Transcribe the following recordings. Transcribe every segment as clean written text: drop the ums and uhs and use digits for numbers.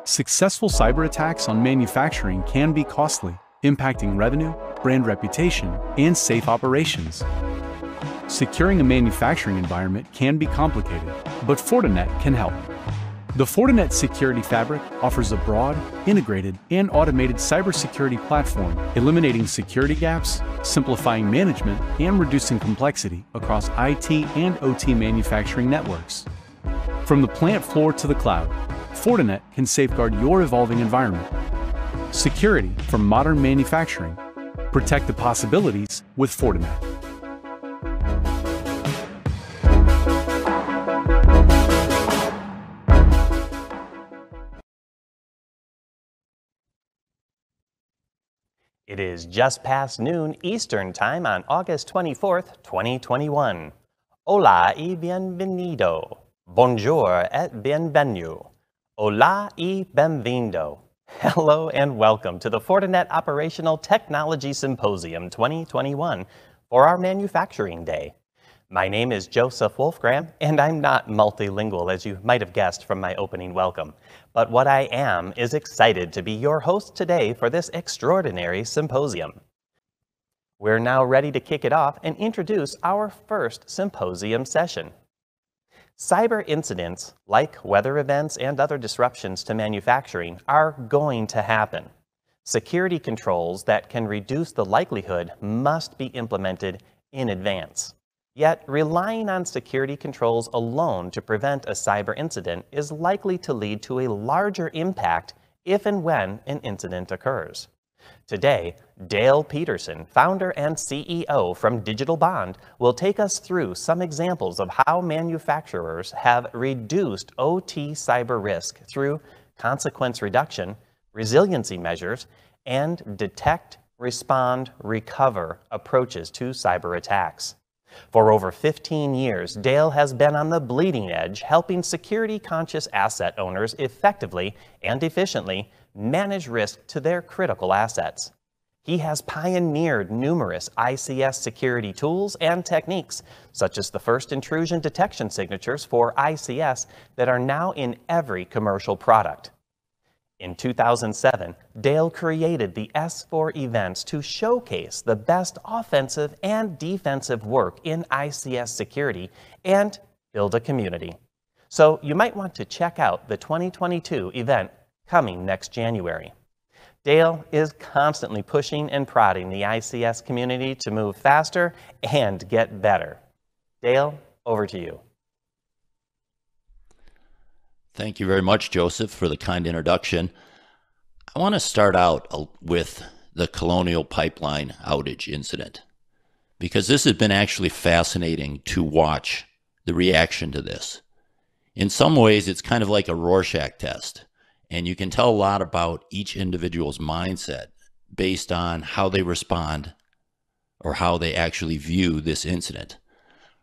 Successful cyber attacks on manufacturing can be costly, impacting revenue, brand reputation, and safe operations. Securing a manufacturing environment can be complicated, but Fortinet can help. The Fortinet Security Fabric offers a broad, integrated, and automated cybersecurity platform, eliminating security gaps, simplifying management, and reducing complexity across IT and OT manufacturing networks. From the plant floor to the cloud, Fortinet can safeguard your evolving environment. Security from modern manufacturing. Protect the possibilities with Fortinet. It is just past noon Eastern Time on August 24th, 2021. Hola y bienvenido. Bonjour et bienvenue. Hola y benvindo. Hello and welcome to the Fortinet Operational Technology Symposium 2021 for our Manufacturing Day. My name is Joseph Wolfgram, and I'm not multilingual, as you might have guessed from my opening welcome. But what I am is excited to be your host today for this extraordinary symposium. We're now ready to kick it off and introduce our first symposium session. Cyber incidents, like weather events and other disruptions to manufacturing, are going to happen. Security controls that can reduce the likelihood must be implemented in advance. Yet, relying on security controls alone to prevent a cyber incident is likely to lead to a larger impact if and when an incident occurs. Today, Dale Peterson, founder and CEO from Digital Bond, will take us through some examples of how manufacturers have reduced OT cyber risk through consequence reduction, resiliency measures, and detect, respond, recover approaches to cyber attacks. For over 15 years, Dale has been on the bleeding edge, helping security-conscious asset owners effectively and efficiently manage risk to their critical assets. He has pioneered numerous ICS security tools and techniques, such as the first intrusion detection signatures for ICS that are now in every commercial product. In 2007, Dale created the S4 events to showcase the best offensive and defensive work in ICS security and build a community. So you might want to check out the 2022 event coming next January. Dale is constantly pushing and prodding the ICS community to move faster and get better. Dale, over to you. Thank you very much, Joseph, for the kind introduction. I want to start out with the Colonial Pipeline outage incident, because this has been actually fascinating to watch the reaction to this. In some ways, it's kind of like a Rorschach test, and you can tell a lot about each individual's mindset based on how they respond or how they actually view this incident.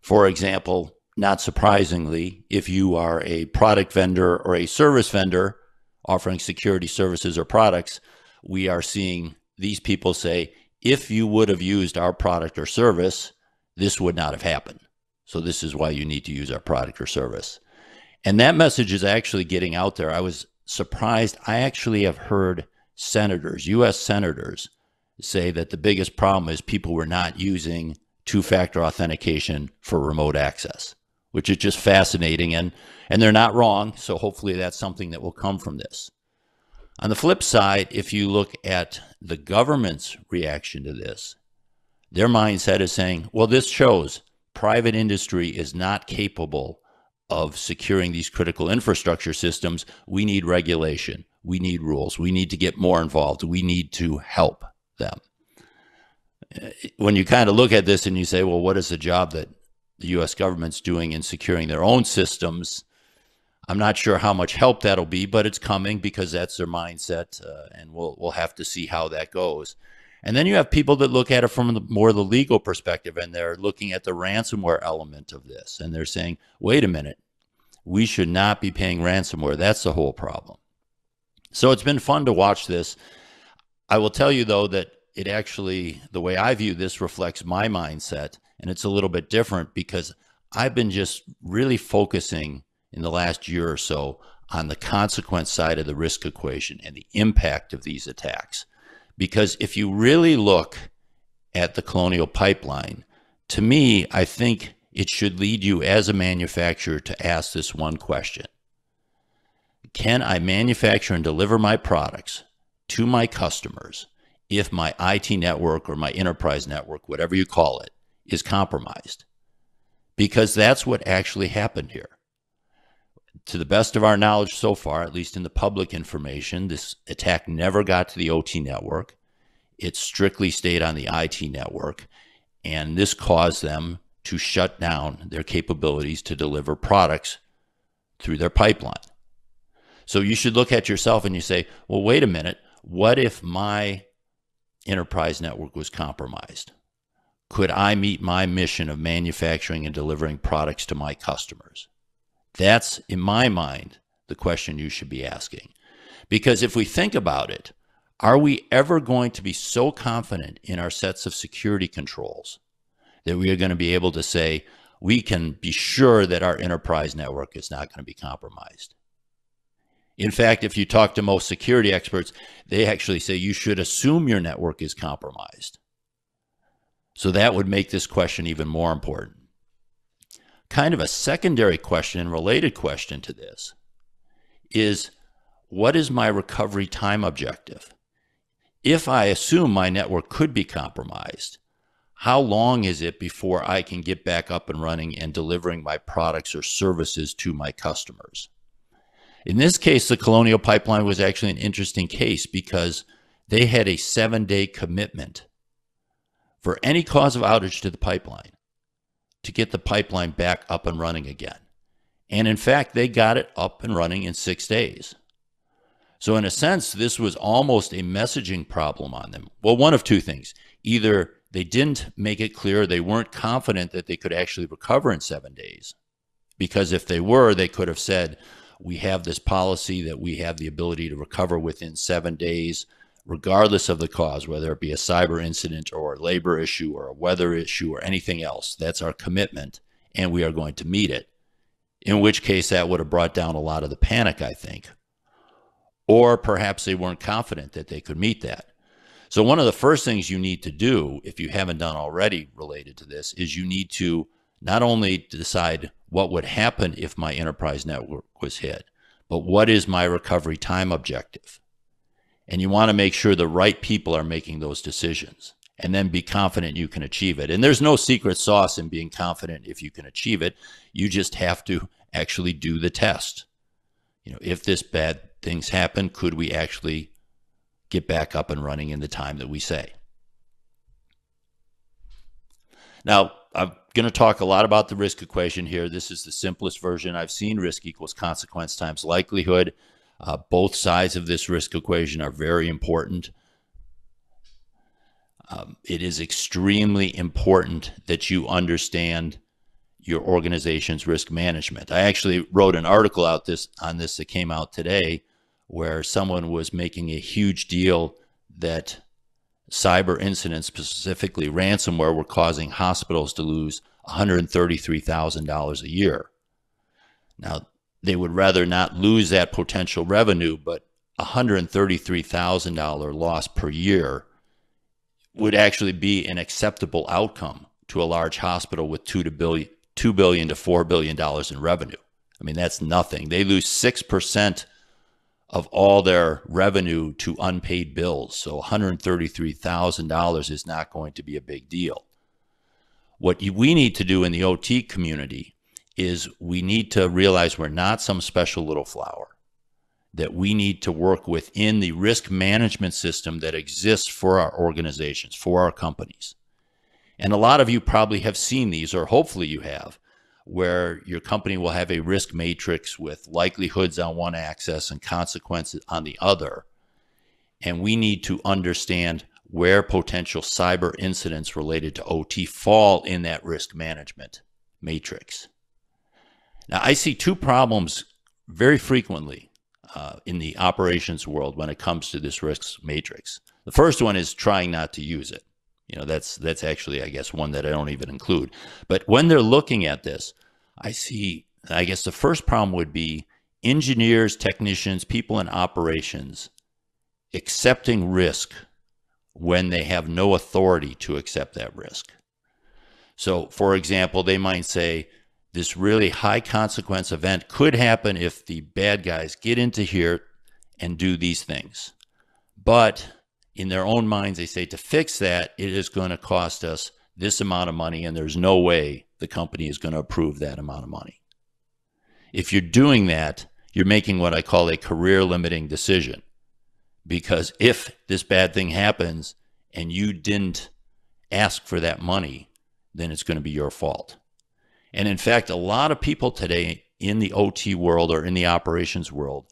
For example, not surprisingly, if you are a product vendor or a service vendor offering security services or products, we are seeing these people say, if you would have used our product or service, this would not have happened. So this is why you need to use our product or service. And that message is actually getting out there. I was surprised. I actually have heard senators, U.S. senators, say that the biggest problem is people were not using two-factor authentication for remote access, which is just fascinating, and they're not wrong, so hopefully that's something that will come from this. On the flip side, if you look at the government's reaction to this, their mindset is saying, well, this shows private industry is not capable of securing these critical infrastructure systems. We need regulation. We need rules. We need to get more involved. We need to help them. When you kind of look at this and you say, well, what is the job that the U.S. government's doing in securing their own systems? I'm not sure how much help that'll be, but it's coming because that's their mindset, and we'll have to see how that goes. And then you have people that look at it from the legal perspective, and they're looking at the ransomware element of this, and they're saying, wait a minute, we should not be paying ransomware. That's the whole problem. So it's been fun to watch this. I will tell you, though, that it actually, the way I view this reflects my mindset, and it's a little bit different because I've been just really focusing in the last year or so on the consequence side of the risk equation and the impact of these attacks. Because if you really look at the Colonial Pipeline, to me, I think it should lead you as a manufacturer to ask this one question. Can I manufacture and deliver my products to my customers if my IT network or my enterprise network, whatever you call it, is compromised? Because that's what actually happened here. To the best of our knowledge so far, at least in the public information, this attack never got to the OT network. It strictly stayed on the IT network, and this caused them to shut down their capabilities to deliver products through their pipeline. So you should look at yourself and you say, well, wait a minute, what if my enterprise network was compromised? Could I meet my mission of manufacturing and delivering products to my customers? That's, in my mind, the question you should be asking. Because if we think about it, are we ever going to be so confident in our sets of security controls that we are going to be able to say, we can be sure that our enterprise network is not going to be compromised? In fact, if you talk to most security experts, they actually say you should assume your network is compromised. So that would make this question even more important. Kind of a secondary question and related question to this is, what is my recovery time objective? If I assume my network could be compromised, how long is it before I can get back up and running and delivering my products or services to my customers? In this case, the Colonial Pipeline was actually an interesting case because they had a 7-day commitment for any cause of outage to the pipeline to get the pipeline back up and running again. And in fact, they got it up and running in 6 days. So in a sense, this was almost a messaging problem on them. Well, one of two things. Either they didn't make it clear, they weren't confident that they could actually recover in 7 days. Because if they were, they could have said, we have this policy that we have the ability to recover within 7 days, regardless of the cause, whether it be a cyber incident or a labor issue or a weather issue or anything else. That's our commitment, and we are going to meet it. In which case, that would have brought down a lot of the panic, I think. Or perhaps they weren't confident that they could meet that. So one of the first things you need to do, if you haven't done already related to this, is you need to not only decide what would happen if my enterprise network was hit, but what is my recovery time objective? And you want to make sure the right people are making those decisions, and then be confident you can achieve it. And there's no secret sauce in being confident if you can achieve it. You just have to actually do the test. You know, if this bad things happen, could we actually get back up and running in the time that we say? Now, I'm going to talk a lot about the risk equation here. This is the simplest version I've seen. Risk equals consequence times likelihood. Both sides of this risk equation are very important. It is extremely important that you understand your organization's risk management. I actually wrote an article on this that came out today where someone was making a huge deal that cyber incidents, specifically ransomware, were causing hospitals to lose $133,000 a year. Now, they would rather not lose that potential revenue, but $133,000 loss per year would actually be an acceptable outcome to a large hospital with $2 billion to $4 billion in revenue. I mean, that's nothing. They lose 6% of all their revenue to unpaid bills. So $133,000 is not going to be a big deal. What we need to do in the OT community is we need to realize we're not some special little flower, that we need to work within the risk management system that exists for our organizations, for our companies. And a lot of you probably have seen these, or hopefully you have, where your company will have a risk matrix with likelihoods on one axis and consequences on the other. And we need to understand where potential cyber incidents related to OT fall in that risk management matrix. Now, I see two problems very frequently in the operations world when it comes to this risk matrix. The first one is trying not to use it. You know, that's actually, I guess, one that I don't even include. But when they're looking at this, I guess the first problem would be engineers, technicians, people in operations accepting risk when they have no authority to accept that risk. So, for example, they might say, this really high consequence event could happen if the bad guys get into here and do these things. But in their own minds, they say to fix that, it is going to cost us this amount of money, and there's no way the company is going to approve that amount of money. If you're doing that, you're making what I call a career limiting decision. Because if this bad thing happens and you didn't ask for that money, then it's going to be your fault. And in fact, a lot of people today in the OT world or in the operations world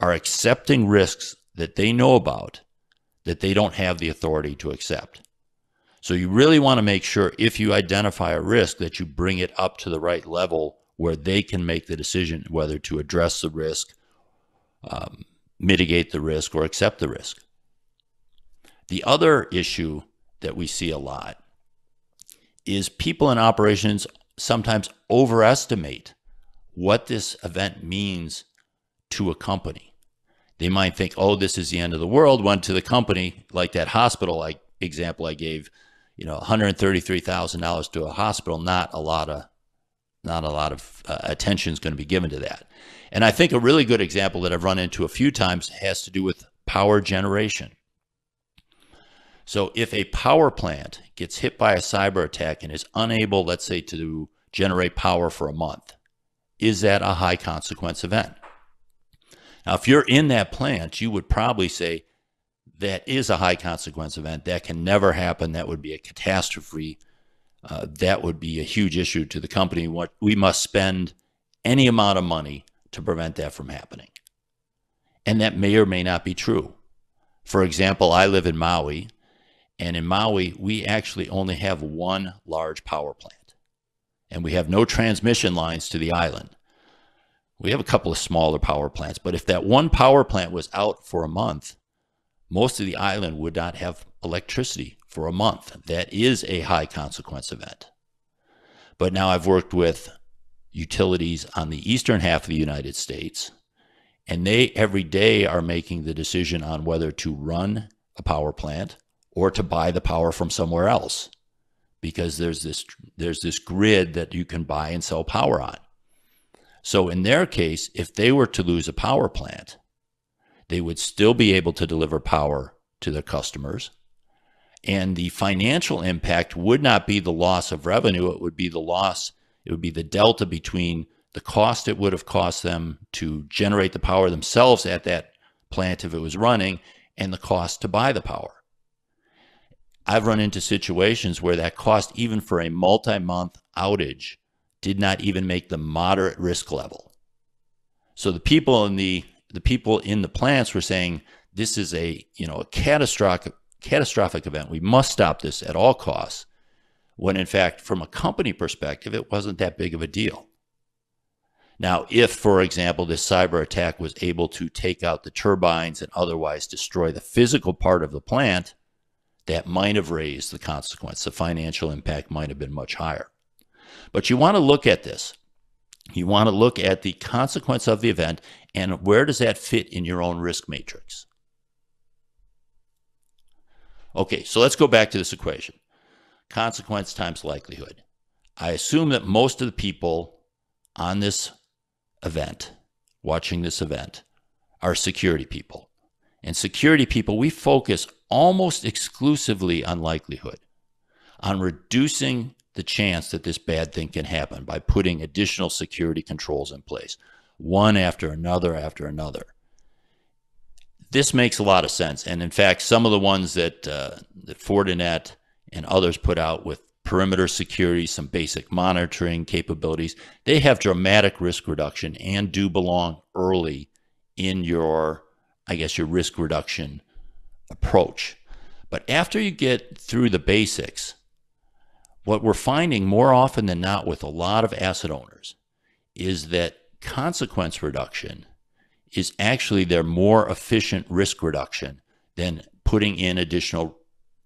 are accepting risks that they know about that they don't have the authority to accept. So you really want to make sure if you identify a risk that you bring it up to the right level where they can make the decision whether to address the risk, mitigate the risk, or accept the risk. The other issue that we see a lot is people in operations sometimes overestimate what this event means to a company. They might think, oh, this is the end of the world, when to the company, like that hospital example I gave, $133,000 to a hospital, not a lot of attention is going to be given to that. And I think a really good example that I've run into a few times has to do with power generation. So if a power plant gets hit by a cyber attack and is unable, let's say, to generate power for a month, is that a high consequence event? Now, if you're in that plant, you would probably say that is a high consequence event. That can never happen. That would be a catastrophe. That would be a huge issue to the company. We must spend any amount of money to prevent that from happening. And that may or may not be true. For example, I live in Maui, and in Maui, we actually only have one large power plant, and we have no transmission lines to the island. We have a couple of smaller power plants, but if that one power plant was out for a month, most of the island would not have electricity for a month. That is a high consequence event. But now I've worked with utilities on the eastern half of the United States, and they every day are making the decision on whether to run a power plant or to buy the power from somewhere else, because there's this grid that you can buy and sell power on. So in their case, if they were to lose a power plant, they would still be able to deliver power to their customers, and the financial impact would not be the loss of revenue. It would be the delta between the cost it would have cost them to generate the power themselves at that plant if it was running, and the cost to buy the power. I've run into situations where that cost, even for a multi-month outage, did not even make the moderate risk level. So the people in the plants were saying, this is a catastrophic event. We must stop this at all costs. When in fact, from a company perspective, it wasn't that big of a deal. Now, if, for example, this cyber attack was able to take out the turbines and otherwise destroy the physical part of the plant, that might have raised the consequence. The financial impact might have been much higher. But you want to look at this. You want to look at the consequence of the event and where does that fit in your own risk matrix. Okay, so let's go back to this equation. Consequence times likelihood. I assume that most of the people on this event, watching this event, are security people. And security people, we focus almost exclusively on likelihood, on reducing the chance that this bad thing can happen by putting additional security controls in place, one after another after another. This makes a lot of sense. And in fact, some of the ones that Fortinet and others put out with perimeter security, some basic monitoring capabilities, they have dramatic risk reduction and do belong early in your risk reduction approach. But after you get through the basics, what we're finding more often than not with a lot of asset owners is that consequence reduction is actually their more efficient risk reduction than putting in additional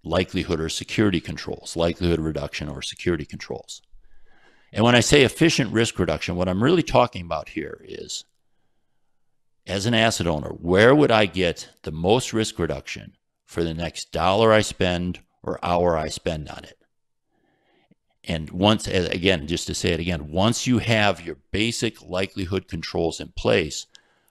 likelihood or security controls, likelihood reduction or security controls. And when I say efficient risk reduction, what I'm really talking about here is as an asset owner, where would I get the most risk reduction for the next dollar I spend or hour I spend on it? And once, again, just to say it again, once you have your basic likelihood controls in place,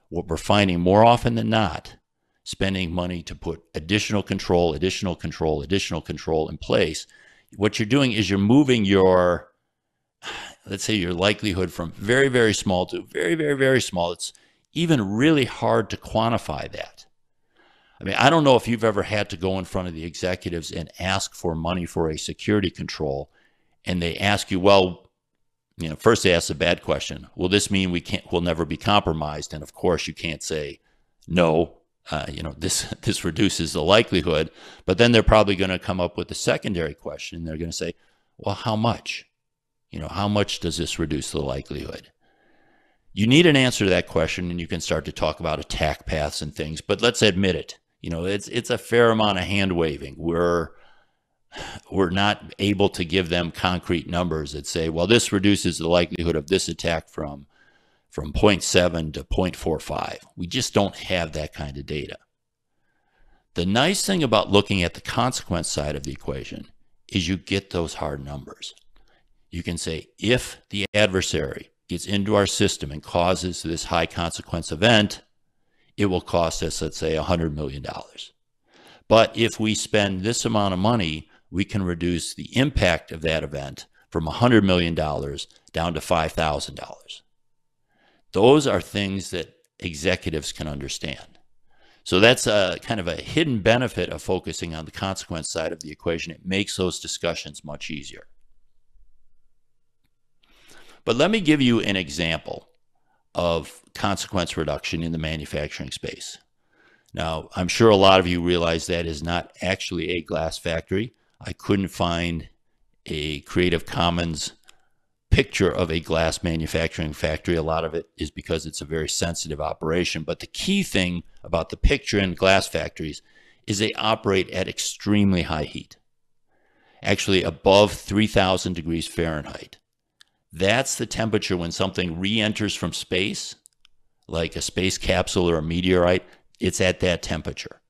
what we're finding more often than not, spending money to put additional control in place, what you're doing is you're moving your, let's say, your likelihood from very, very small to very, very, very small. It's even really hard to quantify that. I mean, I don't know if you've ever had to go in front of the executives and ask for money for a security control, and they ask you, well, you know, first they ask a bad question. Will this mean we'll never be compromised? And of course you can't say no. You know, this reduces the likelihood. But then they're probably going to come up with a secondary question. They're going to say, well, how much? You know, how much does this reduce the likelihood? You need an answer to that question, and you can start to talk about attack paths and things. But let's admit it. You know, it's a fair amount of hand waving. We're not able to give them concrete numbers that say, well, this reduces the likelihood of this attack from 0.7 to 0.45. We just don't have that kind of data. The nice thing about looking at the consequence side of the equation is you get those hard numbers. You can say, if the adversary gets into our system and causes this high consequence event, it will cost us, let's say, $100 million. But if we spend this amount of money, we can reduce the impact of that event from $100 million down to $5,000. Those are things that executives can understand. So that's a kind of a hidden benefit of focusing on the consequence side of the equation. It makes those discussions much easier. But let me give you an example of consequence reduction in the manufacturing space. Now, I'm sure a lot of you realize that is not actually a glass factory. I couldn't find a Creative Commons picture of a glass manufacturing factory. A lot of it is because it's a very sensitive operation. But the key thing about the picture in glass factories is they operate at extremely high heat, actually above 3,000 degrees Fahrenheit. That's the temperature when something re-enters from space, like a space capsule or a meteorite. It's at that temperature.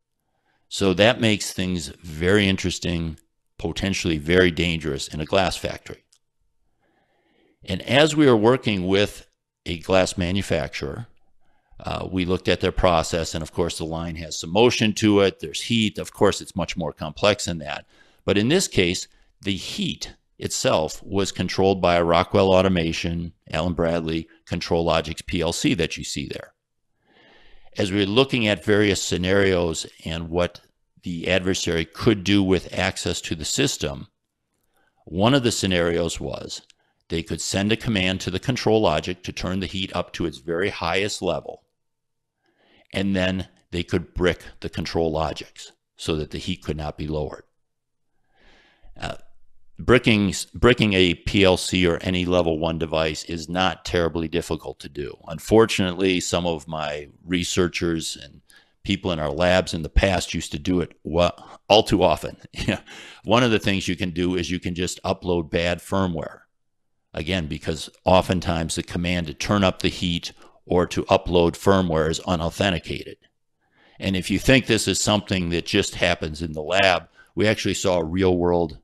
So that makes things very interesting, potentially very dangerous in a glass factory. And as we were working with a glass manufacturer, we looked at their process, and of course the line has some motion to it, there's heat. Of course it's much more complex than that. But in this case, the heat itself was controlled by a Rockwell Automation, Allen Bradley ControlLogix PLC that you see there. As we were looking at various scenarios and what the adversary could do with access to the system, one of the scenarios was they could send a command to the ControlLogix to turn the heat up to its very highest level, and then they could brick the ControlLogix so that the heat could not be lowered. Bricking a PLC or any level 1 device is not terribly difficult to do. Unfortunately, some of my researchers and people in our labs in the past used to do it all too often. One of the things you can do is you can just upload bad firmware. Again, because oftentimes the command to turn up the heat or to upload firmware is unauthenticated. And if you think this is something that just happens in the lab, we actually saw a real-world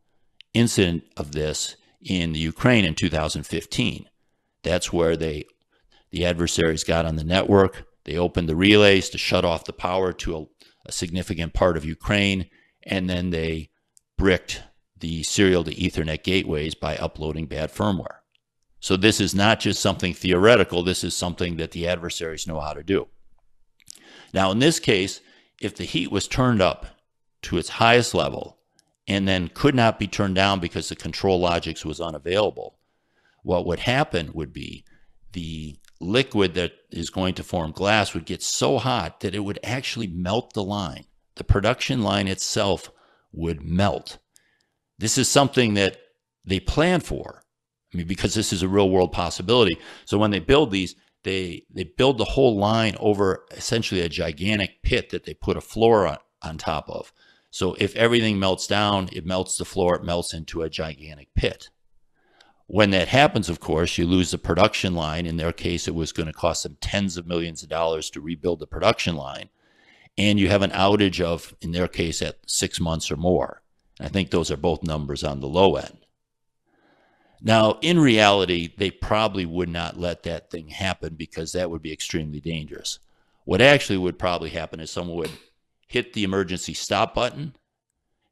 incident of this in the Ukraine in 2015. That's where the adversaries got on the network. They opened the relays to shut off the power to a significant part of Ukraine, and then they bricked the serial to Ethernet gateways by uploading bad firmware. So this is not just something theoretical. This is something that the adversaries know how to do. Now, in this case, if the heat was turned up to its highest level and then could not be turned down because the ControlLogix was unavailable, what would happen would be the liquid that is going to form glass would get so hot that it would actually melt the line. The production line itself would melt. This is something that they plan for. I mean, because this is a real world possibility. So when they build these, they build the whole line over essentially a gigantic pit that they put a floor on top of. So if everything melts down, it melts the floor, it melts into a gigantic pit. When that happens, of course, you lose the production line. In their case, it was going to cost them tens of millions of dollars to rebuild the production line. And you have an outage of, in their case, at 6 months or more. I think those are both numbers on the low end. Now, in reality, they probably would not let that thing happen because that would be extremely dangerous. What actually would probably happen is someone would hit the emergency stop button,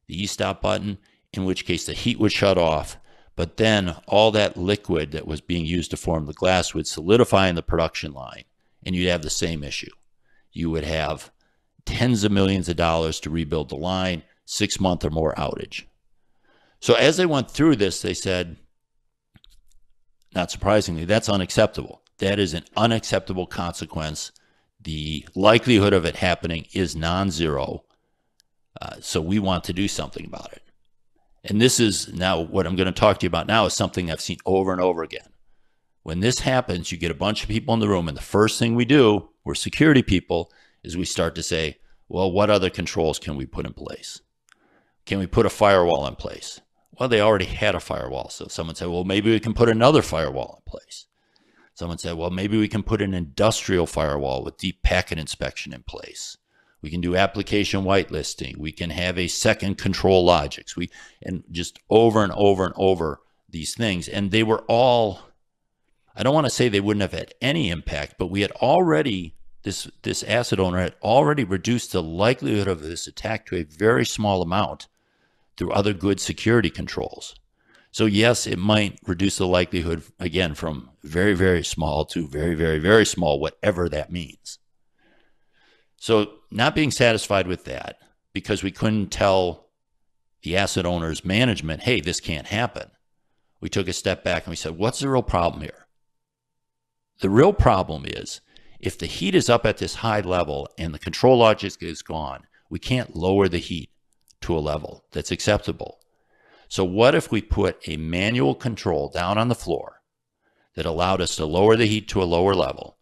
the e-stop button, in which case the heat would shut off, but then all that liquid that was being used to form the glass would solidify in the production line, and you'd have the same issue. You would have tens of millions of dollars to rebuild the line, 6 month or more outage. So as they went through this, they said, not surprisingly, that's unacceptable. That is an unacceptable consequence. The likelihood of it happening is non-zero. So we want to do something about it. And this is now what I'm going to talk to you about now is something I've seen over and over again. When this happens, you get a bunch of people in the room, and the first thing we do, we're security people, is we start to say, well, what other controls can we put in place? Can we put a firewall in place? Well, they already had a firewall. So someone said, well, maybe we can put another firewall in place. Someone said, well, maybe we can put an industrial firewall with deep packet inspection in place. We can do application whitelisting. We can have a second control logics. And just over and over and over these things. And they were all, I don't want to say they wouldn't have had any impact, but we had already, this asset owner had already reduced the likelihood of this attack to a very small amount through other good security controls. So yes, it might reduce the likelihood, again, from very, very small to very, very, very small, whatever that means. So not being satisfied with that, because we couldn't tell the asset owner's management, hey, this can't happen, we took a step back and we said, what's the real problem here? The real problem is, if the heat is up at this high level and the control logic is gone, we can't lower the heat to a level that's acceptable. So what if we put a manual control down on the floor that allowed us to lower the heat to a lower level?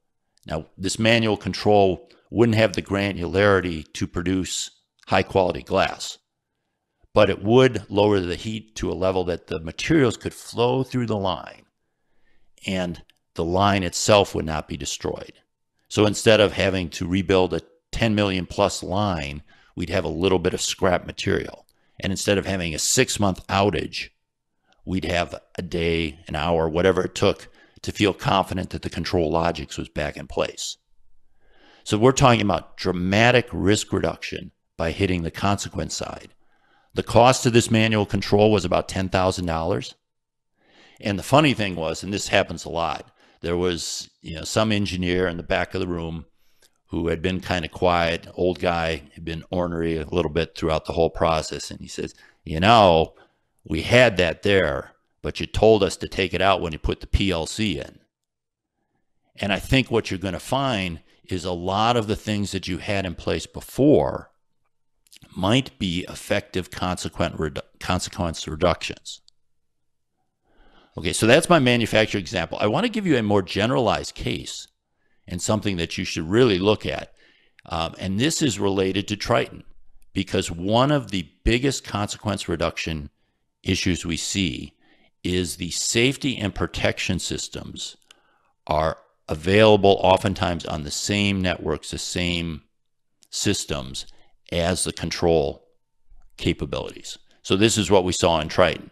Now, this manual control wouldn't have the granularity to produce high quality glass, but it would lower the heat to a level that the materials could flow through the line and the line itself would not be destroyed. So instead of having to rebuild a 10 million plus line, we'd have a little bit of scrap material. And instead of having a 6 month outage, we'd have a day, an hour, whatever it took to feel confident that the control logics was back in place. So we're talking about dramatic risk reduction by hitting the consequence side. The cost of this manual control was about $10,000. And the funny thing was, and this happens a lot, there was some engineer in the back of the room who had been kind of quiet, old guy, had been ornery a little bit throughout the whole process. And he says, we had that there, but you told us to take it out when you put the PLC in. And I think what you're going to find is a lot of the things that you had in place before might be effective consequence reductions. Okay, so that's my manufacturer example. I want to give you a more generalized case and something that you should really look at. And this is related to Triton, because one of the biggest consequence reduction issues we see is the safety and protection systems are available oftentimes on the same networks, the same systems as the control capabilities. So this is what we saw in Triton.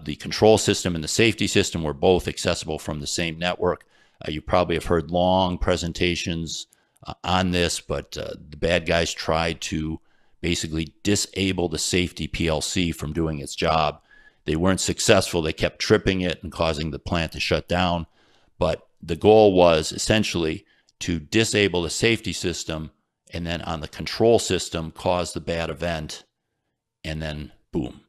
The control system and the safety system were both accessible from the same network. You probably have heard long presentations on this, but the bad guys tried to basically disable the safety PLC from doing its job. They weren't successful. They kept tripping it and causing the plant to shut down. But the goal was essentially to disable the safety system and then on the control system cause the bad event, and then boom.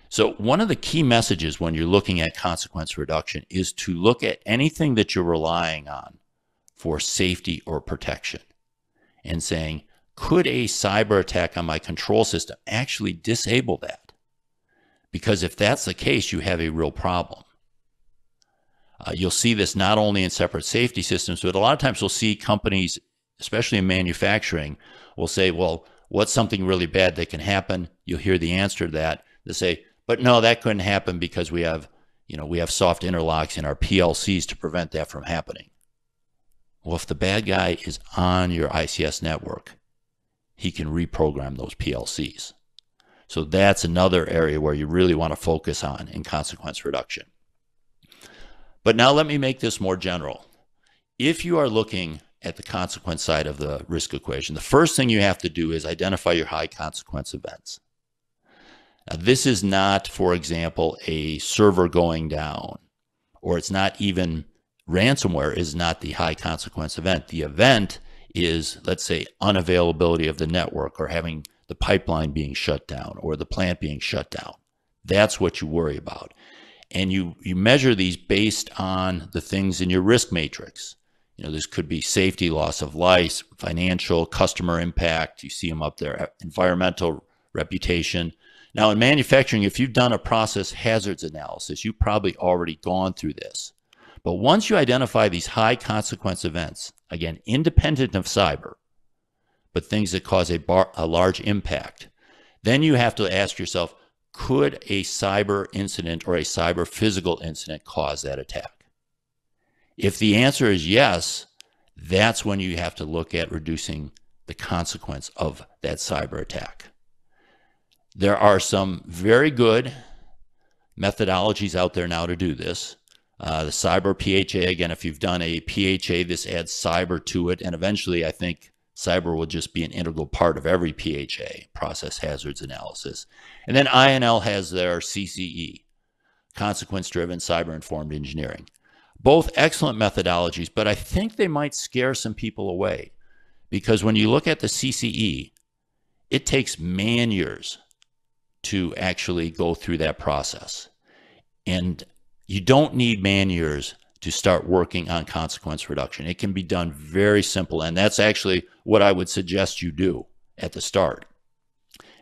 So one of the key messages when you're looking at consequence reduction is to look at anything that you're relying on for safety or protection and saying, could a cyber attack on my control system actually disable that? Because if that's the case, you have a real problem. You'll see this not only in separate safety systems, but a lot of times we'll see companies, especially in manufacturing, will say, well, what's something really bad that can happen? You'll hear the answer to that. They'll say, but no, that couldn't happen because we have, we have soft interlocks in our PLCs to prevent that from happening. Well, if the bad guy is on your ICS network, he can reprogram those PLCs. So that's another area where you really want to focus on in consequence reduction. But now let me make this more general. If you are looking at the consequence side of the risk equation, the first thing you have to do is identify your high consequence events. Now, this is not, for example, a server going down, or it's not even ransomware is not the high consequence event. The event is, let's say, unavailability of the network, or having the pipeline being shut down, or the plant being shut down. That's what you worry about. And you measure these based on the things in your risk matrix. This could be safety, loss of life, financial, customer impact. You see them up there, environmental, reputation. Now in manufacturing, if you've done a process hazards analysis, you've probably already gone through this. But once you identify these high consequence events, again, independent of cyber, but things that cause a large impact, then you have to ask yourself, could a cyber incident or a cyber physical incident cause that attack? If the answer is yes, that's when you have to look at reducing the consequence of that cyber attack. There are some very good methodologies out there now to do this. The cyber PHA, again, if you've done a PHA, this adds cyber to it, and eventually I think cyber will just be an integral part of every PHA, process hazards analysis. And then INL has their CCE, consequence-driven cyber-informed engineering. Both excellent methodologies, but I think they might scare some people away, because when you look at the CCE, it takes man years to actually go through that process. And you don't need man years to start working on consequence reduction. It can be done very simple, and that's actually what I would suggest you do at the start.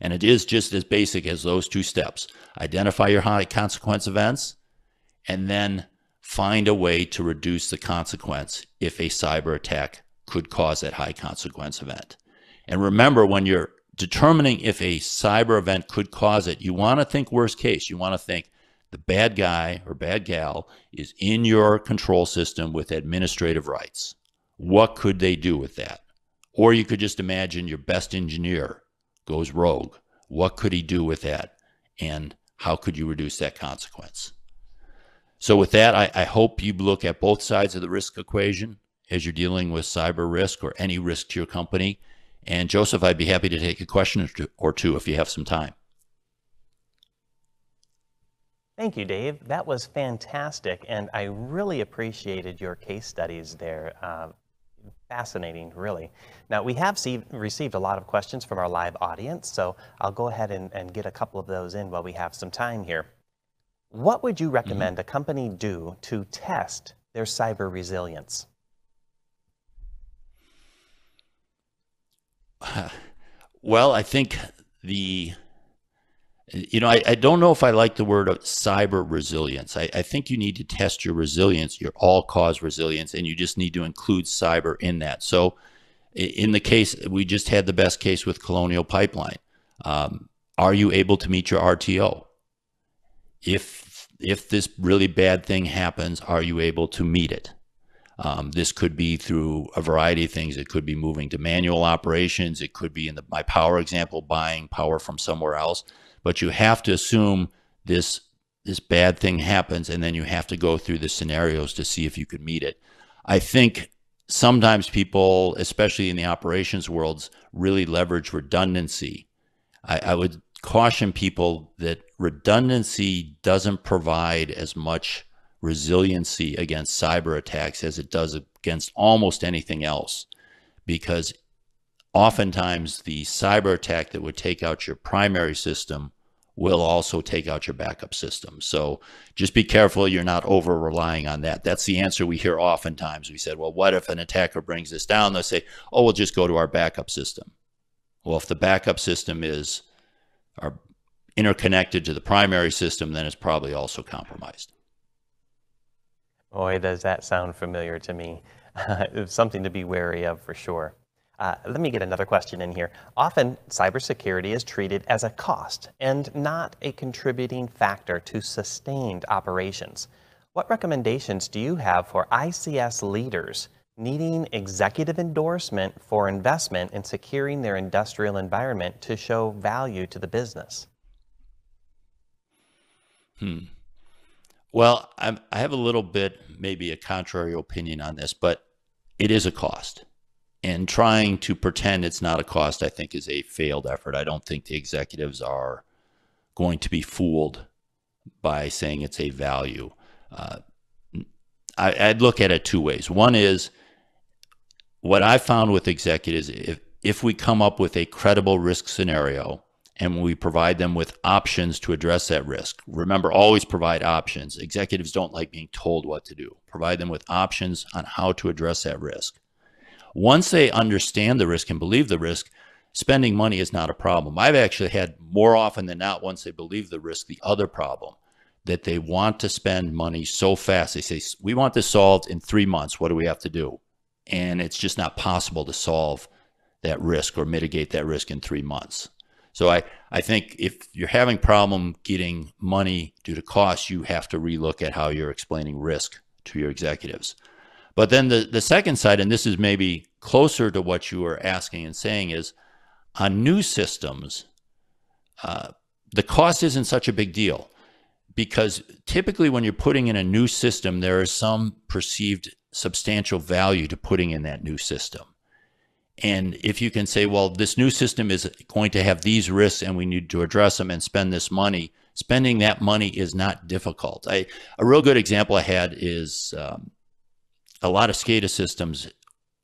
And it is just as basic as those two steps. Identify your high consequence events, and then find a way to reduce the consequence if a cyber attack could cause that high consequence event. And remember, when you're determining if a cyber event could cause it, you want to think worst case. You want to think the bad guy or bad gal is in your control system with administrative rights. What could they do with that? Or you could just imagine your best engineer goes rogue. What could he do with that? And how could you reduce that consequence? So with that, I hope you look at both sides of the risk equation as you're dealing with cyber risk or any risk to your company. And Joseph, I'd be happy to take a question or two if you have some time. Thank you, Dave. That was fantastic, and I really appreciated your case studies there. Fascinating, really. Now, we have received a lot of questions from our live audience, so I'll go ahead and get a couple of those in while we have some time here. What would you recommend a company do to test their cyber resilience? Well, I think I don't know if I like the word of cyber resilience. I think you need to test your resilience, your all-cause resilience, and you just need to include cyber in that. So in the case, we just had the best case with Colonial Pipeline. Are you able to meet your RTO? If this really bad thing happens, are you able to meet it? This could be through a variety of things. It could be moving to manual operations. It could be, in my power example, buying power from somewhere else. But you have to assume this bad thing happens, and then you have to go through the scenarios to see if you could meet it. I think sometimes people, especially in the operations worlds, really leverage redundancy. I would caution people that redundancy doesn't provide as much resiliency against cyber attacks as it does against almost anything else, because oftentimes the cyber attack that would take out your primary system will also take out your backup system. So just be careful you're not over relying on that. That's the answer we hear oftentimes. We said, well, what if an attacker brings this down? They'll say, oh, we'll just go to our backup system. Well, if the backup system are interconnected to the primary system, then it's probably also compromised. Boy, does that sound familiar to me. It's something to be wary of for sure. Let me get another question in here. Often, cybersecurity is treated as a cost and not a contributing factor to sustained operations. What recommendations do you have for ICS leaders needing executive endorsement for investment in securing their industrial environment to show value to the business? Well, I have a little bit, maybe a contrary opinion on this, but it is a cost. And trying to pretend it's not a cost, I think, is a failed effort. I don't think the executives are going to be fooled by saying it's a value. I'd look at it two ways. One is, what I found with executives, if we come up with a credible risk scenario and we provide them with options to address that risk. Remember, always provide options. Executives don't like being told what to do. Provide them with options on how to address that risk. Once they understand the risk and believe the risk, spending money is not a problem. I've actually had, more often than not, once they believe the risk, the other problem, that they want to spend money so fast. They say, we want this solved in 3 months. What do we have to do? And it's just not possible to solve that risk or mitigate that risk in 3 months. So I think if you're having problem getting money due to cost, you have to relook at how you're explaining risk to your executives. But then the second side, and this is maybe closer to what you were asking and saying, is on new systems, the cost isn't such a big deal, because typically when you're putting in a new system, there is some perceived substantial value to putting in that new system. And if you can say, well, this new system is going to have these risks and we need to address them and spend this money, spending that money is not difficult. A real good example I had is a lot of SCADA systems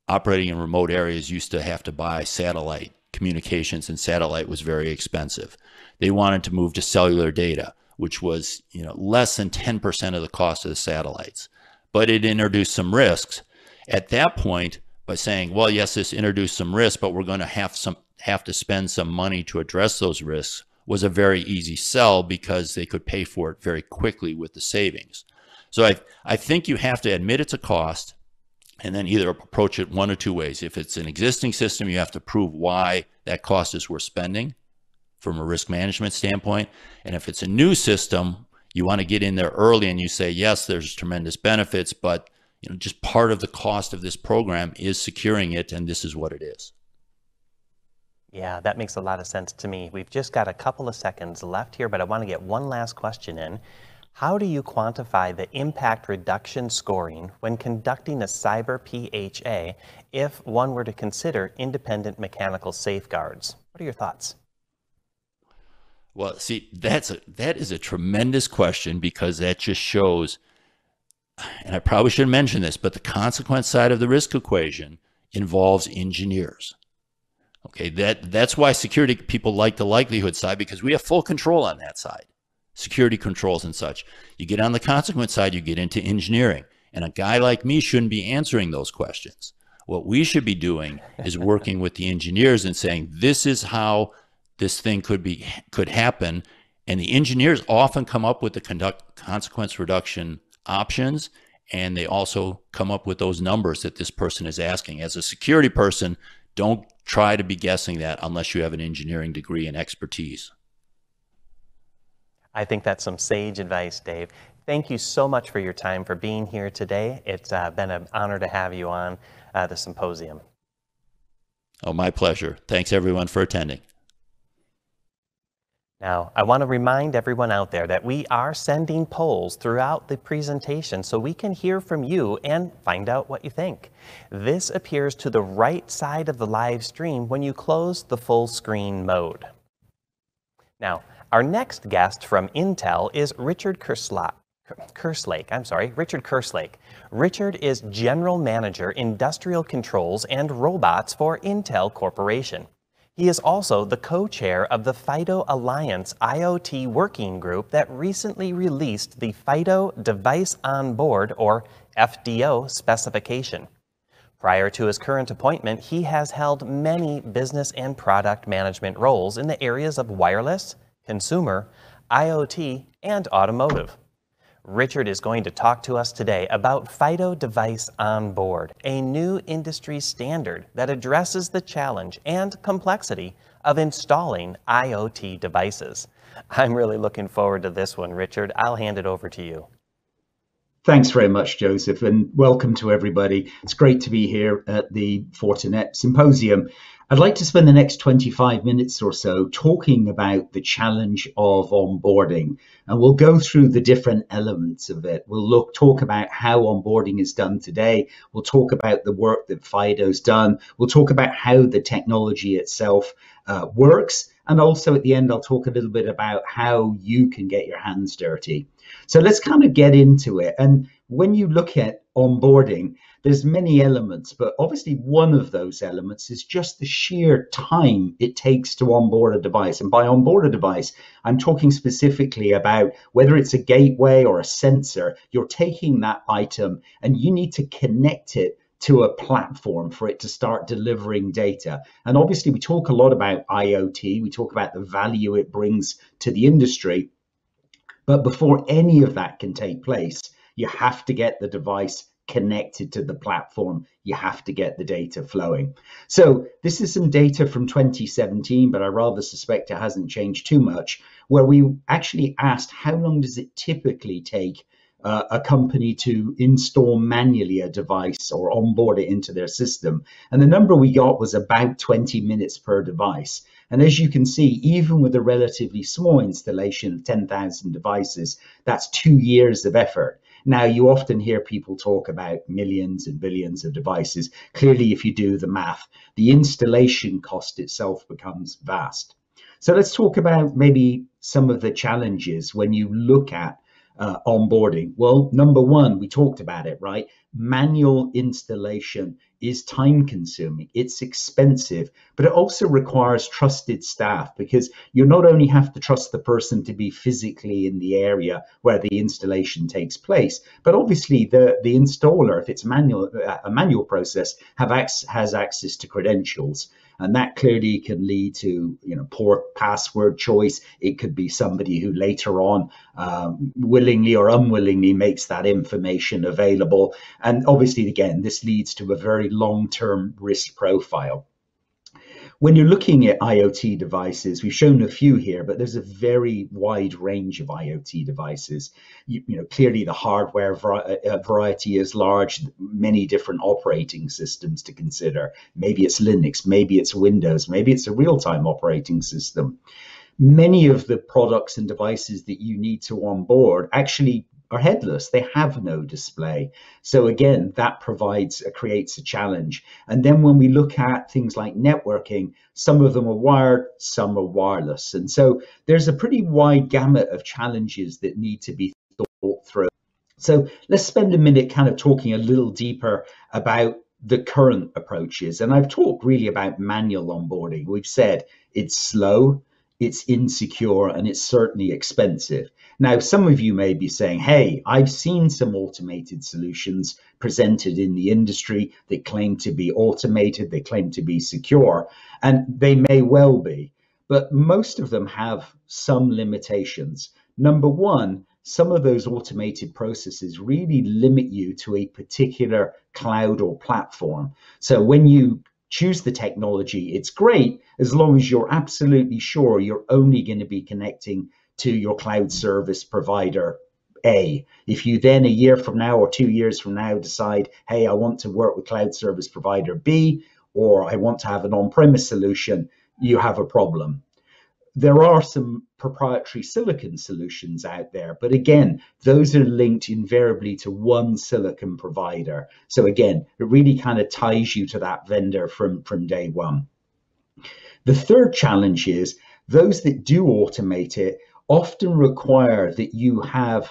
operating in remote areas used to have to buy satellite communications, and satellite was very expensive. They wanted to move to cellular data, which was less than 10% of the cost of the satellites. But it introduced some risks. At that point, by saying, well, yes, this introduced some risks, but we're going to have to spend some money to address those risks, was a very easy sell because they could pay for it very quickly with the savings. So I think you have to admit it's a cost and then either approach it one of two ways. If it's an existing system, you have to prove why that cost is worth spending from a risk management standpoint. And if it's a new system, you want to get in there early and you say, yes, there's tremendous benefits, but just part of the cost of this program is securing it, and this is what it is. Yeah, that makes a lot of sense to me. We've just got a couple of seconds left here, but I want to get one last question in. How do you quantify the impact reduction scoring when conducting a cyber PHA if one were to consider independent mechanical safeguards? What are your thoughts? Well, see, that is a tremendous question, because that just shows, and I probably should mention this, but the consequence side of the risk equation involves engineers. Okay, that's why security people like the likelihood side, because we have full control on that side. Security controls and such. You get on the consequence side, you get into engineering. And a guy like me shouldn't be answering those questions. What we should be doing is working with the engineers and saying, this is how this thing could happen. And the engineers often come up with the consequence reduction options, and they also come up with those numbers that this person is asking. As a security person, don't try to be guessing that unless you have an engineering degree and expertise. I think that's some sage advice, Dave. Thank you so much for your time, for being here today. It's been an honor to have you on the symposium. Oh, my pleasure. Thanks everyone for attending. Now, I want to remind everyone out there that we are sending polls throughout the presentation so we can hear from you and find out what you think. This appears to the right side of the live stream when you close the full screen mode. Now, our next guest from Intel is Richard Kerslake. Richard is General Manager, Industrial Controls and Robots for Intel Corporation. He is also the co-chair of the FIDO Alliance IoT Working Group that recently released the FIDO Device on Board, or FDO, specification. Prior to his current appointment, he has held many business and product management roles in the areas of wireless, consumer, IoT, and automotive. Richard is going to talk to us today about FIDO Device on Board, a new industry standard that addresses the challenge and complexity of installing IoT devices. I'm really looking forward to this one, Richard. I'll hand it over to you. Thanks very much, Joseph, and welcome to everybody. It's great to be here at the Fortinet Symposium. I'd like to spend the next 25 minutes or so talking about the challenge of onboarding, and we'll go through the different elements of it. We'll talk about how onboarding is done today. We'll talk about the work that FIDO's done. We'll talk about how the technology itself works. And also at the end, I'll talk a little bit about how you can get your hands dirty. So let's kind of get into it. And when you look at onboarding, there's many elements, but obviously one of those elements is just the sheer time it takes to onboard a device. And by onboard a device, I'm talking specifically about whether it's a gateway or a sensor. You're taking that item and you need to connect it to a platform for it to start delivering data. And obviously we talk a lot about IoT, we talk about the value it brings to the industry, but before any of that can take place, you have to get the device connected to the platform. You have to get the data flowing. So this is some data from 2017, but I rather suspect it hasn't changed too much, where we actually asked how long does it typically take a company to install manually a device or onboard it into their system. And the number we got was about 20 minutes per device. And as you can see, even with a relatively small installation of 10,000 devices, that's 2 years of effort. Now, you often hear people talk about millions and billions of devices. Clearly, if you do the math, the installation cost itself becomes vast. So let's talk about maybe some of the challenges when you look at onboarding. Well, number one, we talked about it, right? Manual installation is time consuming, it's expensive, but it also requires trusted staff, because you not only have to trust the person to be physically in the area where the installation takes place, but obviously the installer, if it's a manual process, has access to credentials. And that clearly can lead to, poor password choice. It could be somebody who later on willingly or unwillingly makes that information available. And obviously, again, this leads to a very long-term risk profile. When you're looking at IoT devices, we've shown a few here, but there's a very wide range of IoT devices. Clearly the hardware variety is large, many different operating systems to consider. Maybe it's Linux, maybe it's Windows, maybe it's a real-time operating system. Many of the products and devices that you need to onboard actually are headless. They have no display. So again, that creates a challenge. And then when we look at things like networking, some of them are wired, some are wireless. And so there's a pretty wide gamut of challenges that need to be thought through. So let's spend a minute kind of talking a little deeper about the current approaches. And I've talked really about manual onboarding. We've said it's slow, it's insecure, and it's certainly expensive. Now, some of you may be saying, hey, I've seen some automated solutions presented in the industry that claim to be automated, they claim to be secure, and they may well be, but most of them have some limitations. Number one, some of those automated processes really limit you to a particular cloud or platform. So when you choose the technology, it's great as long as you're absolutely sure you're only going to be connecting to your cloud service provider A. If you then a year from now or 2 years from now decide, hey, I want to work with cloud service provider B, or I want to have an on-premise solution, you have a problem. There are some proprietary silicon solutions out there, but again, those are linked invariably to one silicon provider. So again, it really kind of ties you to that vendor from day one. The third challenge is those that do automate it often require that you have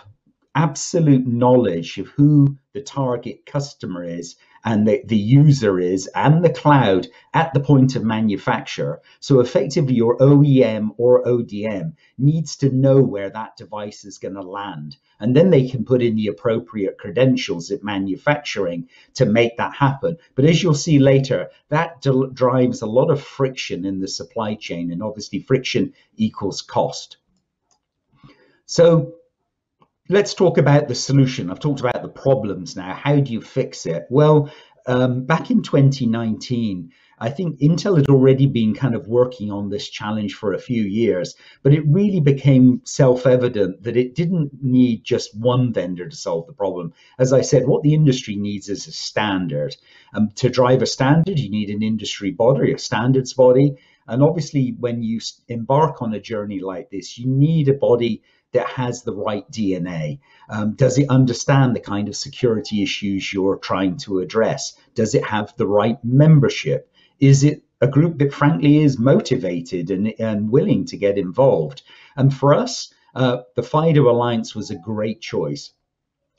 absolute knowledge of who the target customer is and the user is and the cloud at the point of manufacture. So effectively your OEM or ODM needs to know where that device is going to land. And then they can put in the appropriate credentials at manufacturing to make that happen. But as you'll see later, that drives a lot of friction in the supply chain, and obviously friction equals cost. So let's talk about the solution. I've talked about the problems now. How do you fix it? Well, back in 2019, I think Intel had already been kind of working on this challenge for a few years, but it really became self-evident that it didn't need just one vendor to solve the problem. As I said, what the industry needs is a standard. To drive a standard, you need an industry body, a standards body. And obviously, when you embark on a journey like this, you need a body that has the right DNA. Does it understand the kind of security issues you're trying to address? Does it have the right membership? Is it a group that frankly is motivated and willing to get involved? And for us, the FIDO Alliance was a great choice.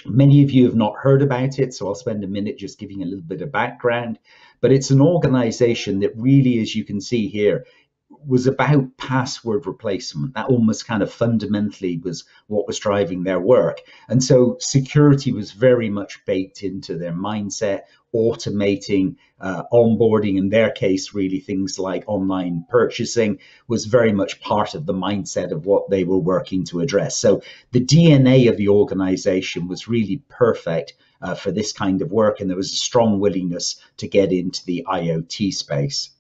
Many of you have not heard about it, so I'll spend a minute just giving a little bit of background. But it's an organization that really, as you can see here, was about password replacement. That almost kind of fundamentally was what was driving their work. And so security was very much baked into their mindset, automating onboarding, in their case, really things like online purchasing was very much part of the mindset of what they were working to address. So the DNA of the organization was really perfect for this kind of work, and there was a strong willingness to get into the IoT space.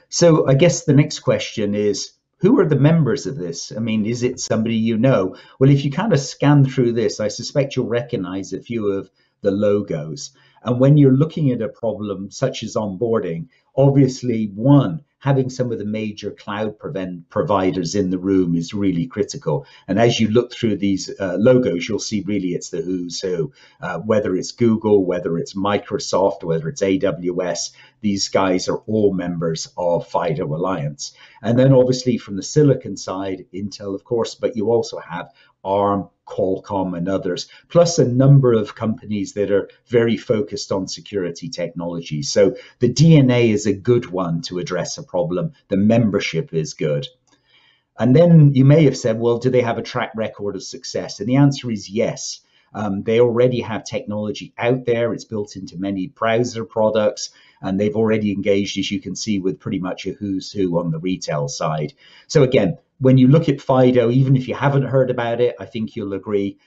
So I guess the next question is, who are the members of this? I mean, is it somebody you know? Well, if you kind of scan through this, I suspect you'll recognize a few of the logos. And when you're looking at a problem such as onboarding, obviously, one, having some of the major cloud providers in the room is really critical. And as you look through these logos, you'll see really it's the who's who, whether it's Google, whether it's Microsoft, whether it's AWS, these guys are all members of FIDO Alliance. And then obviously from the silicon side, Intel, of course, but you also have ARM, Qualcomm, and others, plus a number of companies that are very focused on security technology. So the DNA is a good one to address a problem. The membership is good. And then you may have said, well, do they have a track record of success? And the answer is yes. They already have technology out there. It's built into many browser products, and they've already engaged, as you can see, with pretty much a who's who on the retail side. So again, when you look at FIDO, even if you haven't heard about it, I think you'll agree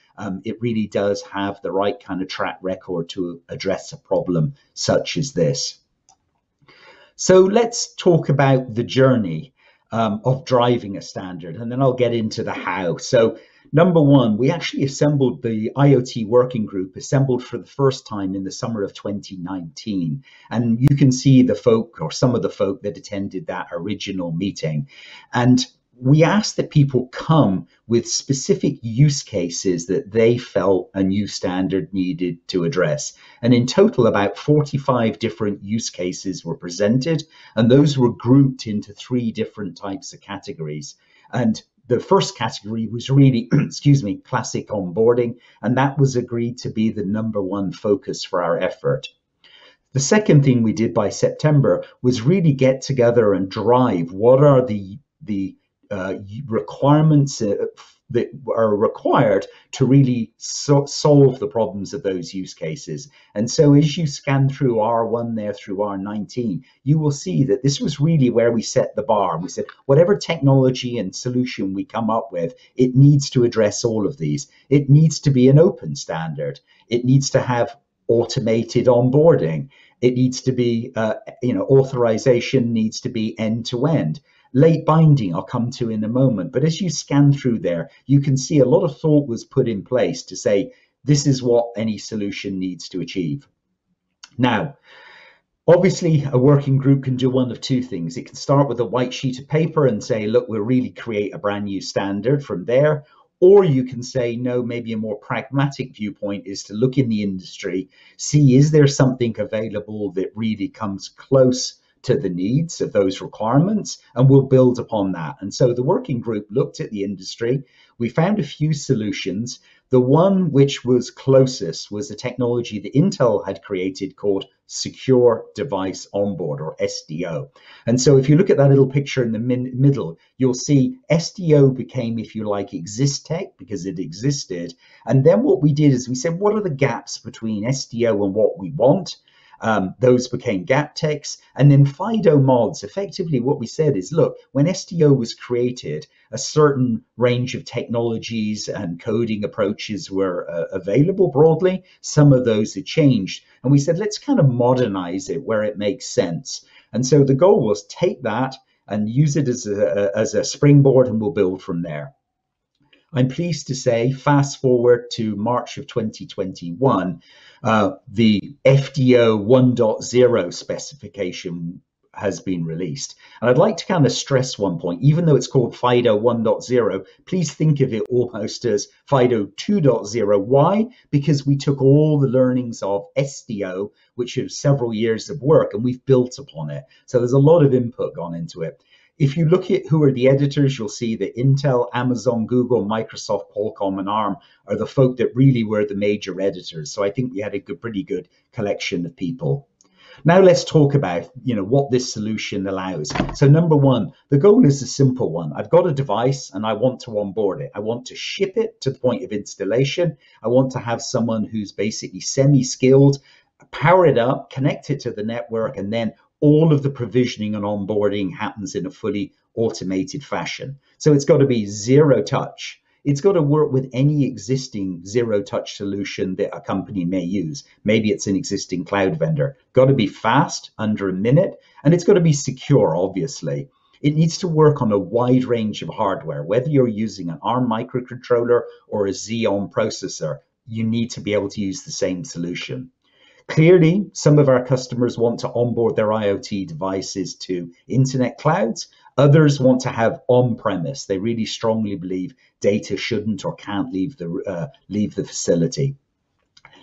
it really does have the right kind of track record to address a problem such as this. So let's talk about the journey of driving a standard, and then I'll get into the how. So number one, we actually assembled the IoT working group, assembled for the first time in the summer of 2019. And you can see the folk, or some of the folk that attended that original meeting. And we asked that people come with specific use cases that they felt a new standard needed to address. And in total, about 45 different use cases were presented, and those were grouped into 3 different types of categories. And the first category was really, excuse me, classic onboarding, and that was agreed to be the #1 focus for our effort. The second thing we did by September was really get together and drive what are the requirements that are required to really solve the problems of those use cases. And so as you scan through R1 there through R19, you will see that this was really where we set the bar. We said, whatever technology and solution we come up with, it needs to address all of these. It needs to be an open standard. It needs to have automated onboarding. It needs to be, authorization needs to be end to end. Late binding, I'll come to in a moment. But as you scan through there, you can see a lot of thought was put in place to say, this is what any solution needs to achieve. Now, obviously, a working group can do one of 2 things. It can start with a white sheet of paper and say, look, we'll really create a brand new standard from there. Or you can say, no, maybe a more pragmatic viewpoint is to look in the industry, see, is there something available that really comes close to the needs of those requirements, and we'll build upon that. And so the working group looked at the industry. We found a few solutions. The one which was closest was a technology that Intel had created called Secure Device Onboard, or SDO. And so if you look at that little picture in the middle, you'll see SDO became, if you like, ExistTech because it existed. And then what we did is we said, what are the gaps between SDO and what we want? Those became gap techs. And then FIDO mods, effectively what we said is, look, when SDO was created, a certain range of technologies and coding approaches were available broadly. Some of those had changed. And we said, let's kind of modernize it where it makes sense. And so the goal was take that and use it as a springboard, and we'll build from there. I'm pleased to say, fast forward to March of 2021, the FIDO 1.0 specification has been released. And I'd like to kind of stress one point, even though it's called FIDO 1.0, please think of it almost as FIDO 2.0. Why? Because we took all the learnings of SDO, which is several years of work, and we've built upon it. So there's a lot of input gone into it. If you look at who are the editors, you'll see that Intel, Amazon, Google, Microsoft, Qualcomm, and ARM are the folk that really were the major editors. So I think we had a pretty good collection of people. Now let's talk about, what this solution allows. So number one, the goal is a simple one. I've got a device and I want to onboard it. I want to ship it to the point of installation. I want to have someone who's basically semi-skilled, power it up, connect it to the network, and then all of the provisioning and onboarding happens in a fully automated fashion. So it's got to be zero touch. It's got to work with any existing zero touch solution that a company may use. Maybe it's an existing cloud vendor. Got to be fast, under a minute, and it's got to be secure, obviously. It needs to work on a wide range of hardware. Whether you're using an ARM microcontroller or a Xeon processor, you need to be able to use the same solution. Clearly, some of our customers want to onboard their IoT devices to internet clouds. Others want to have on-premise. They really strongly believe data shouldn't or can't leave the facility.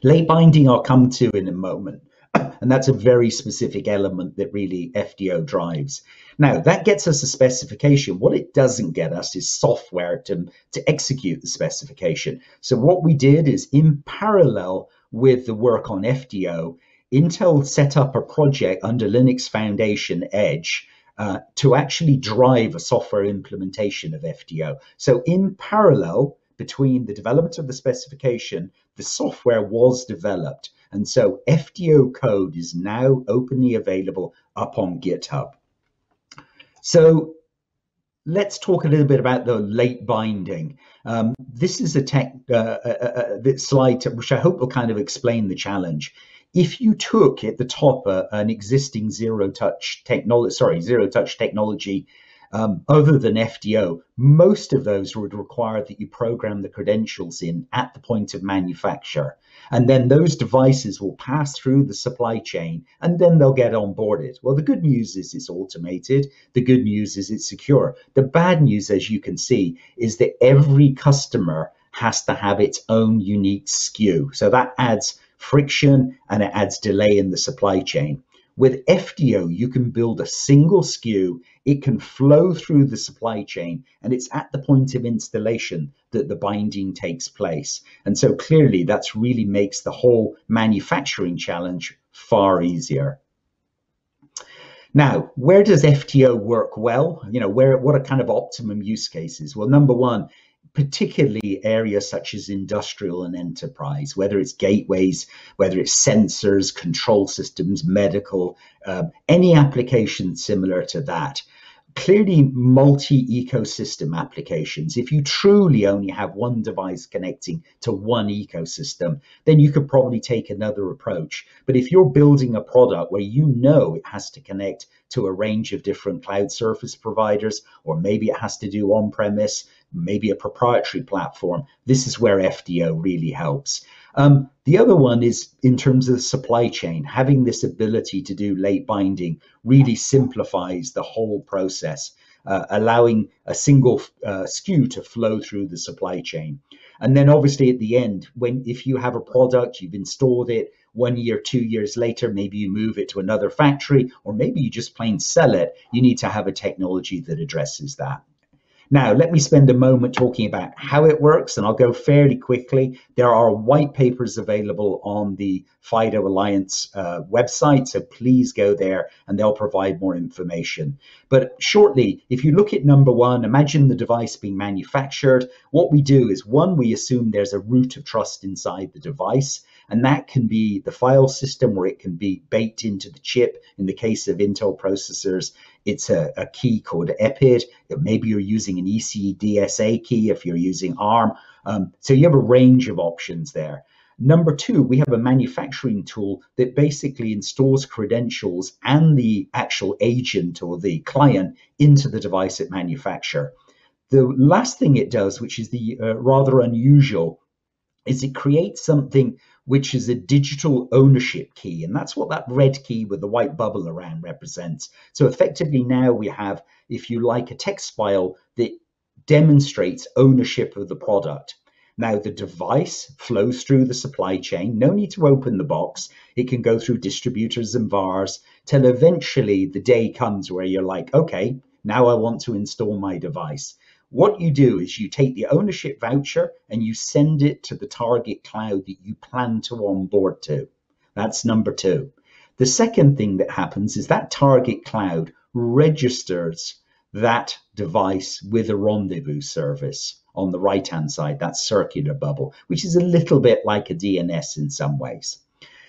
Late binding I'll come to in a moment, and that's a very specific element that really FIDO drives. Now, that gets us a specification. What it doesn't get us is software to execute the specification. So what we did is, in parallel with the work on FIDO, Intel set up a project under Linux Foundation Edge to actually drive a software implementation of FIDO. So in parallel between the development of the specification, the software was developed. And so FIDO code is now openly available up on GitHub. So let's talk a little bit about the late binding. This is a slide which I hope will kind of explain the challenge. If you took at the top an existing zero touch technology other than FIDO, most of those would require that you program the credentials in at the point of manufacture. And then those devices will pass through the supply chain and then they'll get onboarded. Well, the good news is it's automated. The good news is it's secure. The bad news, as you can see, is that every customer has to have its own unique SKU. So that adds friction and it adds delay in the supply chain. With FIDO, you can build a single SKU, it can flow through the supply chain, and it's at the point of installation that the binding takes place. And so clearly that's really makes the whole manufacturing challenge far easier. Now, where does FIDO work well? What are kind of optimum use cases? Well, number one, particularly areas such as industrial and enterprise, whether it's gateways, whether it's sensors, control systems, medical, any application similar to that. Clearly multi-ecosystem applications. If you truly only have one device connecting to one ecosystem, then you could probably take another approach. But if you're building a product where it has to connect to a range of different cloud service providers, or maybe it has to do on-premise, maybe a proprietary platform, this is where FIDO really helps. The other one is in terms of the supply chain. Having this ability to do late binding really simplifies the whole process, allowing a single SKU to flow through the supply chain. And then obviously at the end, if you have a product, you've installed it, 1 year, 2 years later, maybe you move it to another factory, or maybe you just plain sell it, you need to have a technology that addresses that. Now, let me spend a moment talking about how it works, and I'll go fairly quickly. There are white papers available on the FIDO Alliance website, so please go there and they'll provide more information. But shortly, if you look at number one, imagine the device being manufactured. What we do is, one, we assume there's a root of trust inside the device. And that can be the file system, or it can be baked into the chip. In the case of Intel processors, it's a key called EPID. Maybe you're using an ECDSA key if you're using ARM. So you have a range of options there. Number two, we have a manufacturing tool that basically installs credentials and the actual agent or the client into the device at manufacture. The last thing it does, which is the rather unusual, is it creates something which is a digital ownership key. And that's what that red key with the white bubble around represents. So effectively now we have, if you like, a text file that demonstrates ownership of the product. Now, the device flows through the supply chain. No need to open the box. It can go through distributors and VARs till eventually the day comes where you're like, okay, now I want to install my device. What you do is you take the ownership voucher and you send it to the target cloud that you plan to onboard to. That's number two. The second thing that happens is that target cloud registers that device with a rendezvous service on the right-hand side, that circular bubble, which is a little bit like a DNS in some ways.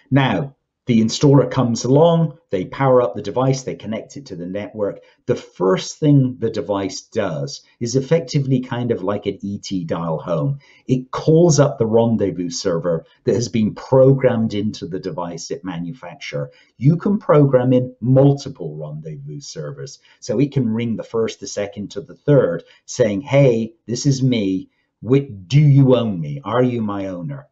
Now, the installer comes along, they power up the device, they connect it to the network. The first thing the device does is effectively kind of like an ET dial home. It calls up the rendezvous server that has been programmed into the device at manufacture. You can program in multiple rendezvous servers. So it can ring the first, the second to the third saying, hey, this is me. Do you own me? Are you my owner?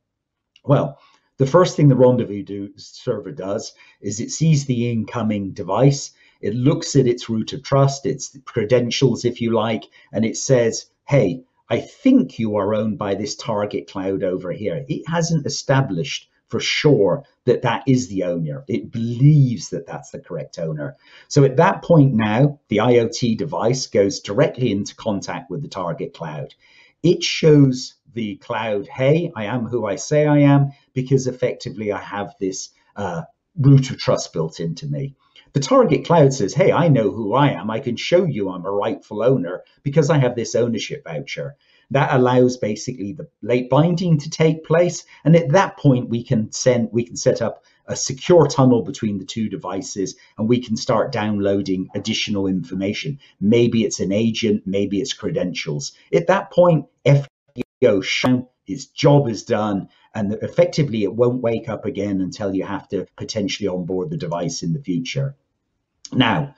Well, the first thing the rendezvous server does is it sees the incoming device. It looks at its root of trust, its credentials, if you like, and it says, hey, I think you are owned by this target cloud over here. It hasn't established for sure that that is the owner. It believes that that's the correct owner. So at that point now, the IoT device goes directly into contact with the target cloud. It shows the cloud, hey, I am who I say I am, because effectively I have this root of trust built into me. The target cloud says, hey, I know who I am. I can show you I'm a rightful owner because I have this ownership voucher. That allows basically the late binding to take place. And at that point, we can set up a secure tunnel between the two devices, and we can start downloading additional information. Maybe it's an agent, maybe it's credentials. At that point, FIDO shut, its job is done, and effectively it won't wake up again until you have to potentially onboard the device in the future. Now,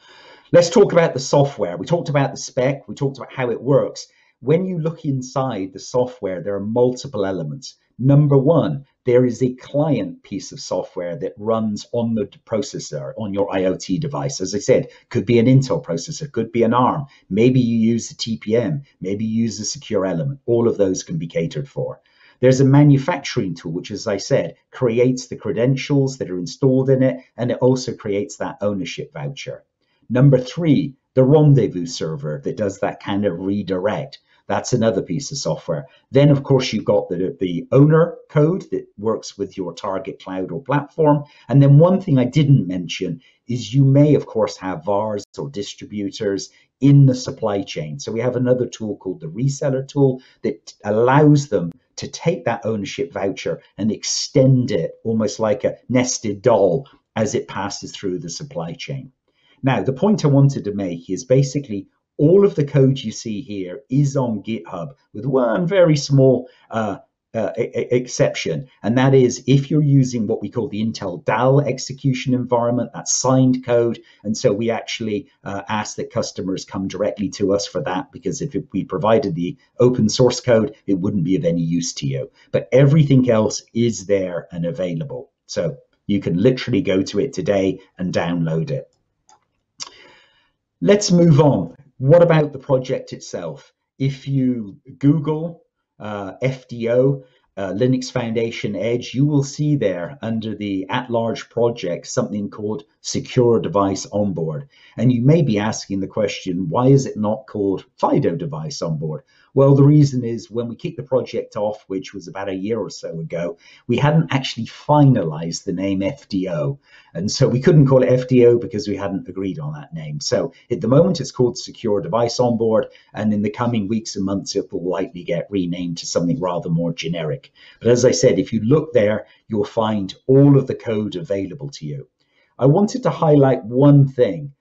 let's talk about the software. We talked about the spec, we talked about how it works. When you look inside the software, there are multiple elements. Number one, there is a client piece of software that runs on the processor, on your IoT device. As I said, could be an Intel processor, could be an ARM. Maybe you use a TPM, maybe you use a secure element. All of those can be catered for. There's a manufacturing tool, which, as I said, creates the credentials that are installed in it, and it also creates that ownership voucher. Number three, the rendezvous server that does that kind of redirect. That's another piece of software. Then, of course, you've got the owner code that works with your target cloud or platform. And then one thing I didn't mention is you may, of course, have VARs or distributors in the supply chain. So we have another tool called the reseller tool that allows them to take that ownership voucher and extend it almost like a nested doll as it passes through the supply chain. Now, the point I wanted to make is basically all of the code you see here is on GitHub with one very small exception, and that is if you're using what we call the Intel DAL execution environment, that's signed code. And so we actually ask that customers come directly to us for that, because if we provided the open source code, it wouldn't be of any use to you. But everything else is there and available. So you can literally go to it today and download it. Let's move on. What about the project itself? If you Google FIDO, Linux Foundation Edge, you will see there under the at-large project something called Secure Device Onboard. And you may be asking the question, why is it not called FIDO Device Onboard? Well, the reason is when we kicked the project off, which was about a year or so ago, we hadn't actually finalized the name FIDO. And so we couldn't call it FIDO because we hadn't agreed on that name. So at the moment, it's called Secure Device Onboard. And in the coming weeks and months, it will likely get renamed to something rather more generic. link. But as I said, if you look there, you'll find all of the code available to you. I wanted to highlight one thing,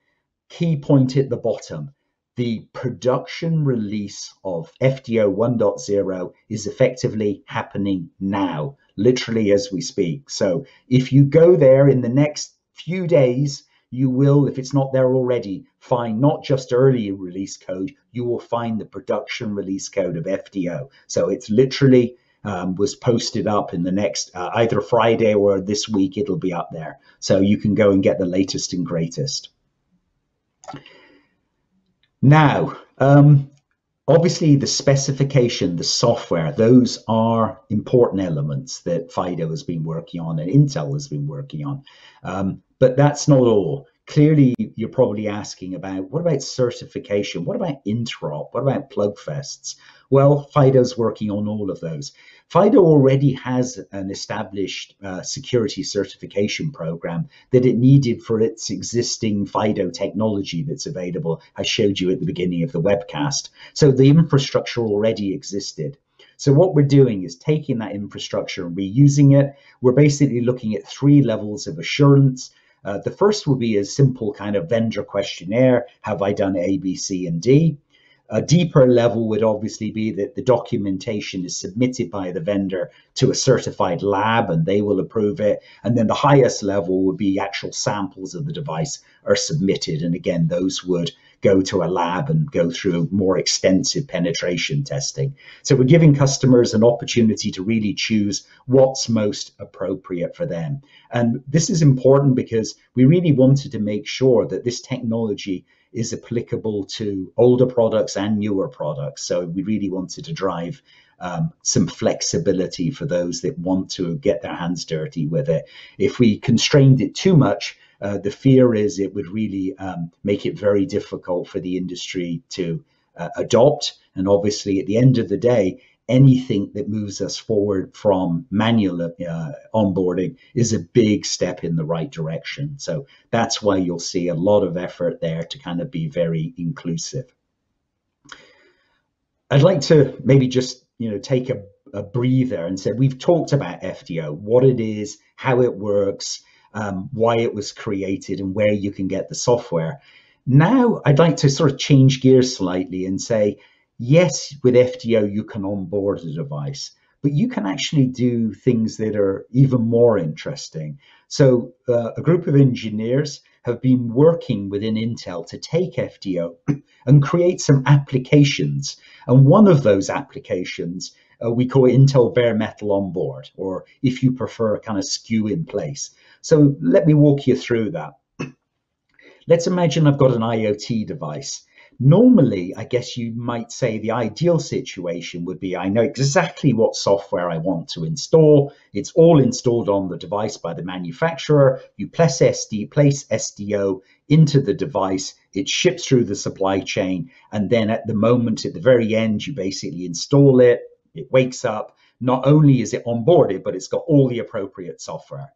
key point at the bottom. The production release of FIDO 1.0 is effectively happening now, literally as we speak. So if you go there in the next few days, you will, if it's not there already, find not just early release code, you will find the production release code of FIDO. So it's literally was posted up in the next, either Friday or this week, it'll be up there. So you can go and get the latest and greatest. Now, obviously the specification, the software, those are important elements that FIDO has been working on and Intel has been working on. But that's not all. Clearly, you're probably asking about, what about certification? What about interop? What about plugfests? Well, FIDO's working on all of those. FIDO already has an established security certification program that it needed for its existing FIDO technology that's available. I showed you at the beginning of the webcast. So the infrastructure already existed. So what we're doing is taking that infrastructure and reusing it. We're basically looking at 3 levels of assurance. The first will be a simple kind of vendor questionnaire. Have I done A, B, C, and D? A deeper level would obviously be that the documentation is submitted by the vendor to a certified lab and they will approve it. And then the highest level would be actual samples of the device are submitted. And again, those would go to a lab and go through more extensive penetration testing. So we're giving customers an opportunity to really choose what's most appropriate for them. And this is important because we really wanted to make sure that this technology is applicable to older products and newer products. So we really wanted to drive some flexibility for those that want to get their hands dirty with it. If we constrained it too much, the fear is it would really make it very difficult for the industry to adopt. And obviously, at the end of the day, anything that moves us forward from manual onboarding is a big step in the right direction. So that's why you'll see a lot of effort there to kind of be very inclusive. I'd like to maybe just take a breather and say we've talked about FIDO, what it is, how it works, why it was created, and where you can get the software. Now I'd like to sort of change gears slightly and say, yes, with FIDO, you can onboard a device, but you can actually do things that are even more interesting. So a group of engineers have been working within Intel to take FIDO and create some applications. And one of those applications, we call it Intel Bare Metal Onboard, or if you prefer, kind of SKU in place. So let me walk you through that. Let's imagine I've got an IoT device. Normally, I guess you might say the ideal situation would be I know exactly what software I want to install. It's all installed on the device by the manufacturer. You place SDO into the device. It ships through the supply chain. And then at the moment, at the very end, you basically install it. It wakes up. Not only is it onboarded, but it's got all the appropriate software.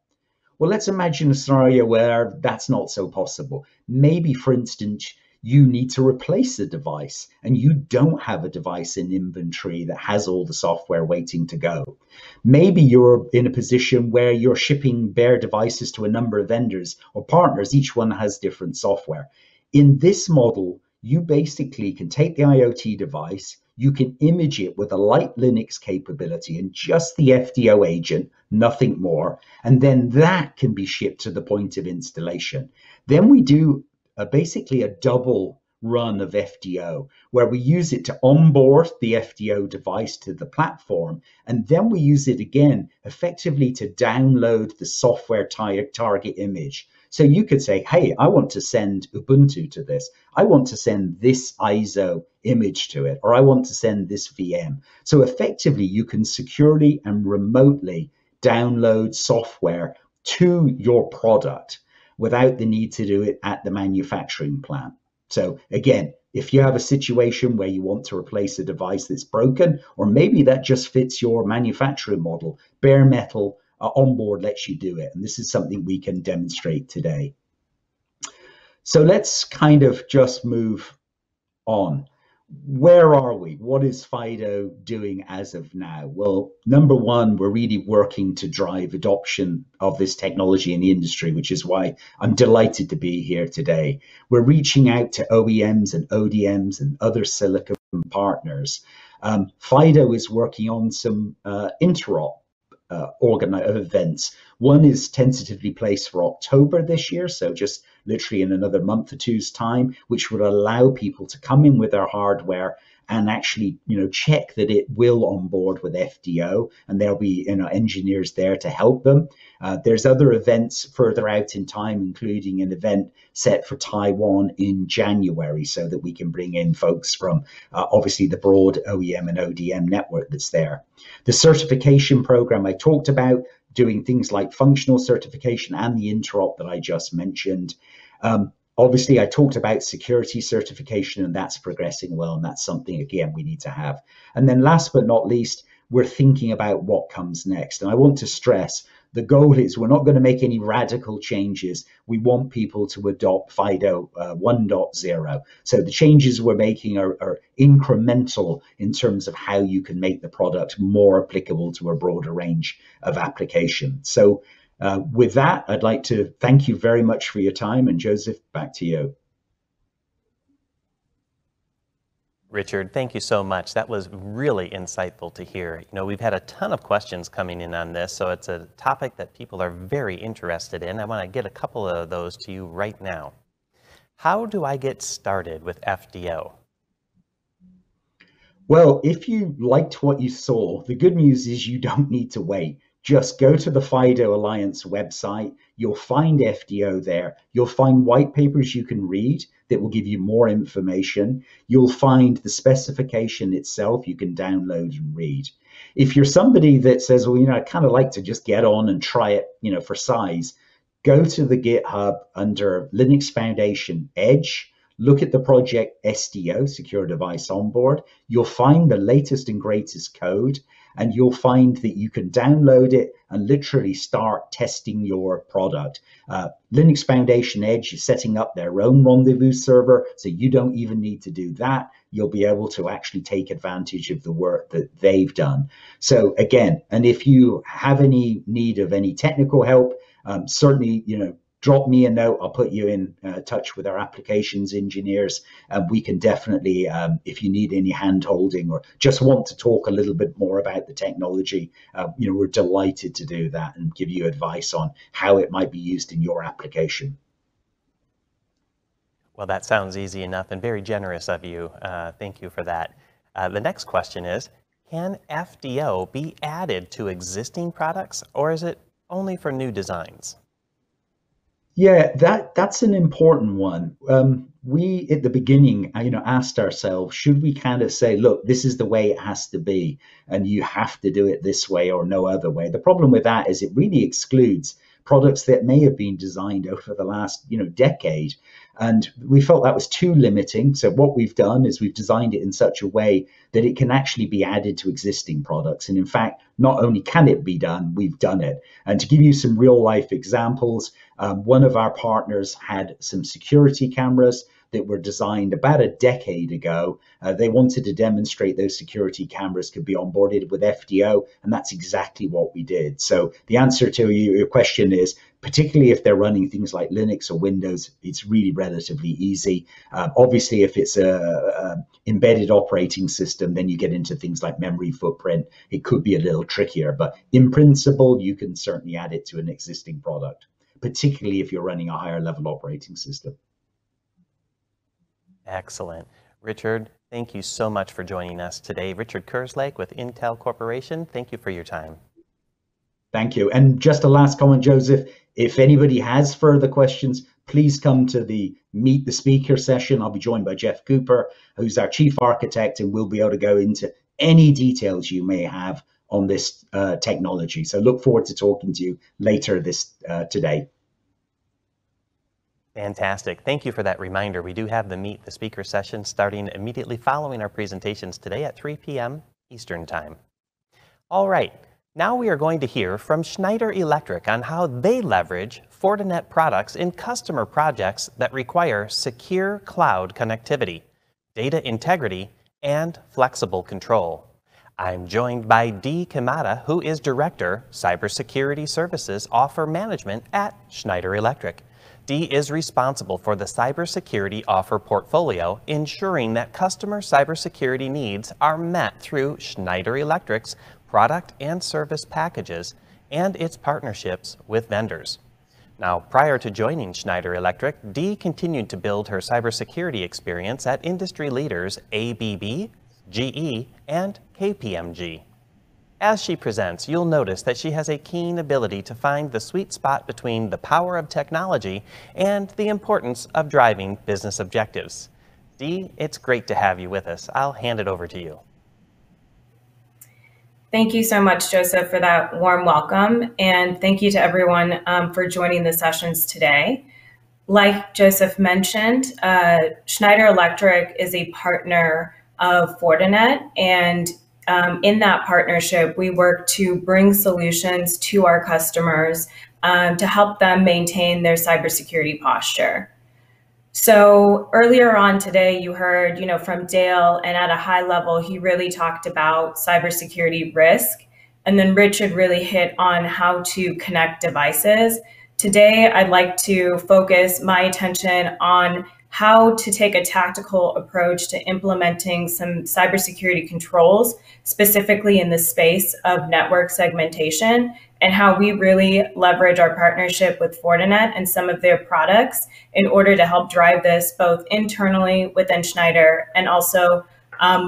Well, let's imagine a scenario where that's not so possible. Maybe, for instance, you need to replace a device and you don't have a device in inventory that has all the software waiting to go. Maybe you're in a position where you're shipping bare devices to a number of vendors or partners. Each one has different software. In this model, you basically can take the IoT device, you can image it with a light Linux capability and just the FIDO agent, nothing more. And then that can be shipped to the point of installation. Then we do basically a double run of FIDO, where we use it to onboard the FIDO device to the platform, and then we use it again effectively to download the software target image. So you could say, hey, I want to send Ubuntu to this. I want to send this ISO image to it, or I want to send this VM. So effectively, you can securely and remotely download software to your product without the need to do it at the manufacturing plant. So again, if you have a situation where you want to replace a device that's broken, or maybe that just fits your manufacturing model, bare metal onboard lets you do it. And this is something we can demonstrate today. So let's kind of just move on. where are we? What is FIDO doing as of now? Well, number one, we're really working to drive adoption of this technology in the industry, which is why I'm delighted to be here today. We're reaching out to OEMs and ODMs and other silicon partners. FIDO is working on some interop events. One is tentatively placed for October this year, so just literally in another month or two's time, which would allow people to come in with their hardware and actually, check that it will onboard with FIDO, and there'll be, engineers there to help them. There's other events further out in time, including an event set for Taiwan in January, so that we can bring in folks from obviously the broad OEM and ODM network that's there. The certification program I talked about, doing things like functional certification and the interop that I just mentioned. Obviously, I talked about security certification, and that's progressing well, and that's something, again, we need to have. And then last but not least, we're thinking about what comes next. And I want to stress, the goal is we're not going to make any radical changes. We want people to adopt FIDO 1.0. So the changes we're making are incremental in terms of how you can make the product more applicable to a broader range of applications. So with that, I'd like to thank you very much for your time. And Joseph, back to you. Richard, thank you so much. That was really insightful to hear. We've had a ton of questions coming in on this, so it's a topic that people are very interested in. I want to get a couple of those to you right now. How do I get started with FIDO? Well, if you liked what you saw, the good news is you don't need to wait. Just go to the FIDO Alliance website. You'll find FIDO there. You'll find white papers you can read that will give you more information. You'll find the specification itself you can download and read. If you're somebody that says, well, I'd kind of like to just get on and try it, for size, go to the GitHub under Linux Foundation Edge. Look at the project SDO, Secure Device Onboard. You'll find the latest and greatest code, and you'll find that you can download it and literally start testing your product. Linux Foundation Edge is setting up their own rendezvous server, so you don't even need to do that. You'll be able to actually take advantage of the work that they've done. So again, and if you have any need of any technical help, certainly, drop me a note. I'll put you in touch with our applications engineers. We can definitely, if you need any hand holding or just want to talk a little bit more about the technology, we're delighted to do that and give you advice on how it might be used in your application. Well, that sounds easy enough and very generous of you. Thank you for that. The next question is, can FIDO be added to existing products, or is it only for new designs? Yeah, that's an important one. We at the beginning, asked ourselves, should we kind of say, look, this is the way it has to be, and you have to do it this way or no other way? The problem with that is it really excludes products that may have been designed over the last, decade. And we felt that was too limiting. So what we've done is we've designed it in such a way that it can actually be added to existing products. And in fact, not only can it be done, we've done it. And to give you some real life examples, one of our partners had some security cameras that were designed about a decade ago. They wanted to demonstrate those security cameras could be onboarded with FIDO, and that's exactly what we did. So the answer to your question is, particularly if they're running things like Linux or Windows, it's really relatively easy. Obviously, if it's a embedded operating system, then you get into things like memory footprint. It could be a little trickier, but in principle, you can certainly add it to an existing product, particularly if you're running a higher level operating system. Excellent. Richard, thank you so much for joining us today. Richard Kerslake with Intel Corporation, thank you for your time. Thank you. And just a last comment, Joseph, if anybody has further questions, please come to the Meet the Speaker session. I'll be joined by Jeff Cooper, who's our chief architect, and we'll be able to go into any details you may have on this technology. So look forward to talking to you later today. Fantastic. Thank you for that reminder. We do have the Meet the Speaker session starting immediately following our presentations today at 3 p.m. Eastern Time. All right, now we are going to hear from Schneider Electric on how they leverage Fortinet products in customer projects that require secure cloud connectivity, data integrity, and flexible control. I'm joined by Dee Kamada, who is Director, Cybersecurity Services Offer Management at Schneider Electric. Dee is responsible for the cybersecurity offer portfolio, ensuring that customer cybersecurity needs are met through Schneider Electric's product and service packages and its partnerships with vendors. Now, prior to joining Schneider Electric, Dee continued to build her cybersecurity experience at industry leaders ABB, GE, and KPMG. As she presents, you'll notice that she has a keen ability to find the sweet spot between the power of technology and the importance of driving business objectives. Dee, it's great to have you with us. I'll hand it over to you. Thank you so much, Joseph, for that warm welcome. And thank you to everyone for joining the sessions today. Like Joseph mentioned, Schneider Electric is a partner of Fortinet, and in that partnership, we work to bring solutions to our customers to help them maintain their cybersecurity posture. So earlier on today, you heard, from Dale, and at a high level, he really talked about cybersecurity risk. And then Richard really hit on how to connect devices. Today, I'd like to focus my attention on how to take a tactical approach to implementing some cybersecurity controls, specifically in the space of network segmentation, and how we really leverage our partnership with Fortinet and some of their products in order to help drive this both internally within Schneider and also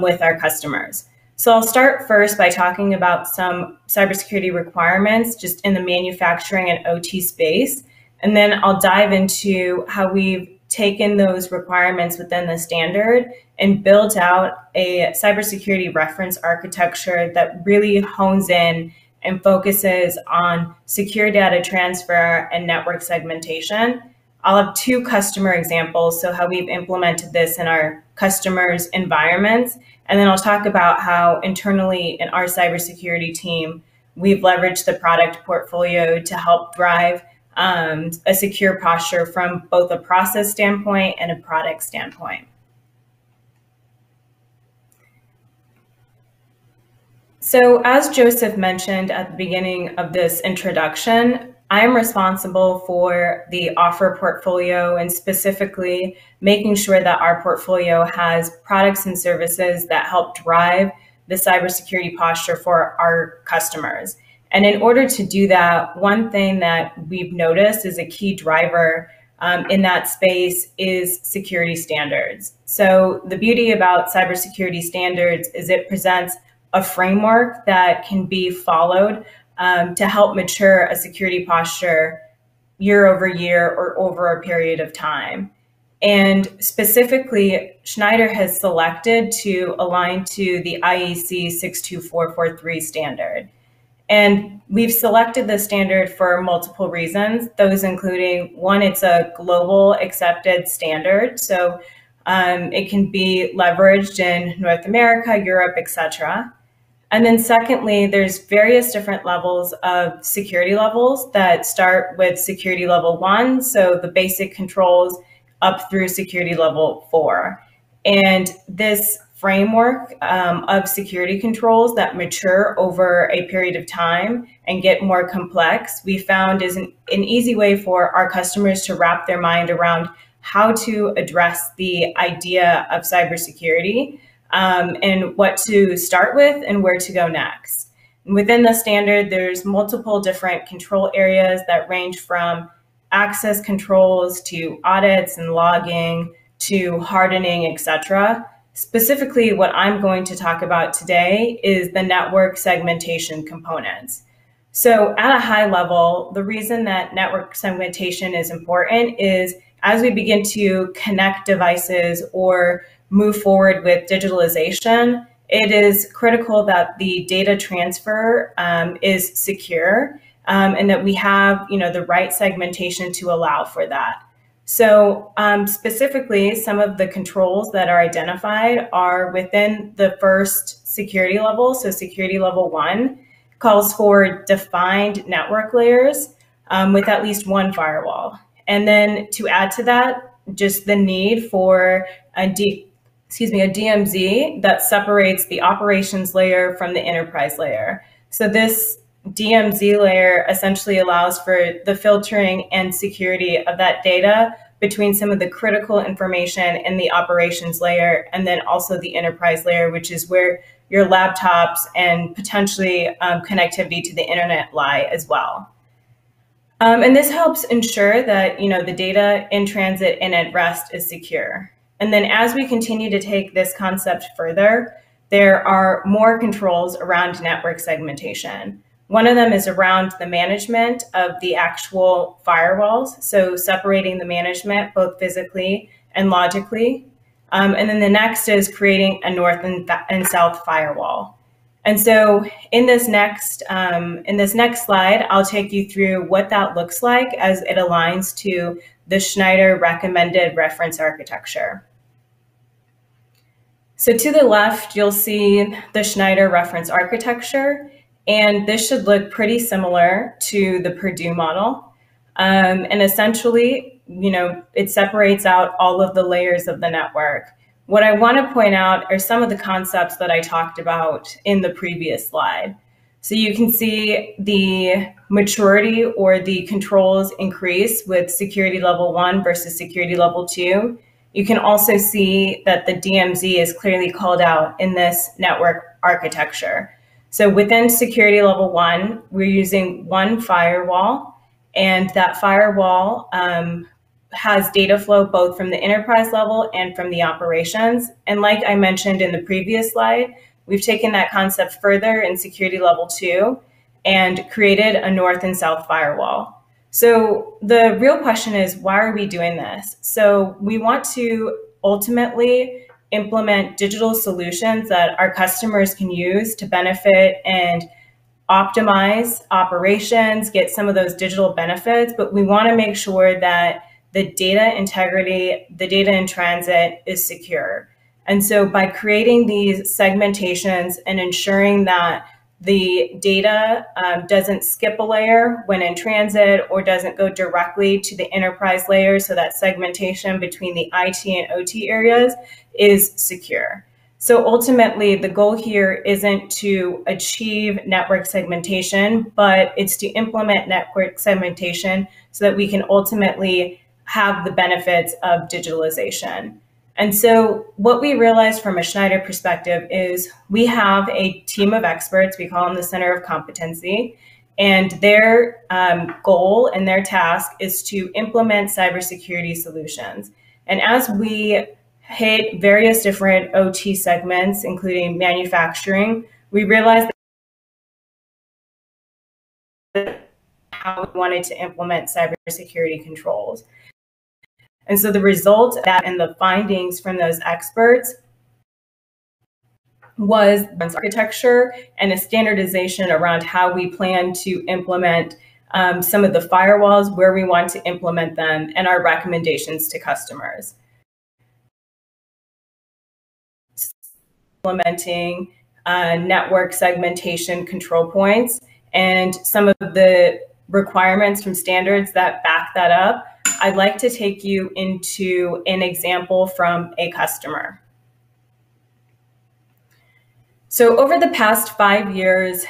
with our customers. So I'll start first by talking about some cybersecurity requirements just in the manufacturing and OT space, and then I'll dive into how we've taken those requirements within the standard and built out a cybersecurity reference architecture that really hones in and focuses on secure data transfer and network segmentation. I'll have two customer examples, so how we've implemented this in our customers' environments, and then I'll talk about how internally in our cybersecurity team, we've leveraged the product portfolio to help drive a secure posture from both a process standpoint and a product standpoint. So as Joseph mentioned at the beginning of this introduction, I'm responsible for the offer portfolio and specifically making sure that our portfolio has products and services that help drive the cybersecurity posture for our customers. And in order to do that, one thing that we've noticed is a key driver in that space is security standards. So the beauty about cybersecurity standards is it presents a framework that can be followed to help mature a security posture year over year or over a period of time. And specifically, Schneider has selected to align to the IEC 62443 standard. And we've selected the standard for multiple reasons, those including, one, it's a global accepted standard. So it can be leveraged in North America, Europe, etc. And then secondly, there's various different levels of security levels that start with security level 1, so the basic controls, up through security level 4. And this framework of security controls that mature over a period of time and get more complex, we found is an easy way for our customers to wrap their mind around how to address the idea of cybersecurity and what to start with and where to go next. Within the standard, there's multiple different control areas that range from access controls to audits and logging to hardening, etc. Specifically, what I'm going to talk about today is the network segmentation components. So at a high level, the reason that network segmentation is important is as we begin to connect devices or move forward with digitalization, it is critical that the data transfer is secure and that we have the right segmentation to allow for that. So specifically, some of the controls that are identified are within the first security level. So security level 1 calls for defined network layers with at least one firewall. And then to add to that, just the need for a DMZ that separates the operations layer from the enterprise layer. So this DMZ layer essentially allows for the filtering and security of that data between some of the critical information in the operations layer and then also the enterprise layer, which is where your laptops and potentially connectivity to the internet lie as well. And this helps ensure that the data in transit and at rest is secure. And then as we continue to take this concept further, there are more controls around network segmentation. One of them is around the management of the actual firewalls, so separating the management both physically and logically. And then the next is creating a north and south firewall. And so in this next slide, I'll take you through what that looks like as it aligns to the Schneider recommended reference architecture. So to the left, you'll see the Schneider reference architecture, and this should look pretty similar to the Purdue model. And essentially, it separates out all of the layers of the network. What I want to point out are some of the concepts that I talked about in the previous slide. So you can see the maturity or the controls increase with security level 1 versus security level 2. You can also see that the DMZ is clearly called out in this network architecture. So within security level 1, we're using one firewall, and that firewall has data flow both from the enterprise level and from the operations. And like I mentioned in the previous slide, we've taken that concept further in security level 2 and created a north and south firewall. So the real question is, why are we doing this? So we want to ultimately implement digital solutions that our customers can use to benefit and optimize operations, get some of those digital benefits, but we want to make sure that the data integrity, the data in transit is secure. And so by creating these segmentations and ensuring that the data doesn't skip a layer when in transit or doesn't go directly to the enterprise layer, so that segmentation between the IT and OT areas is secure. So ultimately, the goal here isn't to achieve network segmentation, but it's to implement network segmentation so that we can ultimately have the benefits of digitalization. And so what we realized from a Schneider perspective is we have a team of experts, we call them the Center of Competency, and their goal and their task is to implement cybersecurity solutions. And as we hit various different OT segments, including manufacturing, we realized how we wanted to implement cybersecurity controls. And so the result of that and the findings from those experts was architecture and a standardization around how we plan to implement some of the firewalls, where we want to implement them, and our recommendations to customers. Implementing network segmentation control points and some of the requirements from standards that back that up, I'd like to take you into an example from a customer. So over the past 5 years,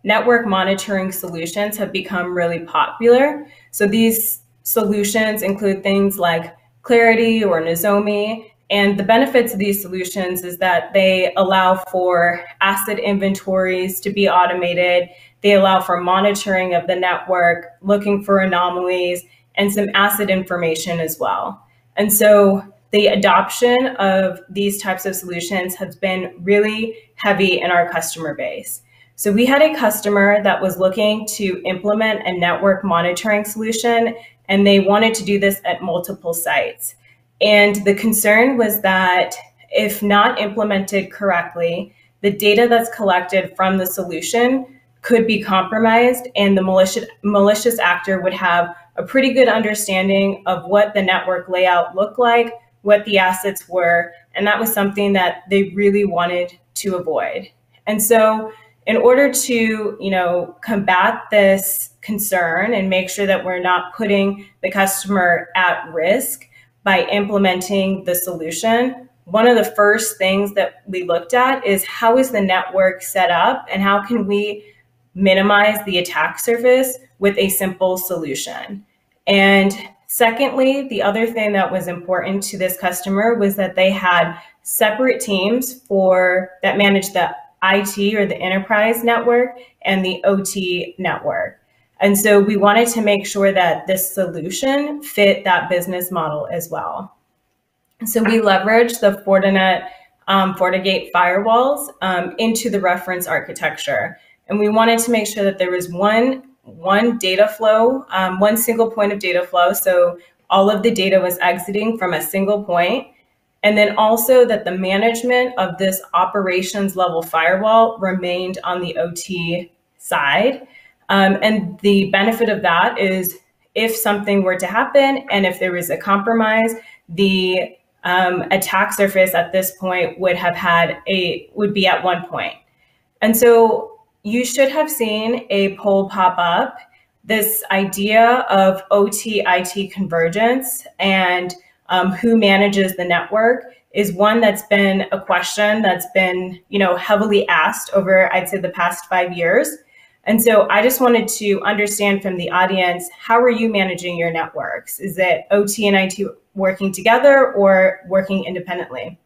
network monitoring solutions have become really popular. So these solutions include things like Clarity or Nozomi. And the benefits of these solutions is that they allow for asset inventories to be automated. They allow for monitoring of the network, looking for anomalies, and some asset information as well. And so the adoption of these types of solutions has been really heavy in our customer base. So we had a customer that was looking to implement a network monitoring solution, and they wanted to do this at multiple sites. And the concern was that if not implemented correctly, the data that's collected from the solution could be compromised, and the malicious actor would have a pretty good understanding of what the network layout looked like, what the assets were, and that was something that they really wanted to avoid. And so in order to combat this concern and make sure that we're not putting the customer at risk by implementing the solution, one of the first things that we looked at is how is the network set up and how can we minimize the attack surface with a simple solution. And secondly, the other thing that was important to this customer was that they had separate teams that managed the IT or the enterprise network and the OT network. And so we wanted to make sure that this solution fit that business model as well. So we leveraged the Fortinet FortiGate firewalls into the reference architecture. And we wanted to make sure that there was one data flow, one single point of data flow. So all of the data was exiting from a single point. And then also that the management of this operations level firewall remained on the OT side. And the benefit of that is if something were to happen and if there was a compromise, the attack surface at this point would be at one point. And so you should have seen a poll pop up, this idea of OT-IT convergence and who manages the network is one that's been a question that's been, heavily asked over, I'd say, the past 5 years. And so I just wanted to understand from the audience, how are you managing your networks? Is it OT and IT working together or working independently?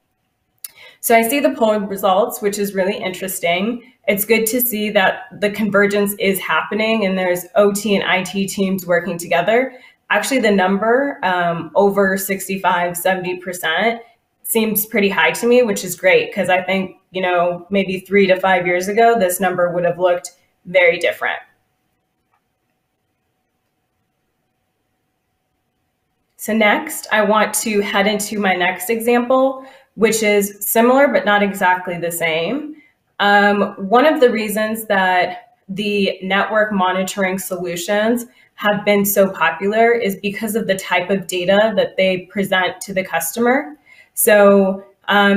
So I see the poll results, which is really interesting. It's good to see that the convergence is happening and there's OT and IT teams working together. Actually, the number over 65, 70% seems pretty high to me, which is great because I think, maybe 3 to 5 years ago, this number would have looked very different. So next, I want to head into my next example, which is similar but not exactly the same. One of the reasons that the network monitoring solutions have been so popular is because of the type of data that they present to the customer. So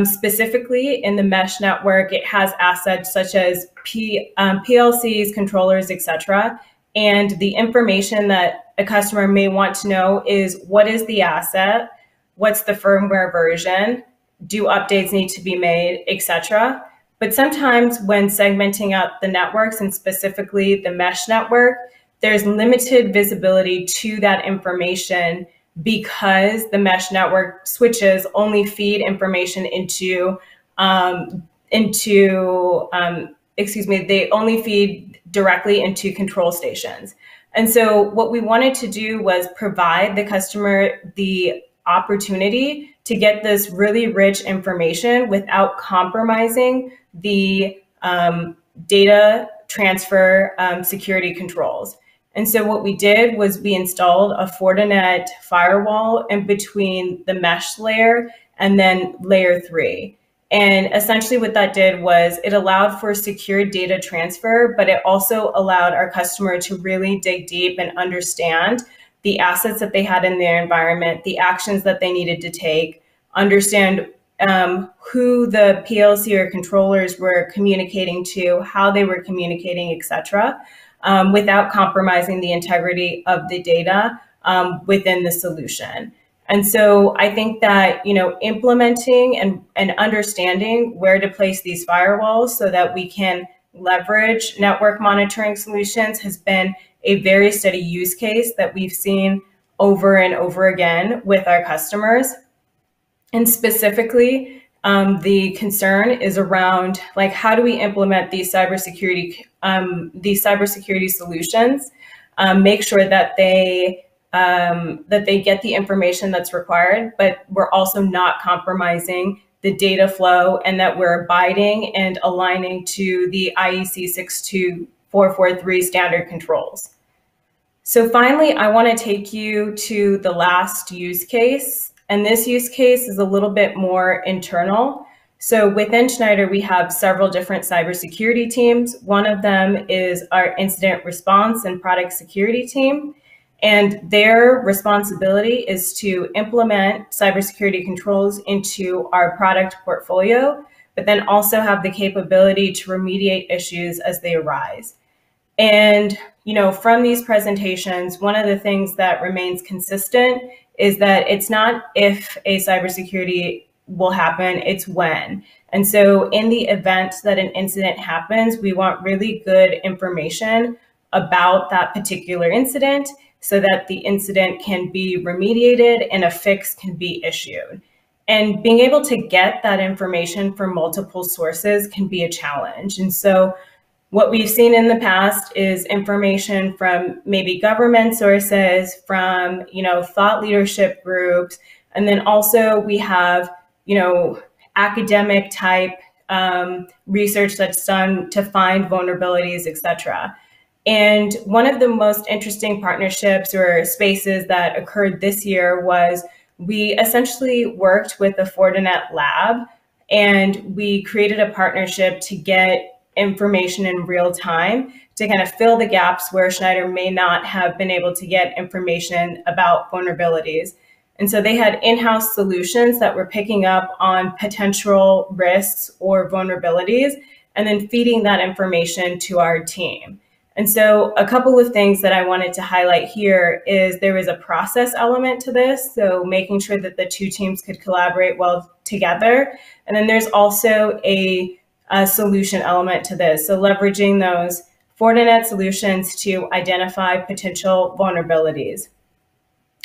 specifically in the mesh network, it has assets such as PLCs, controllers, etc. And the information that a customer may want to know is what is the asset, what's the firmware version, do updates need to be made, etc. But sometimes when segmenting out the networks and specifically the mesh network, there's limited visibility to that information because the mesh network switches only feed information they only feed directly into control stations. And so what we wanted to do was provide the customer the opportunity to get this really rich information without compromising the data transfer security controls. And so what we did was we installed a Fortinet firewall in between the mesh layer and then layer 3. And essentially what that did was it allowed for secure data transfer, but it also allowed our customer to really dig deep and understand the assets that they had in their environment, the actions that they needed to take, understand who the PLC or controllers were communicating to, how they were communicating, etc., without compromising the integrity of the data within the solution. And so I think that, implementing and understanding where to place these firewalls so that we can leverage network monitoring solutions has been a very steady use case that we've seen over and over again with our customers. And specifically, the concern is around how do we implement these cybersecurity solutions, make sure that they get the information that's required, but we're also not compromising the data flow and that we're abiding and aligning to the IEC 62443 standard controls. So finally, I want to take you to the last use case. And this use case is a little bit more internal. So within Schneider, we have several different cybersecurity teams. One of them is our incident response and product security team. And their responsibility is to implement cybersecurity controls into our product portfolio, but then also have the capability to remediate issues as they arise. And, from these presentations, one of the things that remains consistent is that it's not if a cybersecurity will happen, it's when. And so in the event that an incident happens, we want really good information about that particular incident so that the incident can be remediated and a fix can be issued. And being able to get that information from multiple sources can be a challenge. And so what we've seen in the past is information from maybe government sources, from, thought leadership groups, and then also we have, academic type research that's done to find vulnerabilities, etc. And one of the most interesting partnerships or spaces that occurred this year was we essentially worked with the Fortinet lab, and we created a partnership to get information in real time to kind of fill the gaps where Schneider may not have been able to get information about vulnerabilities. And so they had in-house solutions that were picking up on potential risks or vulnerabilities and then feeding that information to our team. And so a couple of things that I wanted to highlight here is there was a process element to this, so making sure that the two teams could collaborate well together. And then there's also a solution element to this, so leveraging those Fortinet solutions to identify potential vulnerabilities.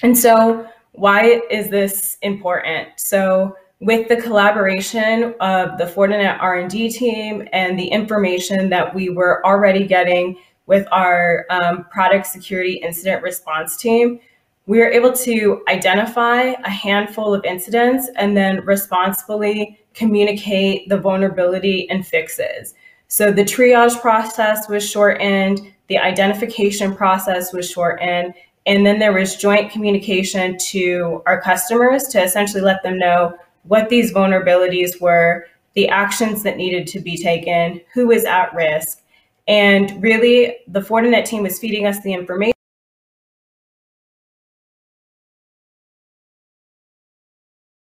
And so why is this important? So with the collaboration of the Fortinet R&D team and the information that we were already getting with our product security incident response team, we were able to identify a handful of incidents and then responsibly communicate the vulnerability and fixes. So the triage process was shortened, the identification process was shortened, and then there was joint communication to our customers to essentially let them know what these vulnerabilities were, the actions that needed to be taken, who was at risk. And really, the Fortinet team was feeding us the information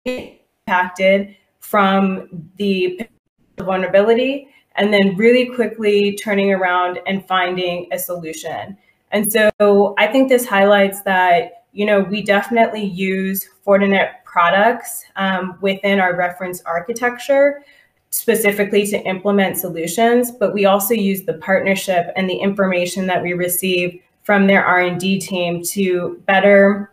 impacted from the vulnerability, and then really quickly turning around and finding a solution. And so I think this highlights that, we definitely use Fortinet products within our reference architecture, specifically to implement solutions, but we also use the partnership and the information that we receive from their R&D team to better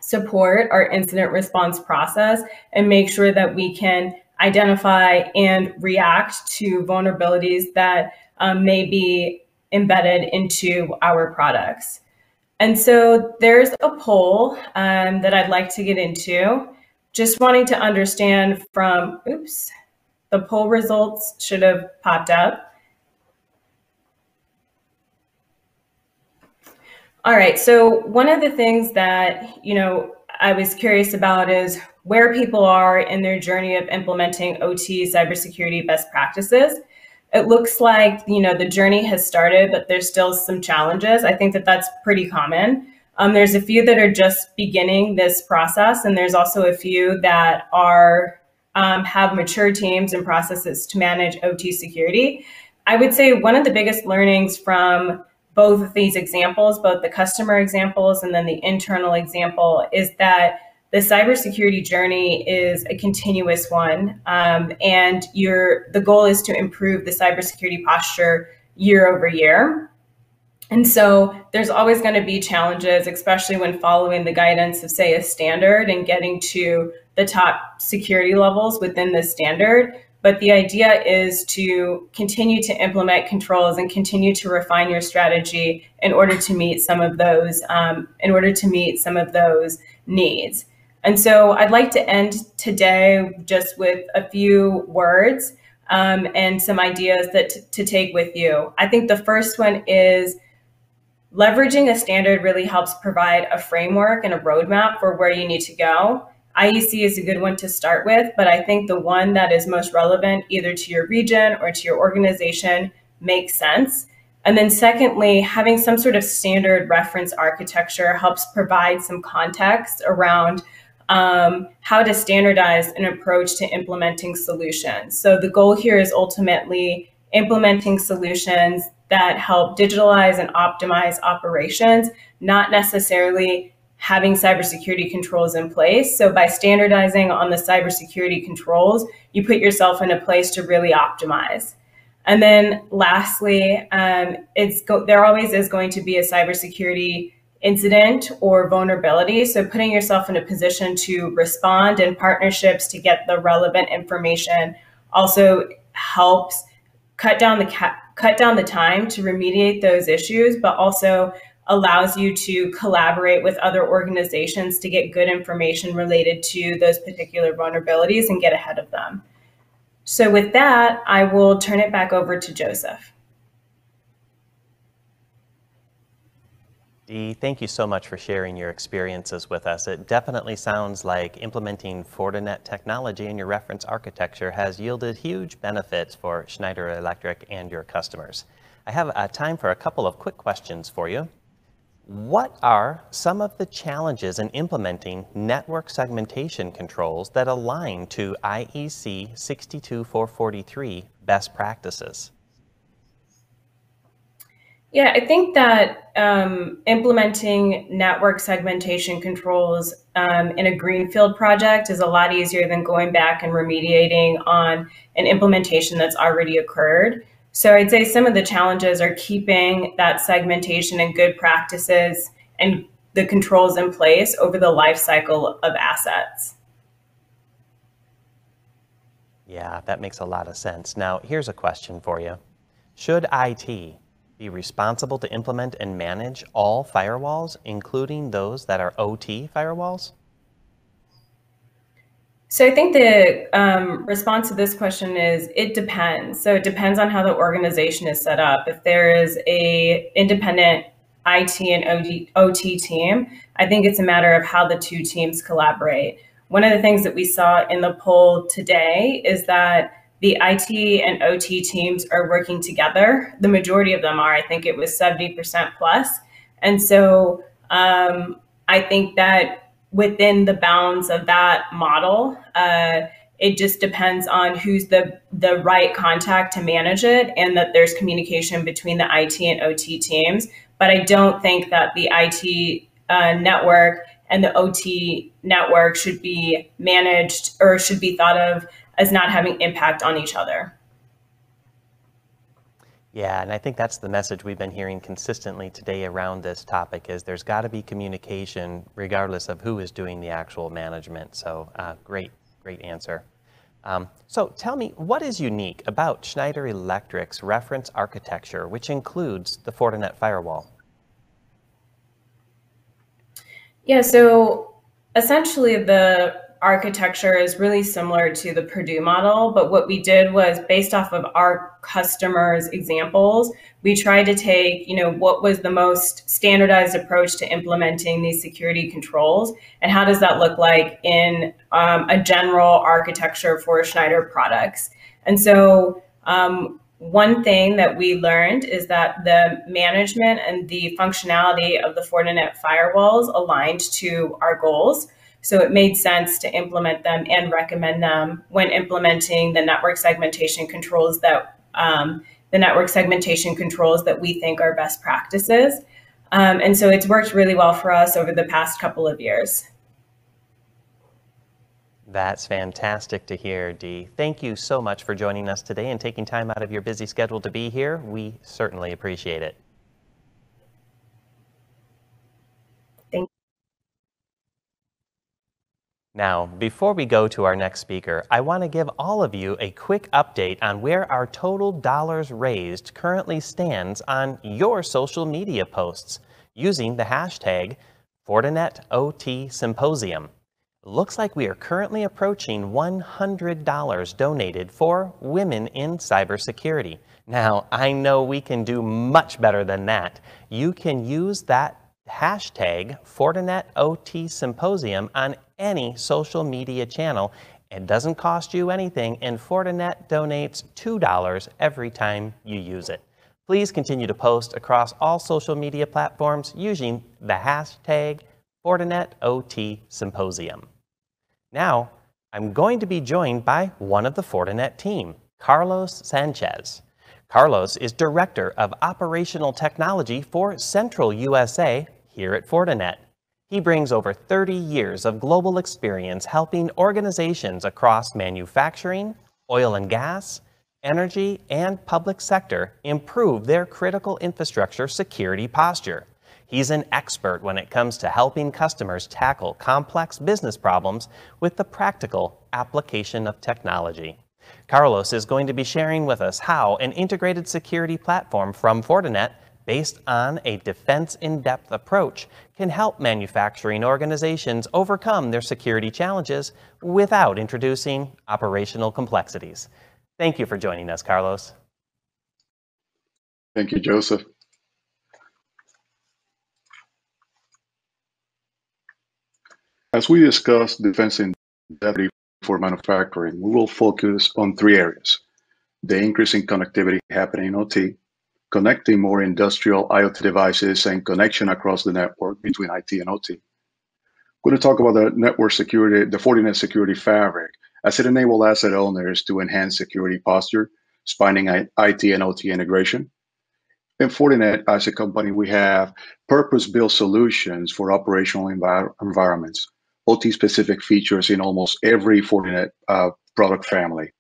support our incident response process and make sure that we can identify and react to vulnerabilities that may be embedded into our products. And so there's a poll that I'd like to get into. Just wanting to understand from, the poll results should have popped up. All right, so one of the things that, I was curious about is where people are in their journey of implementing OT cybersecurity best practices. It looks like, the journey has started, but there's still some challenges. I think that that's pretty common. There's a few that are just beginning this process, and there's also a few that are have mature teams and processes to manage OT security. I would say one of the biggest learnings from both of these examples, both the customer examples and then the internal example, is that the cybersecurity journey is a continuous one, and the goal is to improve the cybersecurity posture year over year. And so there's always going to be challenges, especially when following the guidance of, say, a standard and getting to the top security levels within the standard. But the idea is to continue to implement controls and continue to refine your strategy in order to meet some of those needs. And so I'd like to end today just with a few words and some ideas to take with you. I think the first one is leveraging a standard really helps provide a framework and a roadmap for where you need to go. IEC is a good one to start with, but I think the one that is most relevant either to your region or to your organization makes sense. And then secondly, having some sort of standard reference architecture helps provide some context around how to standardize an approach to implementing solutions. So the goal here is ultimately implementing solutions that help digitalize and optimize operations, not necessarily having cybersecurity controls in place. So by standardizing on the cybersecurity controls, you put yourself in a place to really optimize. And then lastly, there always is going to be a cybersecurity incident or vulnerability. So putting yourself in a position to respond in partnerships to get the relevant information also helps cut down the time to remediate those issues, but also allows you to collaborate with other organizations to get good information related to those particular vulnerabilities and get ahead of them. So with that, I will turn it back over to Joseph. Dee, thank you so much for sharing your experiences with us. It definitely sounds like implementing Fortinet technology in your reference architecture has yielded huge benefits for Schneider Electric and your customers. I have time for a couple of quick questions for you. What are some of the challenges in implementing network segmentation controls that align to IEC 62443 best practices? Yeah, I think that implementing network segmentation controls in a greenfield project is a lot easier than going back and remediating on an implementation that's already occurred. So I'd say some of the challenges are keeping that segmentation and good practices and the controls in place over the life cycle of assets. Yeah, that makes a lot of sense. Now, here's a question for you. Should IT be responsible to implement and manage all firewalls, including those that are OT firewalls? So I think the response to this question is it depends. So it depends on how the organization is set up. If there is a independent IT and OT team, I think it's a matter of how the two teams collaborate. One of the things that we saw in the poll today is that the IT and OT teams are working together. The majority of them are. I think it was 70% plus. And so I think that within the bounds of that model, it just depends on who's the right contact to manage it, and that there's communication between the IT and OT teams. But I don't think that the IT network and the OT network should be managed or should be thought of as not having impact on each other. Yeah, and I think that's the message we've been hearing consistently today around this topic is there's got to be communication regardless of who is doing the actual management. So great answer. So tell me, what is unique about Schneider Electric's reference architecture, which includes the Fortinet firewall? Yeah, so essentially the architecture is really similar to the Purdue model, but what we did was based off of our customers' examples, we tried to take, what was the most standardized approach to implementing these security controls, and how does that look like in a general architecture for Schneider products. And so one thing that we learned is that the management and the functionality of the Fortinet firewalls aligned to our goals. So it made sense to implement them and recommend them when implementing the network segmentation controls that we think are best practices. And so it's worked really well for us over the past couple of years. That's fantastic to hear, Dee. Thank you so much for joining us today and taking time out of your busy schedule to be here. We certainly appreciate it. Thank you. Now, before we go to our next speaker, I want to give all of you a quick update on where our total dollars raised currently stands on your social media posts using the hashtag FortinetOT Looks like we are currently approaching $100 donated for women in cybersecurity. Now, I know we can do much better than that. You can use that hashtag FortinetOT on any social media channel. It doesn't cost you anything, and Fortinet donates $2 every time you use it. Please continue to post across all social media platforms using the hashtag FortinetOT. Now, I'm going to be joined by one of the Fortinet team, Carlos Sanchez. Carlos is Director of Operational Technology for Central USA here at Fortinet. He brings over 30 years of global experience helping organizations across manufacturing, oil and gas, energy, and public sector improve their critical infrastructure security posture. He's an expert when it comes to helping customers tackle complex business problems with the practical application of technology. Carlos is going to be sharing with us how an integrated security platform from Fortinet based on a defense in-depth approach can help manufacturing organizations overcome their security challenges without introducing operational complexities. Thank you for joining us, Carlos. Thank you, Joseph. As we discuss defense in depth for manufacturing, we will focus on three areas: the increasing connectivity happening in OT, connecting more industrial IoT devices, and connection across the network between IT and OT. We're going to talk about the network security, the Fortinet security fabric, as it enables asset owners to enhance security posture, spanning IT and OT integration. In Fortinet, as a company, we have purpose-built solutions for operational environments, OT-specific features in almost every Fortinet product family.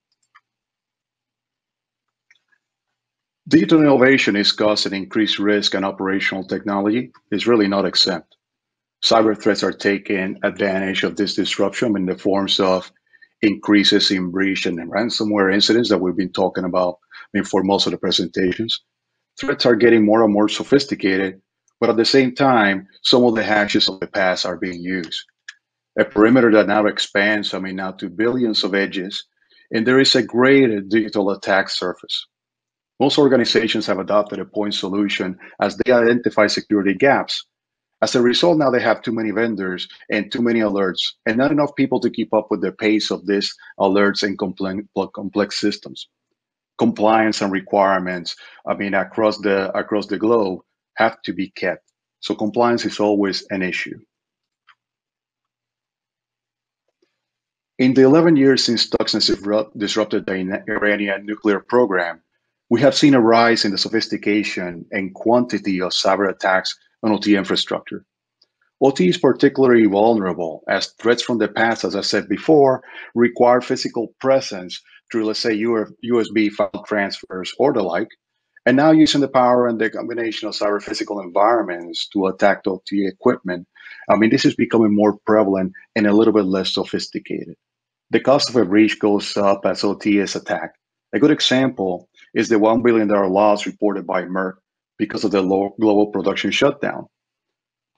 Digital innovation is causing increased risk, and operational technology is really not exempt. Cyber threats are taking advantage of this disruption in the forms of increases in breach and ransomware incidents that we've been talking about for most of the presentations. Threats are getting more and more sophisticated, but at the same time, some of the hashes of the past are being used. A perimeter that now expands, now to billions of edges, and there is a greater digital attack surface. Most organizations have adopted a point solution as they identify security gaps. As a result, now they have too many vendors and too many alerts, and not enough people to keep up with the pace of these alerts and complex systems. Compliance and requirements, across the globe have to be kept. So compliance is always an issue. In the 11 years since Stuxnet disrupted the Iranian nuclear program, we have seen a rise in the sophistication and quantity of cyber attacks on OT infrastructure. OT is particularly vulnerable as threats from the past, as I said before, require physical presence through, let's say, USB file transfers or the like, and now using the power and the combination of cyber physical environments to attack OT equipment. This is becoming more prevalent and a little bit less sophisticated. The cost of a breach goes up as OT is attacked. A good example is the $1 billion loss reported by Merck because of the global production shutdown.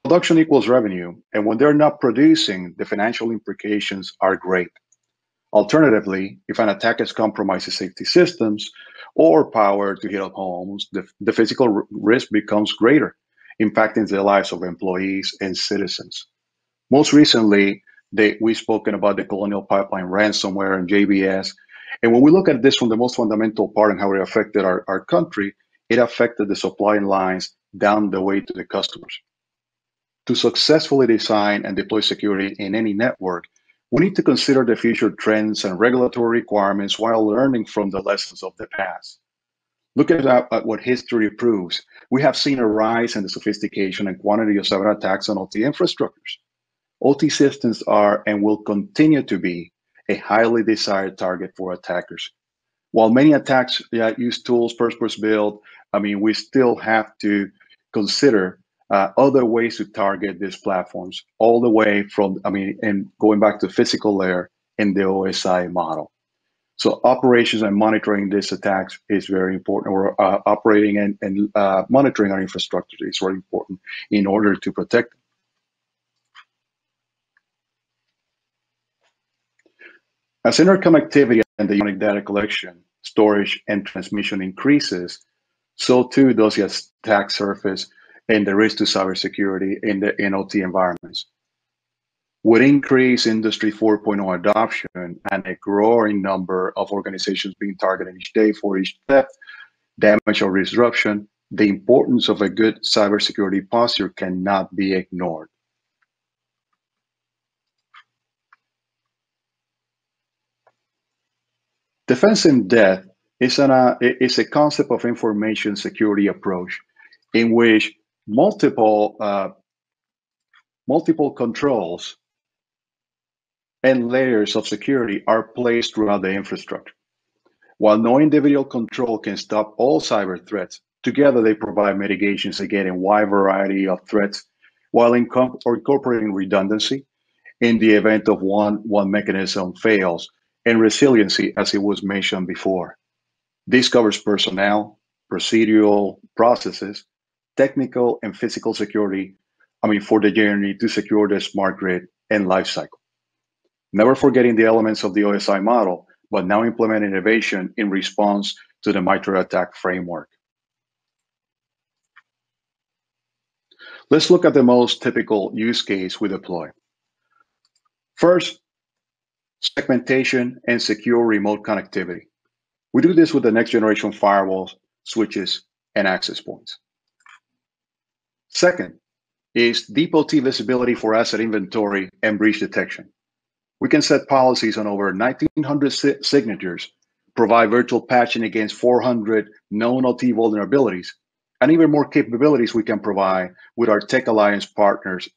Production equals revenue, and when they're not producing, the financial implications are great. Alternatively, if an attacker compromises safety systems or power to heat up homes, the physical risk becomes greater, impacting the lives of employees and citizens. Most recently, we've spoken about the Colonial Pipeline ransomware and JBS. And when we look at this from the most fundamental part and how it affected our country, it affected the supply lines down the way to the customers. To successfully design and deploy security in any network, we need to consider the future trends and regulatory requirements while learning from the lessons of the past. Look at what history proves. We have seen a rise in the sophistication and quantity of cyber attacks on OT infrastructures. OT systems are and will continue to be a highly desired target for attackers. While many attacks use tools purpose-built, we still have to consider other ways to target these platforms, all the way from, and going back to the physical layer in the OSI model. So operations and monitoring these attacks is very important. We're operating and monitoring our infrastructure is very important in order to protect them. As interconnectivity and the unique data collection, storage, and transmission increases, so too does the attack surface and the risk to cybersecurity in OT environments. With increased Industry 4.0 adoption and a growing number of organizations being targeted each day for each theft, damage, or disruption, the importance of a good cybersecurity posture cannot be ignored. Defense in depth is a concept of information security approach in which multiple multiple controls and layers of security are placed throughout the infrastructure. While no individual control can stop all cyber threats, together they provide mitigations against a wide variety of threats while incorporating redundancy in the event of one mechanism fails, and resiliency, as it was mentioned before. This covers personnel, procedural processes, technical and physical security, for the journey to secure the smart grid and lifecycle. Never forgetting the elements of the OSI model, but now implement innovation in response to the MITRE ATT&CK framework. Let's look at the most typical use case we deploy. First, segmentation and secure remote connectivity. We do this with the next generation firewalls, switches, and access points. Second is deep OT visibility for asset inventory and breach detection. We can set policies on over 1,900 signatures, provide virtual patching against 400 known OT vulnerabilities, and even more capabilities we can provide with our tech alliance partners,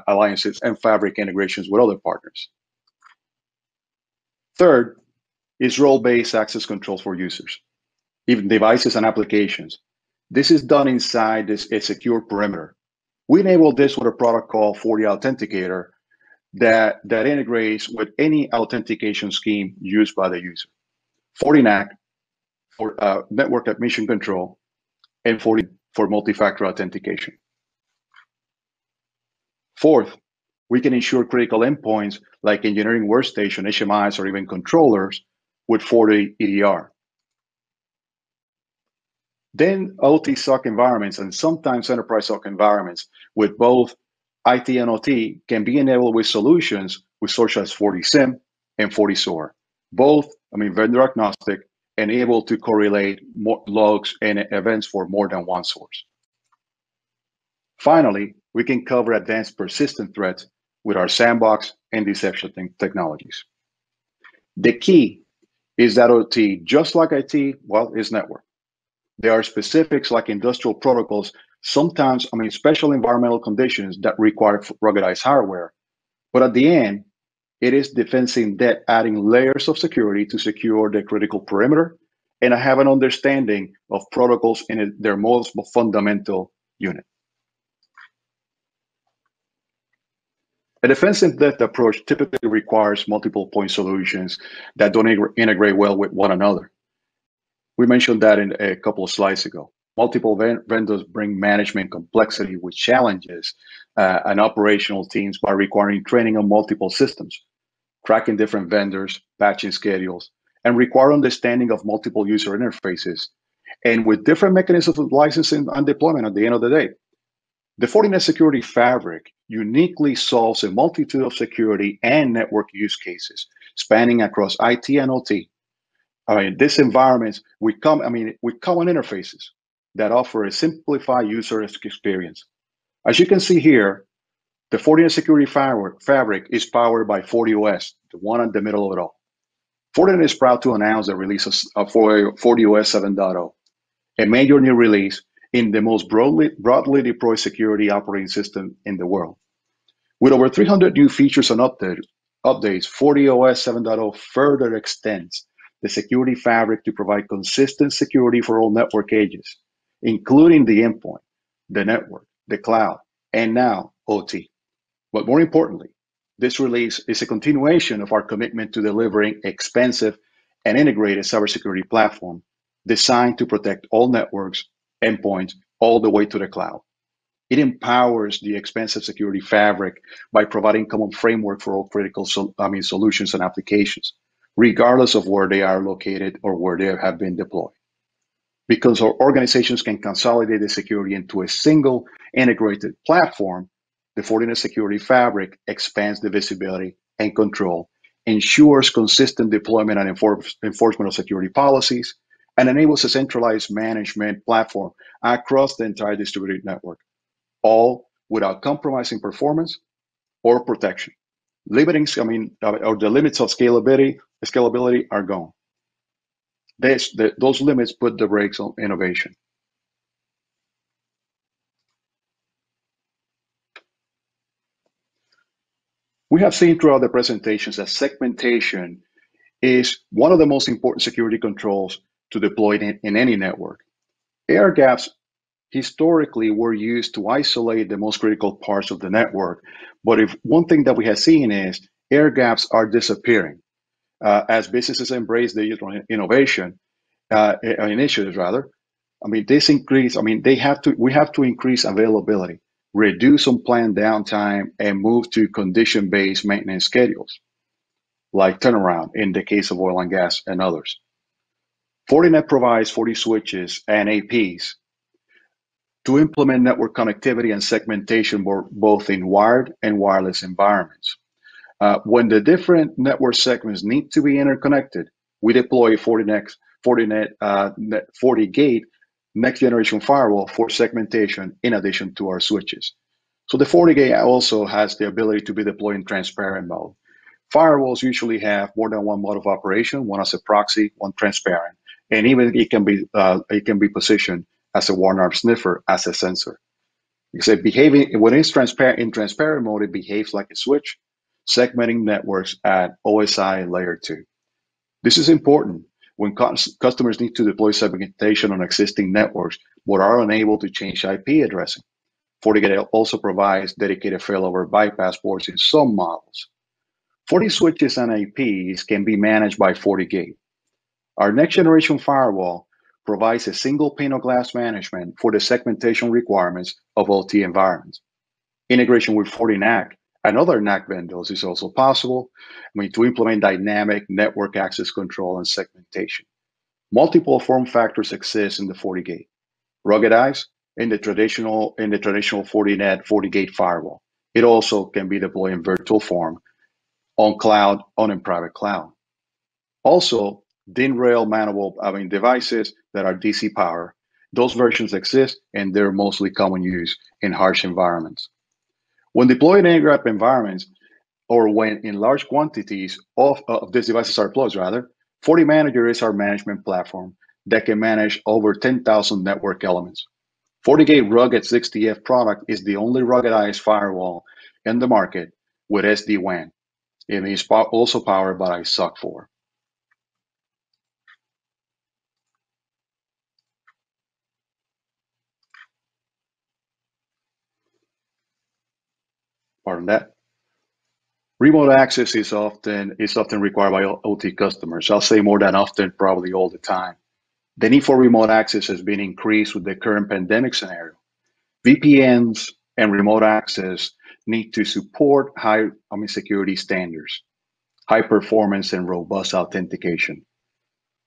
alliances, and fabric integrations with other partners. Third is role-based access controls for users, even devices and applications. This is done inside a secure perimeter. We enable this with a product called FortiAuthenticator that integrates with any authentication scheme used by the user. Fortinet for network admission control, and Fortinet for multi-factor authentication. Fourth, we can ensure critical endpoints like engineering workstation, HMIs, or even controllers with FortiEDR. Then OT SOC environments and sometimes enterprise SOC environments with both IT and OT can be enabled with solutions such as FortiSIEM and FortiSOAR, both vendor agnostic and able to correlate more logs and events for more than one source. Finally, we can cover advanced persistent threats with our sandbox and deception technologies. The key is that OT, just like IT, is network. There are specifics like industrial protocols, sometimes, special environmental conditions that require ruggedized hardware. But at the end, it is defending that, adding layers of security to secure the critical perimeter, and I have an understanding of protocols in their most fundamental unit. A defense-in-depth approach typically requires multiple point solutions that don't integrate well with one another. We mentioned that in a couple of slides ago. Multiple vendors bring management complexity, which challenges and operational teams by requiring training on multiple systems, tracking different vendors, patching schedules, and require understanding of multiple user interfaces, and with different mechanisms of licensing and deployment at the end of the day. The Fortinet Security Fabric uniquely solves a multitude of security and network use cases, spanning across IT and OT. These environments with common interfaces that offer a simplified user experience. As you can see here, the Fortinet Security Fabric is powered by FortiOS, the one in the middle of it all. Fortinet is proud to announce the release of FortiOS 7.0, a major new release in the most broadly deployed security operating system in the world. With over 300 new features and updates, FortiOS 7.0 further extends the security fabric to provide consistent security for all network edges, including the endpoint, the network, the cloud, and now OT. But more importantly, this release is a continuation of our commitment to delivering expansive and integrated cybersecurity platform designed to protect all networks, endpoints, all the way to the cloud. It empowers the expansive security fabric by providing common framework for all critical solutions and applications, regardless of where they are located or where they have been deployed. Because our organizations can consolidate the security into a single integrated platform, the Fortinet Security Fabric expands the visibility and control, ensures consistent deployment and enforcement of security policies, and enables a centralized management platform across the entire distributed network, all without compromising performance or protection. The limits of scalability are gone. Those limits put the brakes on innovation. We have seen throughout the presentations that segmentation is one of the most important security controls to deploy in any network. Air gaps historically were used to isolate the most critical parts of the network. But if one thing that we have seen is air gaps are disappearing as businesses embrace digital innovation initiatives rather. I mean, this increase. I mean, we have to increase availability, reduce unplanned downtime, and move to condition-based maintenance schedules, like turnaround in the case of oil and gas and others. Fortinet provides 40 switches and APs to implement network connectivity and segmentation both in wired and wireless environments. When the different network segments need to be interconnected, we deploy Fortinet FortiGate next generation firewall for segmentation in addition to our switches. So the FortiGate also has the ability to be deployed in transparent mode. Firewalls usually have more than one mode of operation, one as a proxy, one transparent, and even it can be positioned as a one-arm sniffer as a sensor. You say when it's transparent in transparent mode, it behaves like a switch, segmenting networks at OSI layer 2. This is important when customers need to deploy segmentation on existing networks but are unable to change IP addressing. FortiGate also provides dedicated failover bypass ports in some models. FortiSwitches and IPs can be managed by FortiGate. Our next generation firewall provides a single pane of glass management for the segmentation requirements of OT environments. Integration with FortiNAC and other NAC vendors is also possible, to implement dynamic network access control and segmentation. Multiple form factors exist in the FortiGate. Ruggedized in the traditional Fortinet FortiGate firewall. It also can be deployed in virtual form on cloud, on in private cloud. Also, DIN rail mountable devices that are DC power. Those versions exist and they're mostly common use in harsh environments. When deployed in air-gapped environments, or when in large quantities of these devices are deployed, FortiManager is our management platform that can manage over 10,000 network elements. FortiGate Rugged 60F product is the only ruggedized firewall in the market with SD-WAN. It is also powered by SOC 4. Pardon that. Remote access is often required by OT customers. I'll say more than often, probably all the time. The need for remote access has been increased with the current pandemic scenario. VPNs and remote access need to support high security standards, high performance and robust authentication.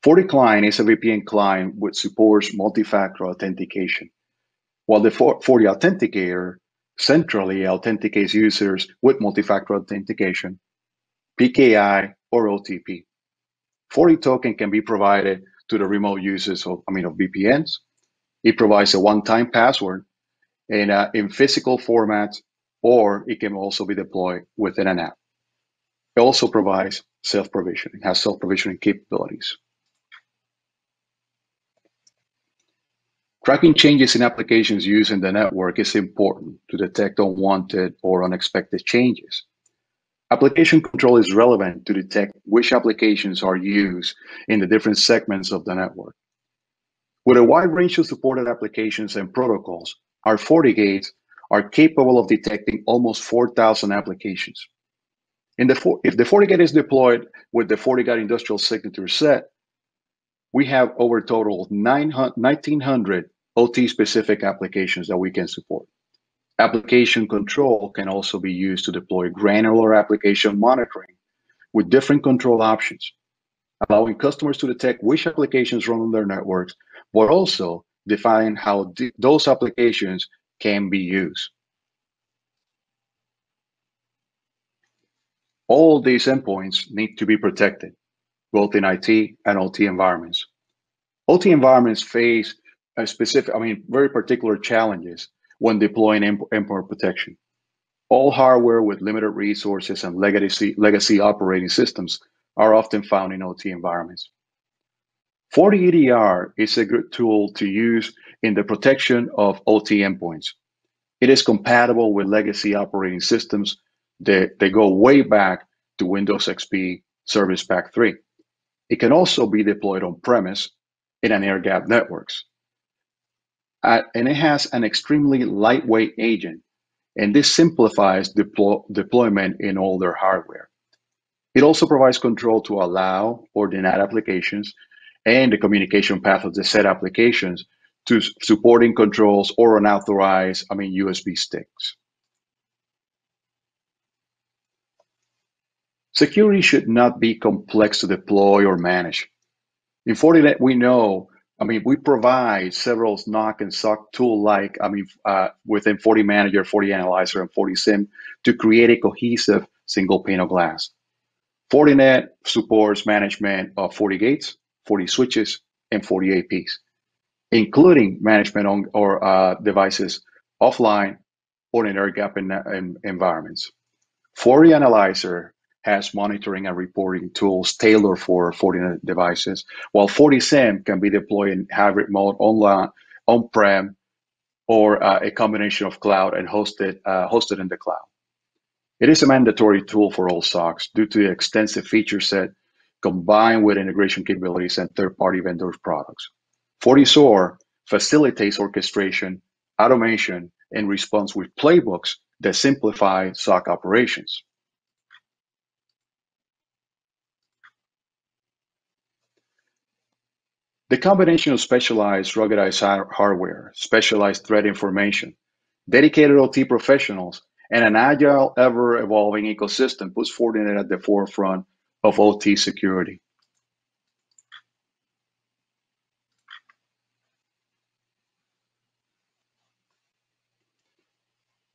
FortiClient is a VPN client which supports multi-factor authentication, while the FortiAuthenticator centrally authenticates users with multi-factor authentication, PKI, or OTP. FortiToken can be provided to the remote users of VPNs. It provides a one-time password in physical formats, or it can also be deployed within an app. It also provides self-provisioning, has self-provisioning capabilities. Tracking changes in applications used in the network is important to detect unwanted or unexpected changes. Application control is relevant to detect which applications are used in the different segments of the network. With a wide range of supported applications and protocols, our FortiGates are capable of detecting almost 4,000 applications. If the FortiGate is deployed with the FortiGate industrial signature set, we have over a total of 1,900 OT-specific applications that we can support. Application control can also be used to deploy granular application monitoring with different control options, allowing customers to detect which applications run on their networks, but also define how those applications can be used. All these endpoints need to be protected, both in IT and OT environments. OT environments face very particular challenges when deploying endpoint protection. All hardware with limited resources and legacy operating systems are often found in OT environments. FortiEDR is a good tool to use in the protection of OT endpoints. It is compatible with legacy operating systems They go way back to Windows XP Service Pack 3. It can also be deployed on premise in an air-gapped networks. And it has an extremely lightweight agent, and this simplifies deployment in all their hardware. It also provides control to allow or deny applications and the communication path of the set applications to supporting controls or unauthorized, USB sticks. Security should not be complex to deploy or manage. In Fortinet, we know, we provide several NOC and SOC tool-like, within FortiManager, FortiAnalyzer, and FortiSIEM to create a cohesive single pane of glass. Fortinet supports management of FortiGates, FortiSwitches, and FortiAPs, including management on or devices offline or in air-gapped environments. FortiAnalyzer has monitoring and reporting tools tailored for Fortinet devices, while FortiSIEM can be deployed in hybrid mode online, on-prem, or a combination of cloud and hosted in the cloud. It is a mandatory tool for all SOCs due to the extensive feature set combined with integration capabilities and third-party vendors' products. FortiSOAR facilitates orchestration, automation, and response with playbooks that simplify SOC operations. The combination of specialized ruggedized hardware, specialized threat information, dedicated OT professionals, and an agile, ever-evolving ecosystem puts Fortinet at the forefront of OT security.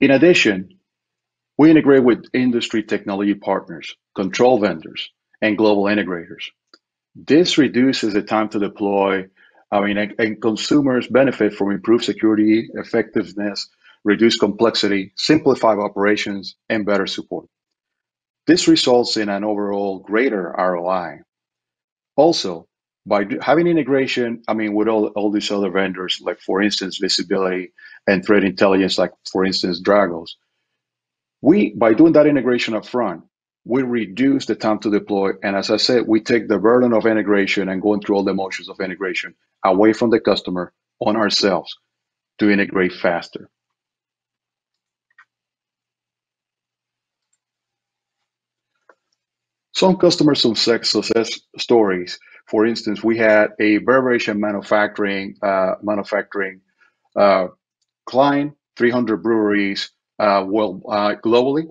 In addition, we integrate with industry technology partners, control vendors, and global integrators. This reduces the time to deploy, and consumers benefit from improved security, effectiveness, reduced complexity, simplified operations, and better support. This results in an overall greater ROI. Also, by having integration, with all these other vendors, like for instance, visibility and threat intelligence, like for instance, Dragos, by doing that integration up front, we reduce the time to deploy. And as I said, we take the burden of integration and going through all the motions of integration away from the customer on ourselves to integrate faster. Some customer success stories. For instance, we had a beverage and manufacturing client, 300 breweries globally,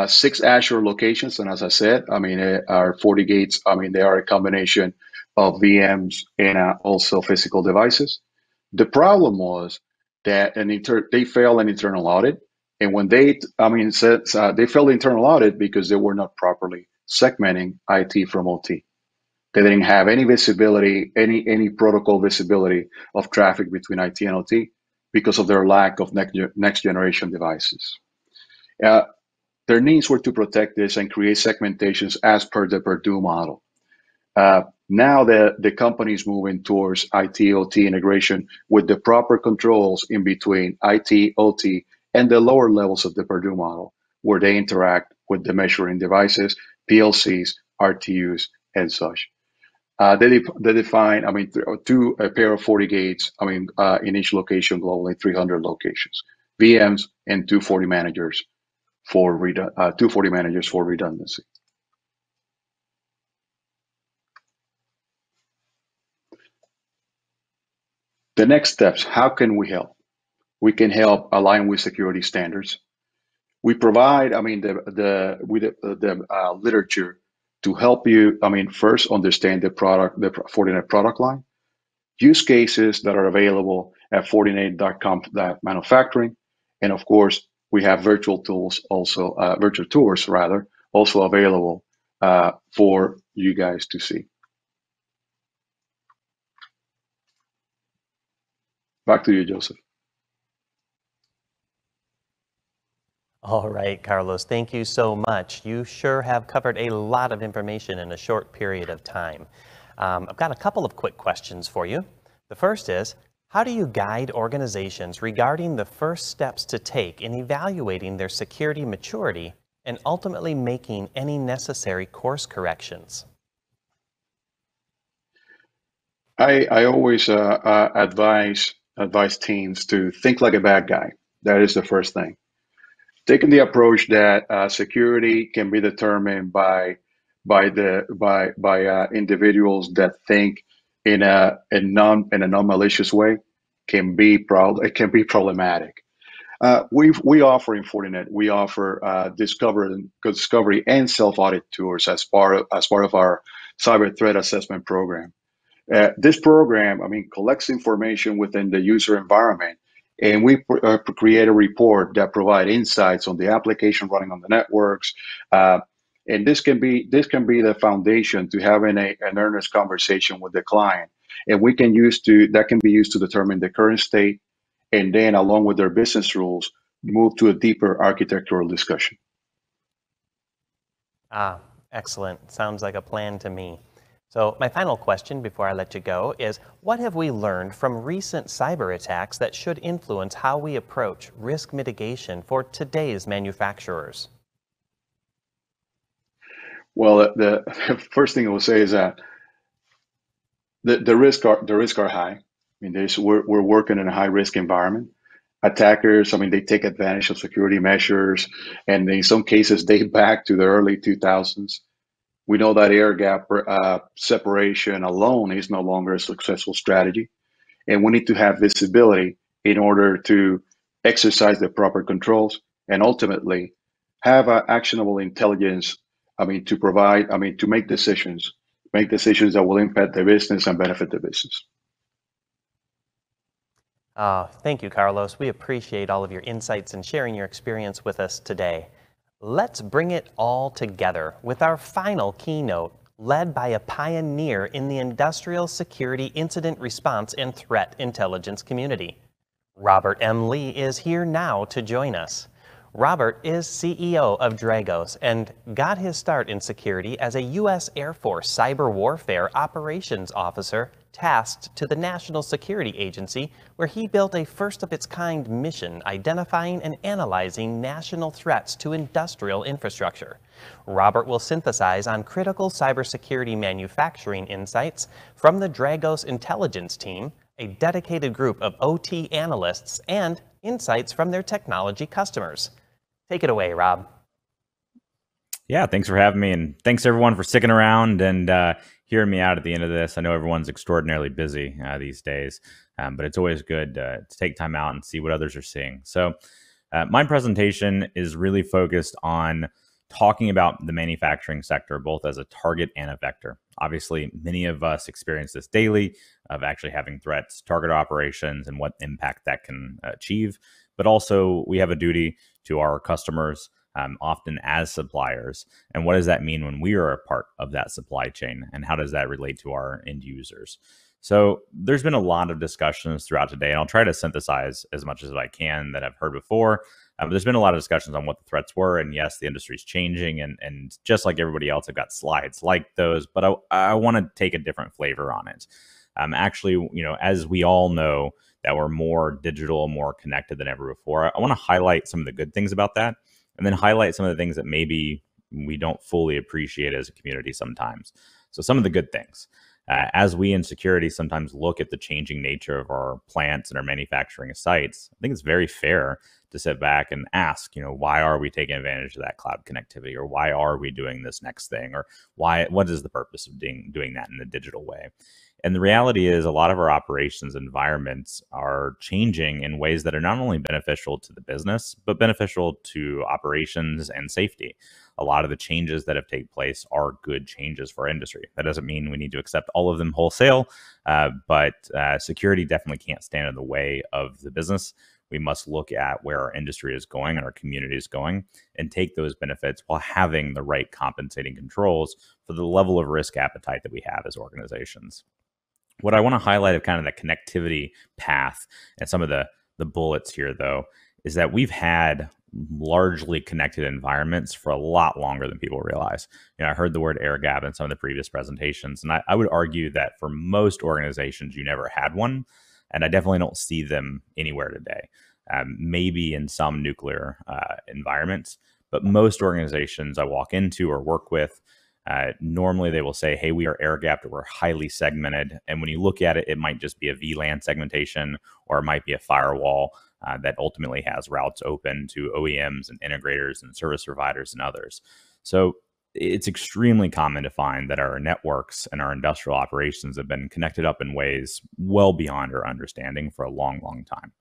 6 Azure locations. And as I said, our FortiGates, they are a combination of VMs and also physical devices. The problem was that they failed an internal audit. And when they failed the internal audit because they were not properly segmenting IT from OT. They didn't have any visibility, any protocol visibility of traffic between IT and OT because of their lack of next generation devices. Their needs were to protect this and create segmentations as per the Purdue model. Now the company is moving towards IT-OT integration with the proper controls in between IT, OT, and the lower levels of the Purdue model, where they interact with the measuring devices, PLCs, RTUs, and such. They define, a pair of FortiGates, in each location globally, 300 locations, VMs, and 240 managers for redundancy. The next steps, how can we help? We can help align with security standards. We provide, the literature to help you, first understand the Fortinet product line, use cases that are available at Fortinet.com/manufacturing, and of course, we have virtual tours also available for you guys to see. Back to you, Joseph. All right, Carlos, thank you so much. You sure have covered a lot of information in a short period of time. I've got a couple of quick questions for you. The first is, how do you guide organizations regarding the first steps to take in evaluating their security maturity and ultimately making any necessary course corrections? I always advise teams to think like a bad guy. That is the first thing. Taking the approach that security can be determined by individuals that think in a non-malicious way it can be problematic. We offer in Fortinet, we offer discovery and self-audit tours as part of our cyber threat assessment program. This program, collects information within the user environment, and we create a report that provide insights on the application running on the networks. And this can be the foundation to having an earnest conversation with the client, and that can be used to determine the current state, and then along with their business rules, move to a deeper architectural discussion. Excellent. Sounds like a plan to me. So my final question before I let you go is, what have we learned from recent cyber attacks that should influence how we approach risk mitigation for today's manufacturers? Well, the first thing I will say is that the risks are high. We're working in a high risk environment. Attackers, they take advantage of security measures, and in some cases date back to the early 2000s. We know that air gap separation alone is no longer a successful strategy, and we need to have visibility in order to exercise the proper controls and ultimately have actionable intelligence. To make decisions that will impact the business and benefit the business. Thank you, Carlos. We appreciate all of your insights and sharing your experience with us today. Let's bring it all together with our final keynote, led by a pioneer in the industrial security incident response and threat intelligence community. Robert M. Lee is here now to join us. Robert is CEO of Dragos and got his start in security as a U.S. Air Force cyber warfare operations officer tasked to the National Security Agency, where he built a first-of-its-kind mission identifying and analyzing national threats to industrial infrastructure. Robert will synthesize on critical cybersecurity manufacturing insights from the Dragos intelligence team, a dedicated group of OT analysts, and insights from their technology customers. Take it away, Rob. Yeah, thanks for having me, and thanks everyone for sticking around and hearing me out at the end of this. I know everyone's extraordinarily busy these days, but it's always good to take time out and see what others are seeing. So my presentation is really focused on talking about the manufacturing sector, both as a target and a vector. Obviously, many of us experience this daily of actually having threats, target operations, and what impact that can achieve. But also, we have a duty to our customers, often as suppliers. And what does that mean when we are a part of that supply chain? And how does that relate to our end users? So there's been a lot of discussions throughout today, and I'll try to synthesize as much as I can that I've heard before. There's been a lot of discussions on what the threats were, and yes, the industry's changing, and just like everybody else, I've got slides like those, but I want to take a different flavor on it. Actually, as we all know that we're more digital, more connected than ever before, I want to highlight some of the good things about that, and then highlight some of the things that maybe we don't fully appreciate as a community sometimes. So some of the good things. As we in security sometimes look at the changing nature of our plants and our manufacturing sites, I think it's very fair to sit back and ask, why are we taking advantage of that cloud connectivity, or why are we doing this next thing, or what is the purpose of doing that in a digital way? And the reality is a lot of our operations environments are changing in ways that are not only beneficial to the business, but beneficial to operations and safety. A lot of the changes that have taken place are good changes for our industry. That doesn't mean we need to accept all of them wholesale, but security definitely can't stand in the way of the business. We must look at where our industry is going and our community is going and take those benefits while having the right compensating controls for the level of risk appetite that we have as organizations. What I want to highlight of kind of the connectivity path and some of the bullets here, though, is that we've had largely connected environments for a lot longer than people realize. I heard the word air gap in some of the previous presentations, and I would argue that for most organizations, you never had one, and I definitely don't see them anywhere today. Maybe in some nuclear environments, But most organizations I walk into or work with, normally they will say, hey, we are air gapped or we're highly segmented. And when you look at it, it might just be a VLAN segmentation, or it might be a firewall that ultimately has routes open to OEMs and integrators and service providers and others. So it's extremely common to find that our networks and our industrial operations have been connected up in ways well beyond our understanding for a long, long time.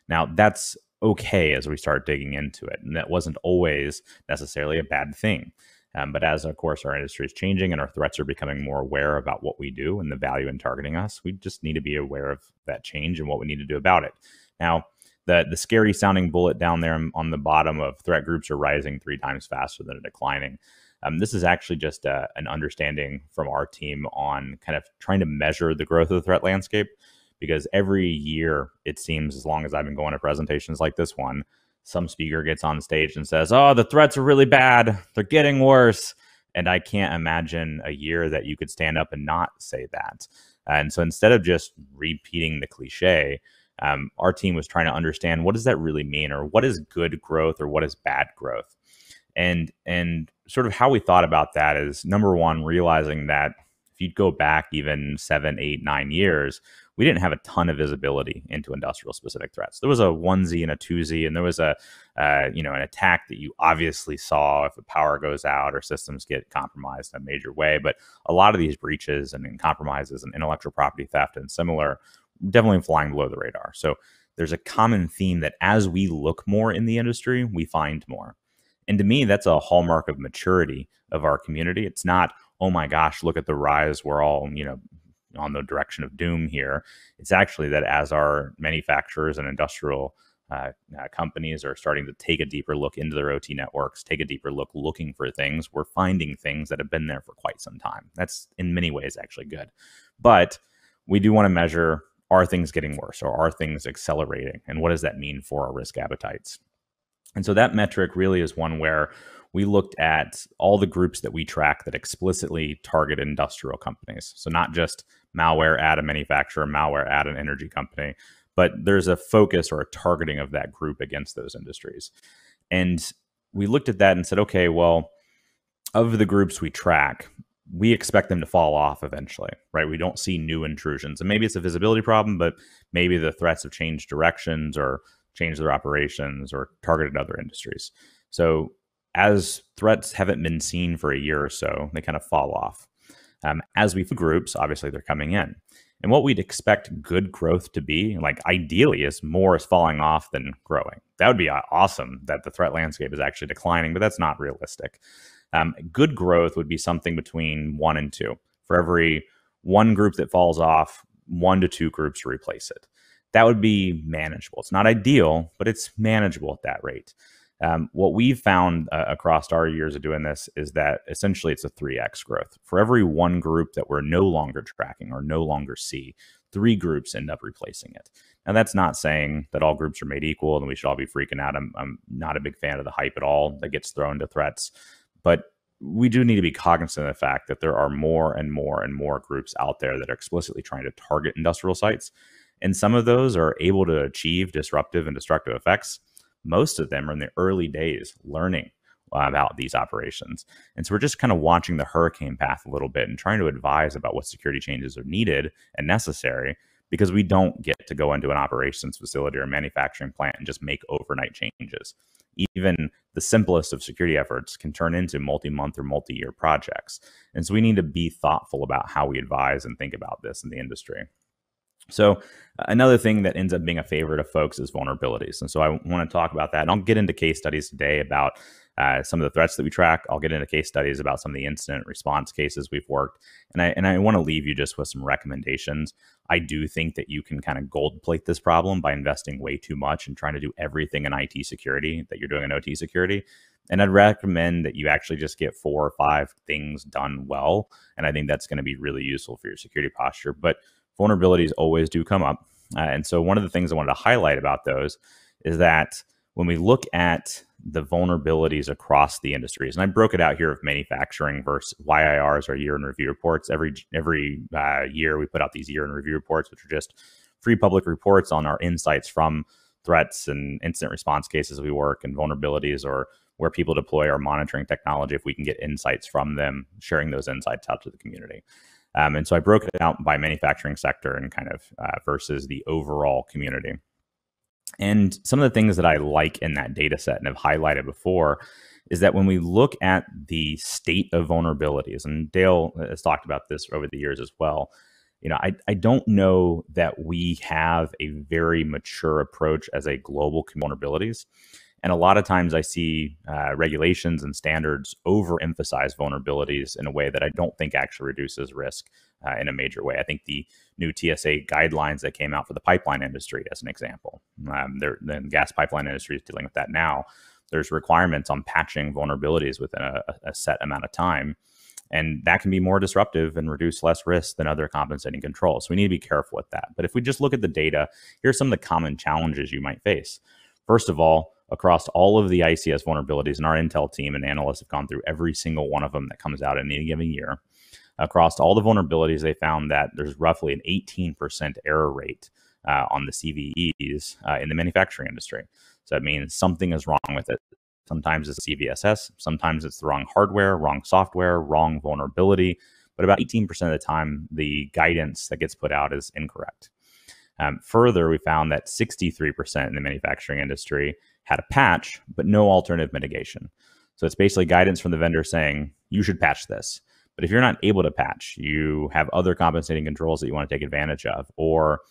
Now, that's okay as we start digging into it. And that wasn't always necessarily a bad thing. But as, of course, our industry is changing and our threats are becoming more aware about what we do and the value in targeting us, we just need to be aware of that change and what we need to do about it. Now, the scary sounding bullet down there on the bottom of threat groups are rising 3 times faster than declining. This is actually just an understanding from our team on kind of trying to measure the growth of the threat landscape, because every year, it seems, as long as I've been going to presentations like this one, some speaker gets on stage and says, oh, the threats are really bad. They're getting worse. And I can't imagine a year that you could stand up and not say that. And so instead of just repeating the cliche, our team was trying to understand, what does that really mean? Or what is good growth or what is bad growth? And sort of how we thought about that is, number one, realizing that if you'd go back even 7, 8, 9 years, we didn't have a ton of visibility into industrial specific threats. There was a onesie and a twosie, and there was an attack that you obviously saw if the power goes out or systems get compromised in a major way. But a lot of these breaches and compromises and intellectual property theft and similar, definitely flying below the radar. So there's a common theme that as we look more in the industry, we find more. And to me, that's a hallmark of maturity of our community. It's not, oh my gosh, look at the rise, we're all, on the direction of doom here. It's actually that as our manufacturers and industrial companies are starting to take a deeper look into their OT networks, take a deeper look looking for things, we're finding things that have been there for quite some time. That's in many ways actually good. But we do want to measure, are things getting worse or are things accelerating? And what does that mean for our risk appetites? And so that metric really is one where we looked at all the groups that we track that explicitly target industrial companies. So not just malware at a manufacturer, malware at an energy company, but there's a focus or a targeting of that group against those industries. And we looked at that and said, okay, well, of the groups we track, we expect them to fall off eventually, right? We don't see new intrusions. And maybe it's a visibility problem, but maybe the threats have changed directions or changed their operations or targeted other industries. So as threats haven't been seen for a year or so, they kind of fall off. As we groups, obviously they're coming in. And what we'd expect good growth to be, like ideally, is more is falling off than growing. That would be awesome that the threat landscape is actually declining, but that's not realistic. Good growth would be something between 1 and 2. For every one group that falls off, 1 to 2 groups to replace it. That would be manageable. It's not ideal, but it's manageable at that rate. What we've found across our years of doing this is that essentially it's a 3x growth. For every one group that we're no longer tracking or no longer see, 3 groups end up replacing it. Now, that's not saying that all groups are made equal and we should all be freaking out. I'm not a big fan of the hype at all that gets thrown to threats. But we do need to be cognizant of the fact that there are more and more and more groups out there that are explicitly trying to target industrial sites. And some of those are able to achieve disruptive and destructive effects. Most of them are in the early days learning about these operations. And so we're just kind of watching the hurricane path a little bit and trying to advise about what security changes are needed and necessary, because we don't get to go into an operations facility or a manufacturing plant and just make overnight changes. Even the simplest of security efforts can turn into multi-month or multi-year projects. And so we need to be thoughtful about how we advise and think about this in the industry. So another thing that ends up being a favorite of folks is vulnerabilities. And so I want to talk about that. And I'll get into case studies today about some of the threats that we track. I'll get into case studies about some of the incident response cases we've worked. And I want to leave you just with some recommendations. I do think that you can kind of gold plate this problem by investing way too much and trying to do everything in IT security that you're doing in OT security. And I'd recommend that you actually just get 4 or 5 things done well. And I think that's going to be really useful for your security posture. But vulnerabilities always do come up. And so one of the things I wanted to highlight about those is that when we look at the vulnerabilities across the industries, and I broke it out here of manufacturing versus YIRs, or year in review reports. Every year we put out these year in review reports, which are just free public reports on our insights from threats and incident response cases we work and vulnerabilities, or where people deploy our monitoring technology, if we can get insights from them, sharing those insights out to the community. And so I broke it out by manufacturing sector and kind of versus the overall community. And some of the things that I like in that data set and have highlighted before is that when we look at the state of vulnerabilities, and Dale has talked about this over the years as well, I don't know that we have a very mature approach as a global vulnerabilities. And a lot of times I see regulations and standards overemphasize vulnerabilities in a way that I don't think actually reduces risk in a major way. I think the new TSA guidelines that came out for the pipeline industry, as an example, the gas pipeline industry is dealing with that now. There's requirements on patching vulnerabilities within a set amount of time. And that can be more disruptive and reduce less risk than other compensating controls. So we need to be careful with that. But if we just look at the data, here's some of the common challenges you might face. First of all, across all of the ICS vulnerabilities, and our Intel team and analysts have gone through every single one of them that comes out in any given year. Across all the vulnerabilities, they found that there's roughly an 18% error rate on the CVEs in the manufacturing industry. So that means something is wrong with it. Sometimes it's CVSS, sometimes it's the wrong hardware, wrong software, wrong vulnerability. But about 18% of the time, the guidance that gets put out is incorrect. Further, we found that 63% in the manufacturing industry had a patch, but no alternative mitigation. So it's basically guidance from the vendor saying, you should patch this. But if you're not able to patch, you have other compensating controls that you want to take advantage of, or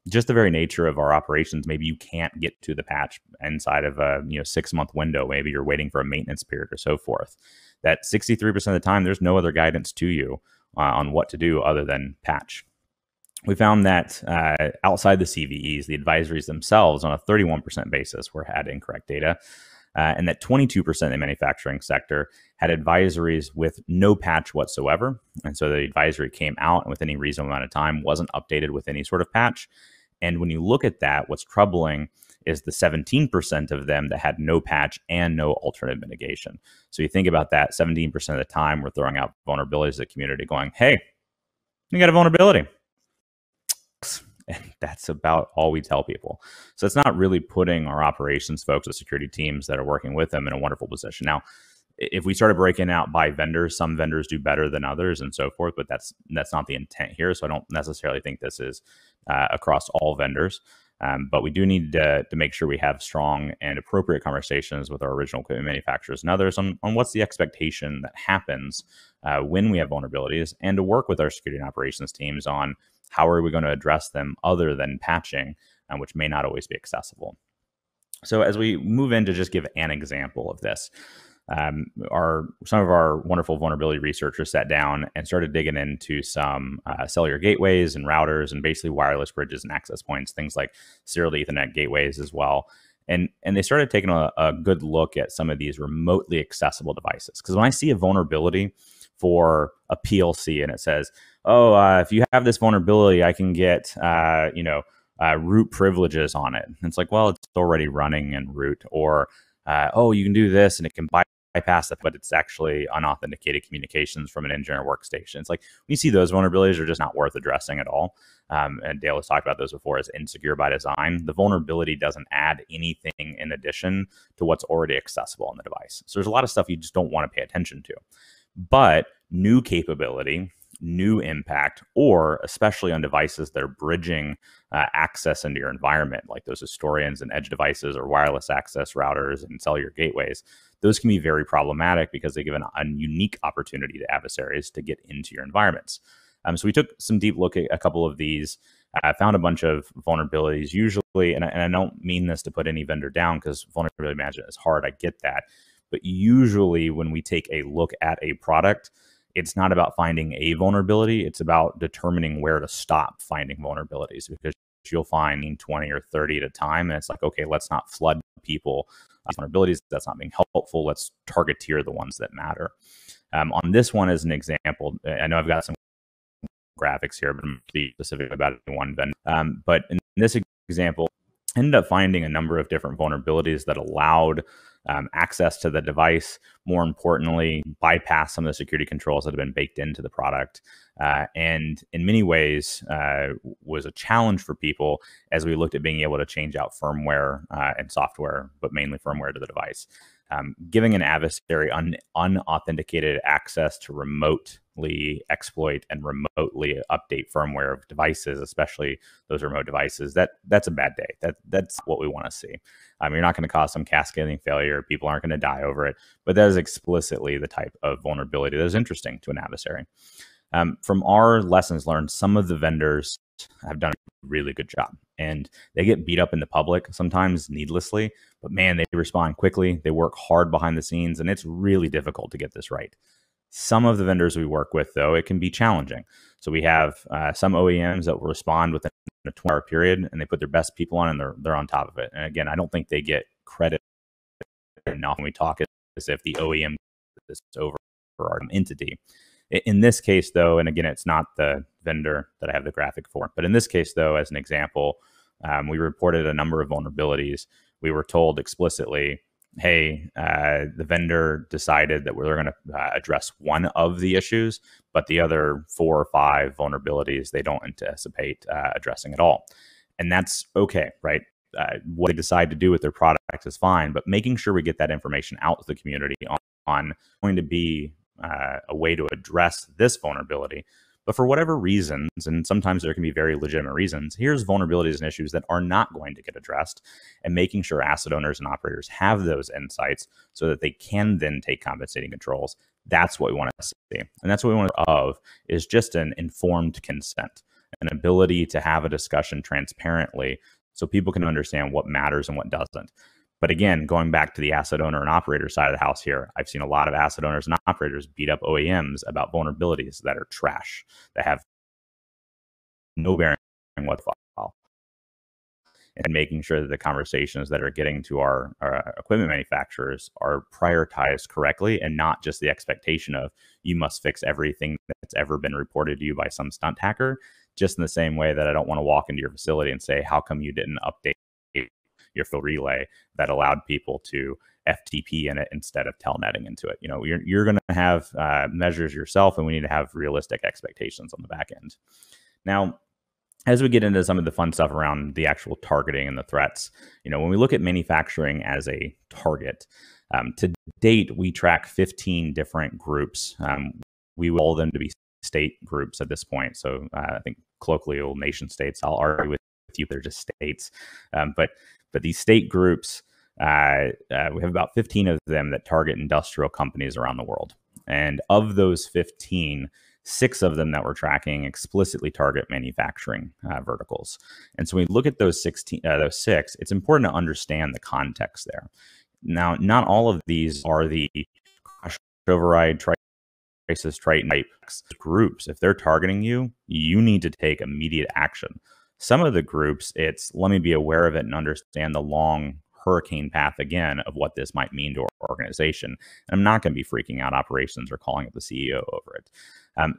just the very nature of our operations, maybe you can't get to the patch inside of a 6-month window. Maybe you're waiting for a maintenance period or so forth. That 63% of the time, there's no other guidance to you on what to do other than patch. We found that outside the CVEs, the advisories themselves on a 31% basis had incorrect data, and that 22% in the manufacturing sector had advisories with no patch whatsoever. And so the advisory came out and within any reasonable amount of time wasn't updated with any sort of patch. And when you look at that, what's troubling is the 17% of them that had no patch and no alternative mitigation. So you think about that, 17% of the time we're throwing out vulnerabilities to the community going, hey, you got a vulnerability. And that's about all we tell people. So it's not really putting our operations folks, the security teams that are working with them, in a wonderful position. Now, if we started breaking out by vendors, some vendors do better than others and so forth, but that's not the intent here. So I don't necessarily think this is across all vendors. But we do need to make sure we have strong and appropriate conversations with our original equipment manufacturers and others on what's the expectation that happens when we have vulnerabilities, and to work with our security and operations teams on how are we going to address them other than patching, which may not always be accessible. So as we move in to just give an example of this, some of our wonderful vulnerability researchers sat down and started digging into some cellular gateways and routers and basically wireless bridges and access points, things like serial to Ethernet gateways as well. And they started taking a good look at some of these remotely accessible devices. Because when I see a vulnerability for a PLC and it says, if you have this vulnerability, I can get, root privileges on it. And it's like, well, it's already running in root. Or, you can do this and it can bypass it, but it's actually unauthenticated communications from an engineer workstation. It's like, when you see those vulnerabilities are just not worth addressing at all. And Dale has talked about those before as insecure by design. The vulnerability doesn't add anything in addition to what's already accessible on the device. So there's a lot of stuff you just don't want to pay attention to. But new capability, new impact, or especially on devices that are bridging access into your environment, like those historians and edge devices or wireless access routers and cellular gateways, those can be very problematic because they give a unique opportunity to adversaries to get into your environments. So we took some deep look at a couple of these, found a bunch of vulnerabilities, usually, and I don't mean this to put any vendor down because vulnerability management is hard, I get that. But usually when we take a look at a product, it's not about finding a vulnerability. It's about determining where to stop finding vulnerabilities, because you'll find 20 or 30 at a time. And it's like, okay, let's not flood people with vulnerabilities. That's not being helpful. Let's target tier the ones that matter. On this one as an example, I know I've got some graphics here, but I'm going to be specific about one vendor. But in this example, I ended up finding a number of different vulnerabilities that allowed access to the device, more importantly, bypass some of the security controls that have been baked into the product. And in many ways was a challenge for people as we looked at being able to change out firmware and software, but mainly firmware to the device. Giving an adversary unauthenticated access to remotely exploit and remotely update firmware of devices, especially those remote devices, that's a bad day. That's what we want to see. You're not going to cause some cascading failure. People aren't going to die over it, but that is explicitly the type of vulnerability that is interesting to an adversary. From our lessons learned, some of the vendors have done a really good job, and they get beat up in the public, sometimes needlessly, but man, they respond quickly. They work hard behind the scenes, and it's really difficult to get this right. Some of the vendors we work with, though, it can be challenging. So we have some OEMs that will respond within a 20-hour period, and they put their best people on, and they're on top of it. And again, I don't think they get credit enough when we talk as if the OEM is over for our entity. In this case, though, and again, it's not the vendor that I have the graphic for, but in this case, though, as an example, we reported a number of vulnerabilities. We were told explicitly, hey, the vendor decided that we're going to address one of the issues, but the other 4 or 5 vulnerabilities they don't anticipate addressing at all. And that's okay, right? What they decide to do with their product is fine, but making sure we get that information out to the community on going to be a way to address this vulnerability. But for whatever reasons, and sometimes there can be very legitimate reasons, here's vulnerabilities and issues that are not going to get addressed, and making sure asset owners and operators have those insights so that they can then take compensating controls. That's what we want to see. And that's what we want of is just an informed consent, an ability to have a discussion transparently so people can understand what matters and what doesn't. But again, going back to the asset owner and operator side of the house here, I've seen a lot of asset owners and operators beat up OEMs about vulnerabilities that are trash, that have no bearing whatsoever. And making sure that the conversations that are getting to our equipment manufacturers are prioritized correctly, and not just the expectation of you must fix everything that's ever been reported to you by some stunt hacker, just in the same way that I don't want to walk into your facility and say, how come you didn't update your field relay that allowed people to FTP in it instead of telnetting into it? You know, you're going to have measures yourself, and we need to have realistic expectations on the back end. Now, as we get into some of the fun stuff around the actual targeting and the threats, you know, when we look at manufacturing as a target, to date, we track 15 different groups. We will call them to be state groups at this point. So I think colloquial nation states, I'll argue with you, they're just states. But these state groups, we have about 15 of them that target industrial companies around the world. And of those 15, 6 of them that we're tracking explicitly target manufacturing verticals. And so when we look at those 6, it's important to understand the context there. Now, not all of these are the crash override, crisis, Triton type groups. If they're targeting you, you need to take immediate action. Some of the groups, it's let me be aware of it and understand the long hurricane path again of what this might mean to our organization. And I'm not going to be freaking out operations or calling up the CEO over it.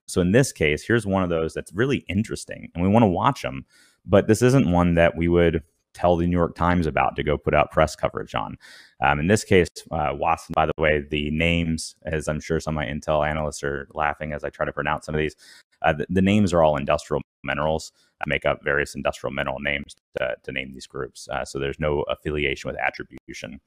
So in this case, here's one of those that's really interesting, and we want to watch them. But this isn't one that we would tell the New York Times about to go put out press coverage on. In this case, Watson, by the way, the names, as I'm sure some of my Intel analysts are laughing as I try to pronounce some of these, the names are all industrial minerals, make up various industrial mineral names to name these groups. So there's no affiliation with attribution,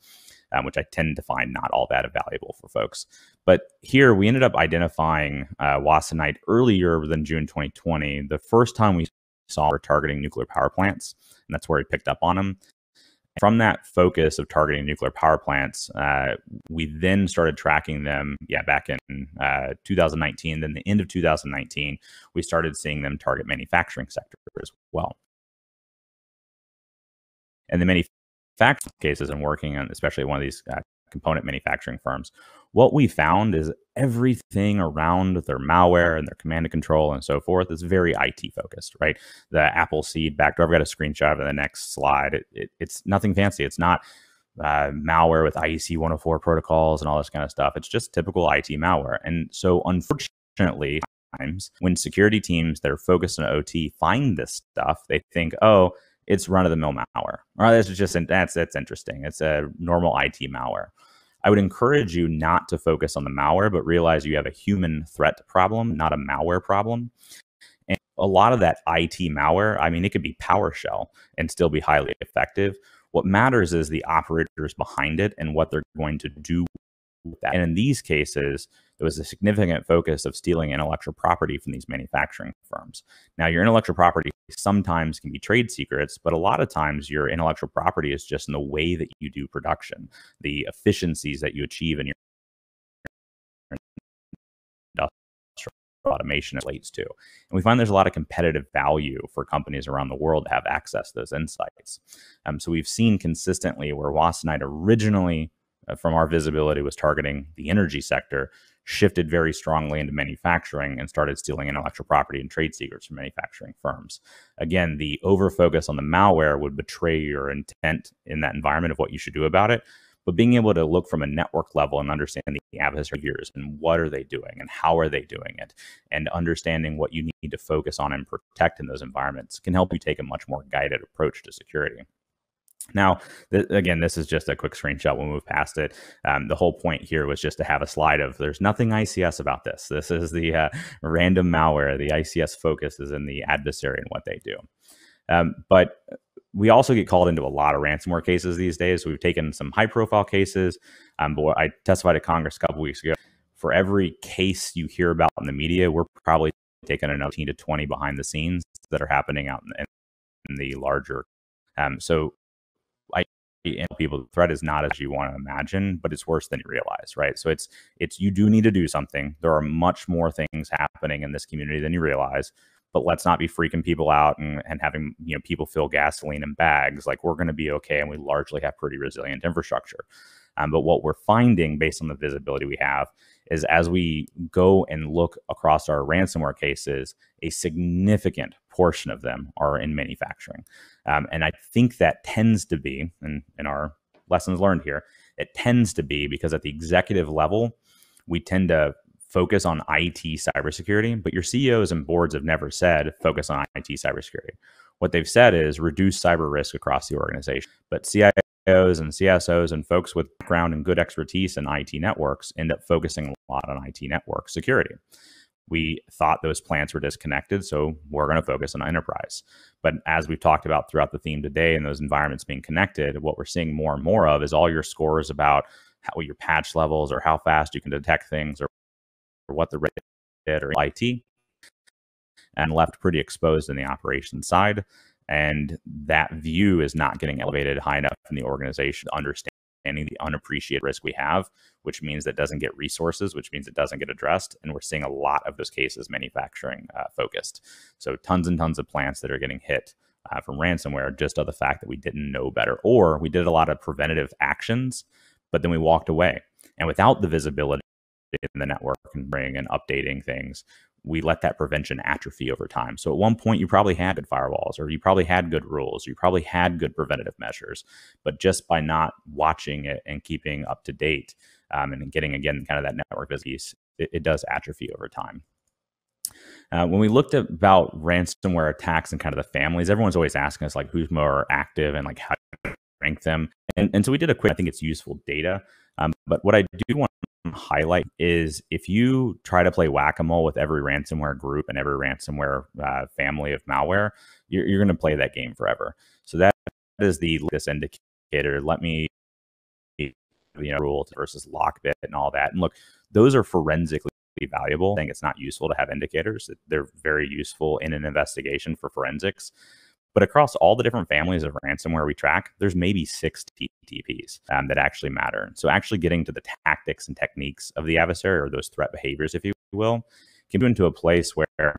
which I tend to find not all that valuable for folks. But here we ended up identifying Wassonite earlier than June 2020. The first time we saw we're targeting nuclear power plants, and that's where we picked up on them. From that focus of targeting nuclear power plants, we then started tracking them, back in 2019. Then the end of 2019, we started seeing them target manufacturing sector as well. And the manufacturing cases I'm working on, especially one of these component manufacturing firms, what we found is everything around their malware and their command and control and so forth is very IT focused, right? The Apple Seed backdoor, I've got a screenshot of the next slide. It's nothing fancy. It's not malware with IEC 104 protocols and all this kind of stuff. It's just typical IT malware. And so unfortunately, times when security teams that are focused on OT find this stuff, they think, oh, it's run-of-the-mill malware. Or that's interesting. It's a normal IT malware. I would encourage you not to focus on the malware, but realize you have a human threat problem, not a malware problem. And a lot of that IT malware, I mean, it could be PowerShell and still be highly effective. What matters is the operators behind it and what they're going to do with that. And in these cases, there was a significant focus of stealing intellectual property from these manufacturing firms. Now, your intellectual property sometimes can be trade secrets, but a lot of times your intellectual property is just in the way that you do production, the efficiencies that you achieve in your industrial automation relates to. And we find there's a lot of competitive value for companies around the world to have access to those insights. So we've seen consistently where Wassenite originally, from our visibility, was targeting the energy sector, shifted very strongly into manufacturing and started stealing intellectual property and trade secrets from manufacturing firms. Again, the over-focus on the malware would betray your intent in that environment of what you should do about it. But being able to look from a network level and understand the adversaries and what are they doing and how are they doing it, and understanding what you need to focus on and protect in those environments can help you take a much more guided approach to security. Now, again, this is just a quick screenshot. We'll move past it. The whole point here was just to have a slide of there's nothing ICS about this. This is the random malware. The ICS focus is in the adversary and what they do. But we also get called into a lot of ransomware cases these days. So we've taken some high-profile cases. But I testified at Congress a couple weeks ago. For every case you hear about in the media, we're probably taking another 15 to 20 behind the scenes that are happening out in the larger. So people, the threat is not as you want to imagine, but it's worse than you realize, right? So it's you do need to do something. There are much more things happening in this community than you realize, but let's not be freaking people out and having people fill gasoline in bags. Like, we're going to be okay, and we largely have pretty resilient infrastructure. But what we're finding based on the visibility we have is as we go and look across our ransomware cases, a significant portion of them are in manufacturing. And I think that tends to be, in our lessons learned here, it tends to be because at the executive level, we tend to focus on IT cybersecurity, but your CEOs and boards have never said focus on IT cybersecurity. What they've said is reduce cyber risk across the organization. But CIOs and CSOs and folks with background and good expertise in IT networks end up focusing a lot on IT network security. We thought those plants were disconnected, so we're going to focus on enterprise. But as we've talked about throughout the theme today, and those environments being connected, what we're seeing more and more of is all your scores about how your patch levels or how fast you can detect things or what the rate did or IT, and left pretty exposed in the operations side. And that view is not getting elevated high enough in the organization to understanding the unappreciated risk we have, which means that doesn't get resources, which means it doesn't get addressed. And we're seeing a lot of those cases manufacturing focused. So tons and tons of plants that are getting hit from ransomware just of the fact that we didn't know better, or we did a lot of preventative actions, but then we walked away. And without the visibility in the network and bring and updating things, we let that prevention atrophy over time. So at one point, you probably had good firewalls, or you probably had good rules, you probably had good preventative measures, but just by not watching it and keeping up to date and getting, again, kind of that network piece, it does atrophy over time. When we looked at about ransomware attacks and kind of the families, everyone's always asking us like who's more active and like how to rank them. And so we did a quick, I think it's useful data. But what I do want to highlight is if you try to play whack-a-mole with every ransomware group and every ransomware family of malware, you're going to play that game forever. So that is this indicator. Let me, rule versus lockbit and all that. And look, those are forensically valuable. I think it's not useful to have indicators. They're very useful in an investigation for forensics. But across all the different families of ransomware we track, there's maybe 6 TTPs that actually matter. So actually getting to the tactics and techniques of the adversary, or those threat behaviors, if you will, can go into a place where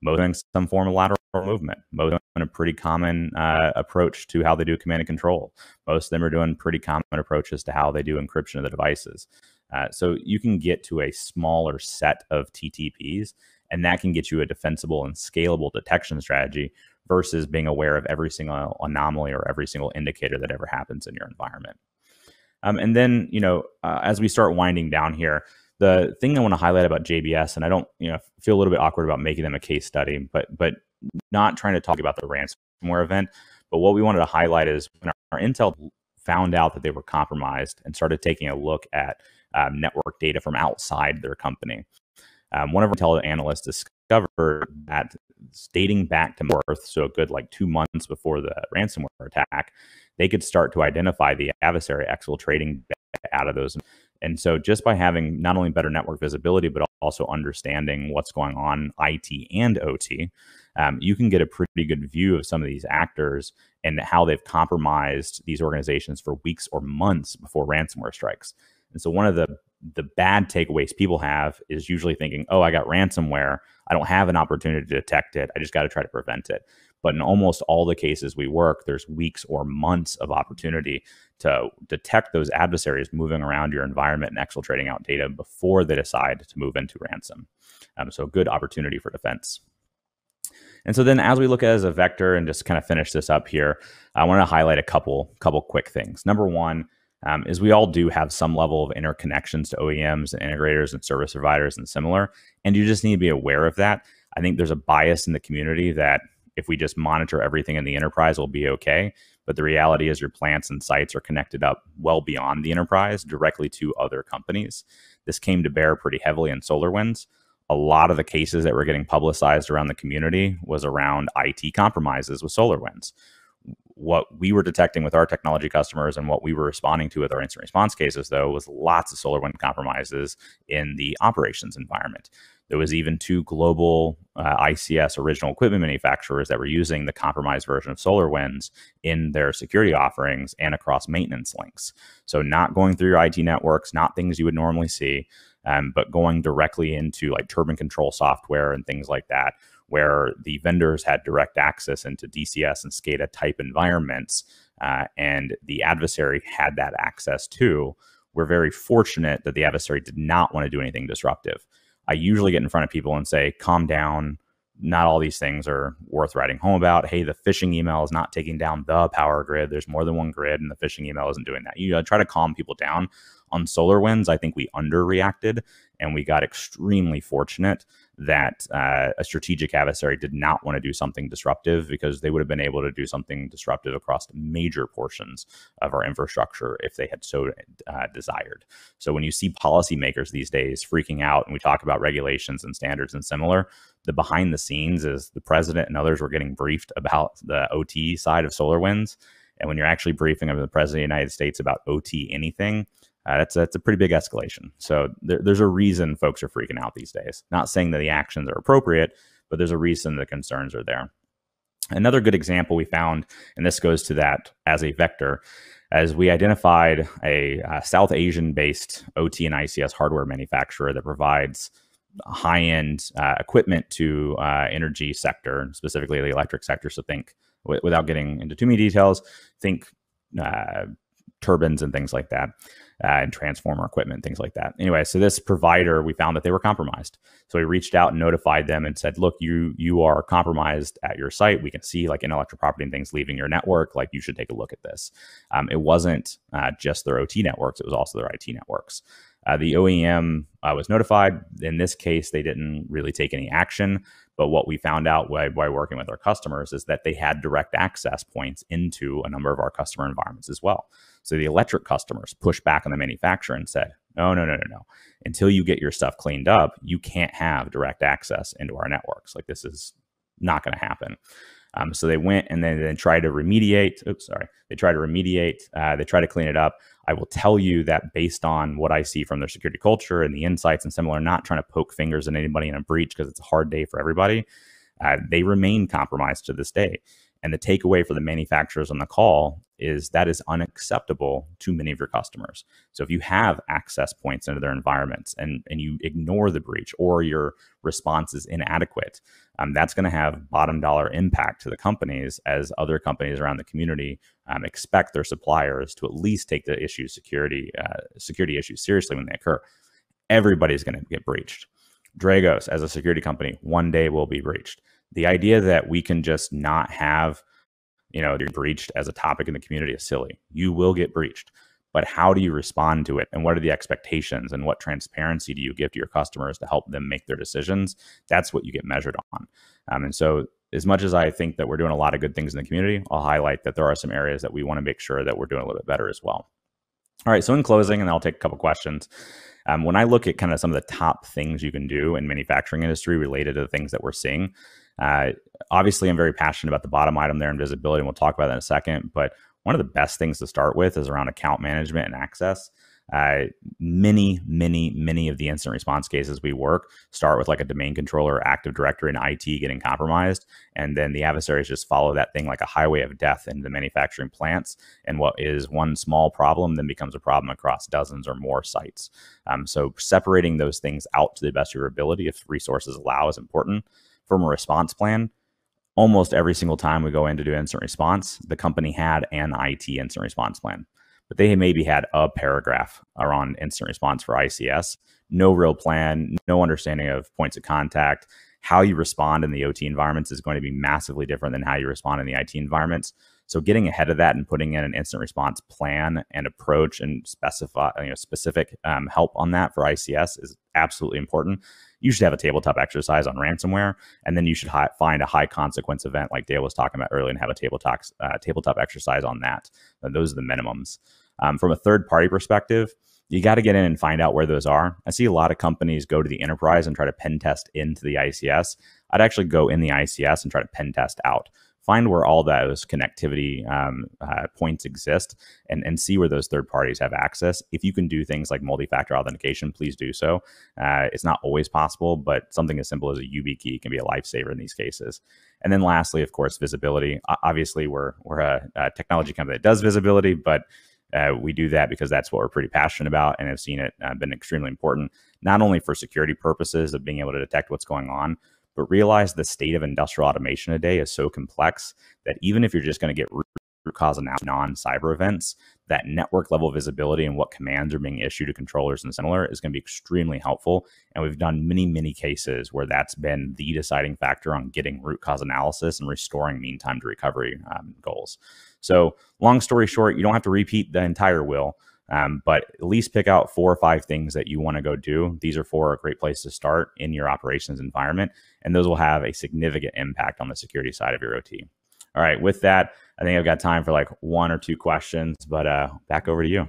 most doing some form of lateral movement, most doing a pretty common approach to how they do command and control. Most of them are doing pretty common approaches to how they do encryption of the devices. So you can get to a smaller set of TTPs, and that can get you a defensible and scalable detection strategy versus being aware of every single anomaly or every single indicator that ever happens in your environment. And then, as we start winding down here, the thing I want to highlight about JBS, and I don't, feel a little bit awkward about making them a case study, but not trying to talk about the ransomware event. But what we wanted to highlight is when our intel found out that they were compromised and started taking a look at network data from outside their company. One of our intel analysts discovered that dating back to March, so a good 2 months before the ransomware attack, they could start to identify the adversary exfiltrating out of those. And so just by having not only better network visibility, but also understanding what's going on IT and OT, you can get a pretty good view of some of these actors and how they've compromised these organizations for weeks or months before ransomware strikes. And so one of the bad takeaways people have is usually thinking, oh, I got ransomware. I don't have an opportunity to detect it. I just got to try to prevent it. But in almost all the cases we work, there's weeks or months of opportunity to detect those adversaries moving around your environment and exfiltrating out data before they decide to move into ransom. So good opportunity for defense. And so then as we look at it as a vector and just kind of finish this up here, I want to highlight a couple quick things. Number one is we all do have some level of interconnections to OEMs and integrators and service providers and similar, and you just need to be aware of that. I think there's a bias in the community that if we just monitor everything in the enterprise, we'll be okay. But the reality is your plants and sites are connected up well beyond the enterprise directly to other companies. This came to bear pretty heavily in SolarWinds. A lot of the cases that were getting publicized around the community was around IT compromises with SolarWinds. What we were detecting with our technology customers and what we were responding to with our incident response cases, though, was lots of SolarWinds compromises in the operations environment. There was even 2 global ICS original equipment manufacturers that were using the compromised version of SolarWinds in their security offerings and across maintenance links. So not going through your IT networks, not things you would normally see, but going directly into like turbine control software and things like that, where the vendors had direct access into DCS and SCADA type environments, and the adversary had that access too. We're very fortunate that the adversary did not want to do anything disruptive. I usually get in front of people and say, calm down. Not all these things are worth writing home about. Hey, the phishing email is not taking down the power grid. There's more than one grid, and the phishing email isn't doing that. You try to calm people down. On SolarWinds, I think we underreacted, and we got extremely fortunate that a strategic adversary did not want to do something disruptive, because they would have been able to do something disruptive across major portions of our infrastructure if they had so desired. So when you see policymakers these days freaking out, and we talk about regulations and standards and similar, the behind the scenes is the president and others were getting briefed about the OT side of SolarWinds. And when you're actually briefing the president of the United States about OT anything, that's a pretty big escalation. So there's a reason folks are freaking out these days. Not saying that the actions are appropriate, but there's a reason the concerns are there. Another good example we found, and this goes to that as a vector, as we identified a South Asian-based OT and ICS hardware manufacturer that provides high-end equipment to energy sector, specifically the electric sector. So think, without getting into too many details, think turbines and things like that, and transformer equipment, things like that. Anyway, so this provider, we found that they were compromised. So we reached out and notified them and said, look, you are compromised at your site. We can see like intellectual property and things leaving your network. Like, you should take a look at this. It wasn't just their OT networks. It was also their IT networks. The OEM was notified. In this case, they didn't really take any action. But what we found out by working with our customers is that they had direct access points into a number of our customer environments as well. So the electric customers pushed back on the manufacturer and said, no. Until you get your stuff cleaned up, you can't have direct access into our networks. Like, this is not going to happen. So they went and then tried to remediate. They tried to remediate. They tried to clean it up. I will tell you that based on what I see from their security culture and the insights and similar, not trying to poke fingers at anybody in a breach because it's a hard day for everybody, they remain compromised to this day. And the takeaway for the manufacturers on the call is that is unacceptable to many of your customers. So if you have access points into their environments and you ignore the breach, or your response is inadequate, that's going to have bottom dollar impact to the companies, as other companies around the community expect their suppliers to at least take the security issues seriously when they occur. Everybody's going to get breached. Dragos, as a security company, one day will be breached. The idea that we can just not have, you're breached as a topic in the community is silly. You will get breached, but how do you respond to it? And what are the expectations, and what transparency do you give to your customers to help them make their decisions? That's what you get measured on. And so as much as I think that we're doing a lot of good things in the community, I'll highlight that there are some areas that we want to make sure that we're doing a little bit better as well. All right, so in closing, and I'll take a couple questions. When I look at kind of some of the top things you can do in manufacturing industry related to the things that we're seeing, obviously I'm very passionate about the bottom item there in visibility, and we'll talk about that in a second. But one of the best things to start with is around account management and access. Many of the incident response cases we work start with like a domain controller or Active Directory and IT getting compromised. And then the adversaries just follow that thing like a highway of death into the manufacturing plants. And what is one small problem then becomes a problem across dozens or more sites. So separating those things out to the best of your ability, if resources allow, is important. From a response plan, almost every single time we go in to do incident response, the company had an IT incident response plan, but they maybe had a paragraph around incident response for ICS, no real plan, no understanding of points of contact. How you respond in the OT environments is going to be massively different than how you respond in the IT environments. So getting ahead of that and putting in an incident response plan and approach and specific help on that for ICS is absolutely important. You should have a tabletop exercise on ransomware, and then you should find a high consequence event like Dale was talking about earlier and have a tabletop exercise on that. Those are the minimums. From a third party perspective, you got to get in and find out where those are. I see a lot of companies go to the enterprise and try to pen test into the ICS. I'd actually go in the ICS and try to pen test out. Find where all those connectivity points exist and see where those third parties have access. If you can do things like multi-factor authentication, please do so. It's not always possible, but something as simple as a YubiKey can be a lifesaver in these cases. And then lastly, of course, visibility. Obviously, we're a technology company that does visibility, but we do that because that's what we're pretty passionate about and have seen it been extremely important, not only for security purposes of being able to detect what's going on, but realize the state of industrial automation today is so complex that even if you're just going to get root cause analysis non-cyber events, that network level visibility and what commands are being issued to controllers and similar is going to be extremely helpful. And we've done many cases where that's been the deciding factor on getting root cause analysis and restoring mean time to recovery goals. So long story short, you don't have to repeat the entire wheel. But at least pick out 4 or 5 things that you want to go do. These are 4 a great place to start in your operations environment, and those will have a significant impact on the security side of your OT. All right, with that, I think I've got time for like 1 or 2 questions, but back over to you.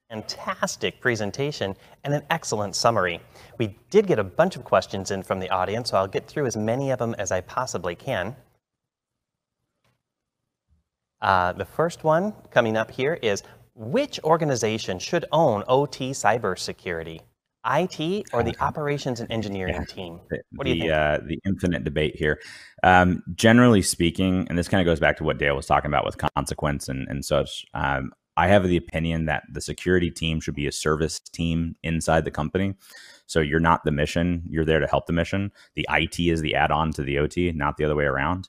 Fantastic presentation and an excellent summary. We did get a bunch of questions in from the audience, so I'll get through as many of them as I possibly can. The first one coming up here is, which organization should own OT cybersecurity? IT or the operations and engineering team? What do you think? The infinite debate here. Generally speaking, and this kind of goes back to what Dale was talking about with consequence and such, I have the opinion that the security team should be a service team inside the company. So you're not the mission, you're there to help the mission. The IT is the add-on to the OT, not the other way around.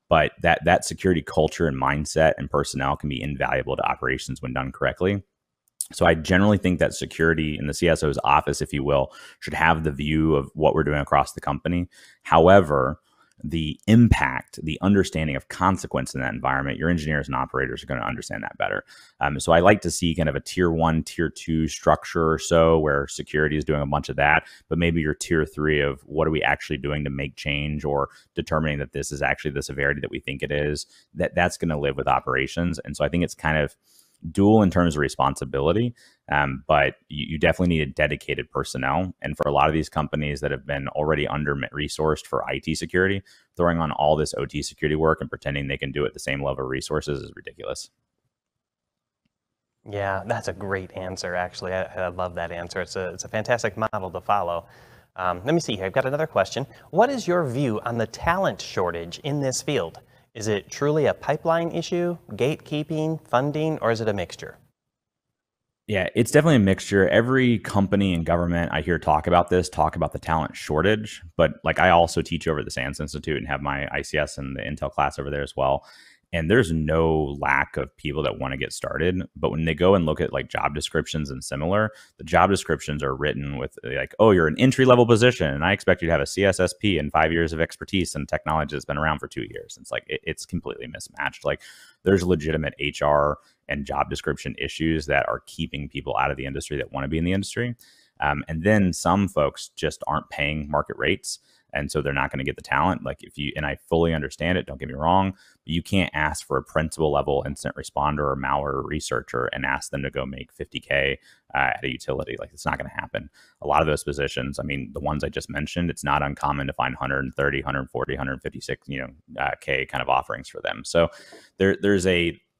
But that security culture and mindset and personnel can be invaluable to operations when done correctly. So I generally think that security in the CSO's office, if you will, should have the view of what we're doing across the company. However, the impact, the understanding of consequence in that environment, your engineers and operators are going to understand that better. So I like to see kind of a tier 1, tier 2 structure or so where security is doing a bunch of that, but maybe your tier 3 of what are we actually doing to make change or determining that this is actually the severity that we think it is, that's going to live with operations. And so I think it's kind of dual in terms of responsibility, but you definitely need a dedicated personnel. And for a lot of these companies that have been already under-resourced for IT security, throwing on all this OT security work and pretending they can do it the same level of resources is ridiculous. Yeah, that's a great answer, actually. I love that answer. It's a fantastic model to follow. Let me see here. I've got another question. What is your view on the talent shortage in this field? Is it truly a pipeline issue, gatekeeping, funding, or is it a mixture? Yeah, it's definitely a mixture. Every company and government I hear talk about the talent shortage. But like I also teach over at the SANS Institute and have my ICS and the Intel class over there as well. And there's no lack of people that want to get started. But when they go and look at like job descriptions and similar, the job descriptions are written with like, oh, you're an entry level position and I expect you to have a CSSP and 5 years of expertise in technology that's been around for 2 years. It's like, it's completely mismatched. Like there's legitimate HR and job description issues that are keeping people out of the industry that want to be in the industry. And then some folks just aren't paying market rates. And so they're not going to get the talent. Like and I fully understand it, don't get me wrong, but you can't ask for a principal level incident responder or malware researcher and ask them to go make 50K at a utility. Like, it's not going to happen. A lot of those positions, I mean, the ones I just mentioned, it's not uncommon to find 130, 140, 156, K kind of offerings for them. So there's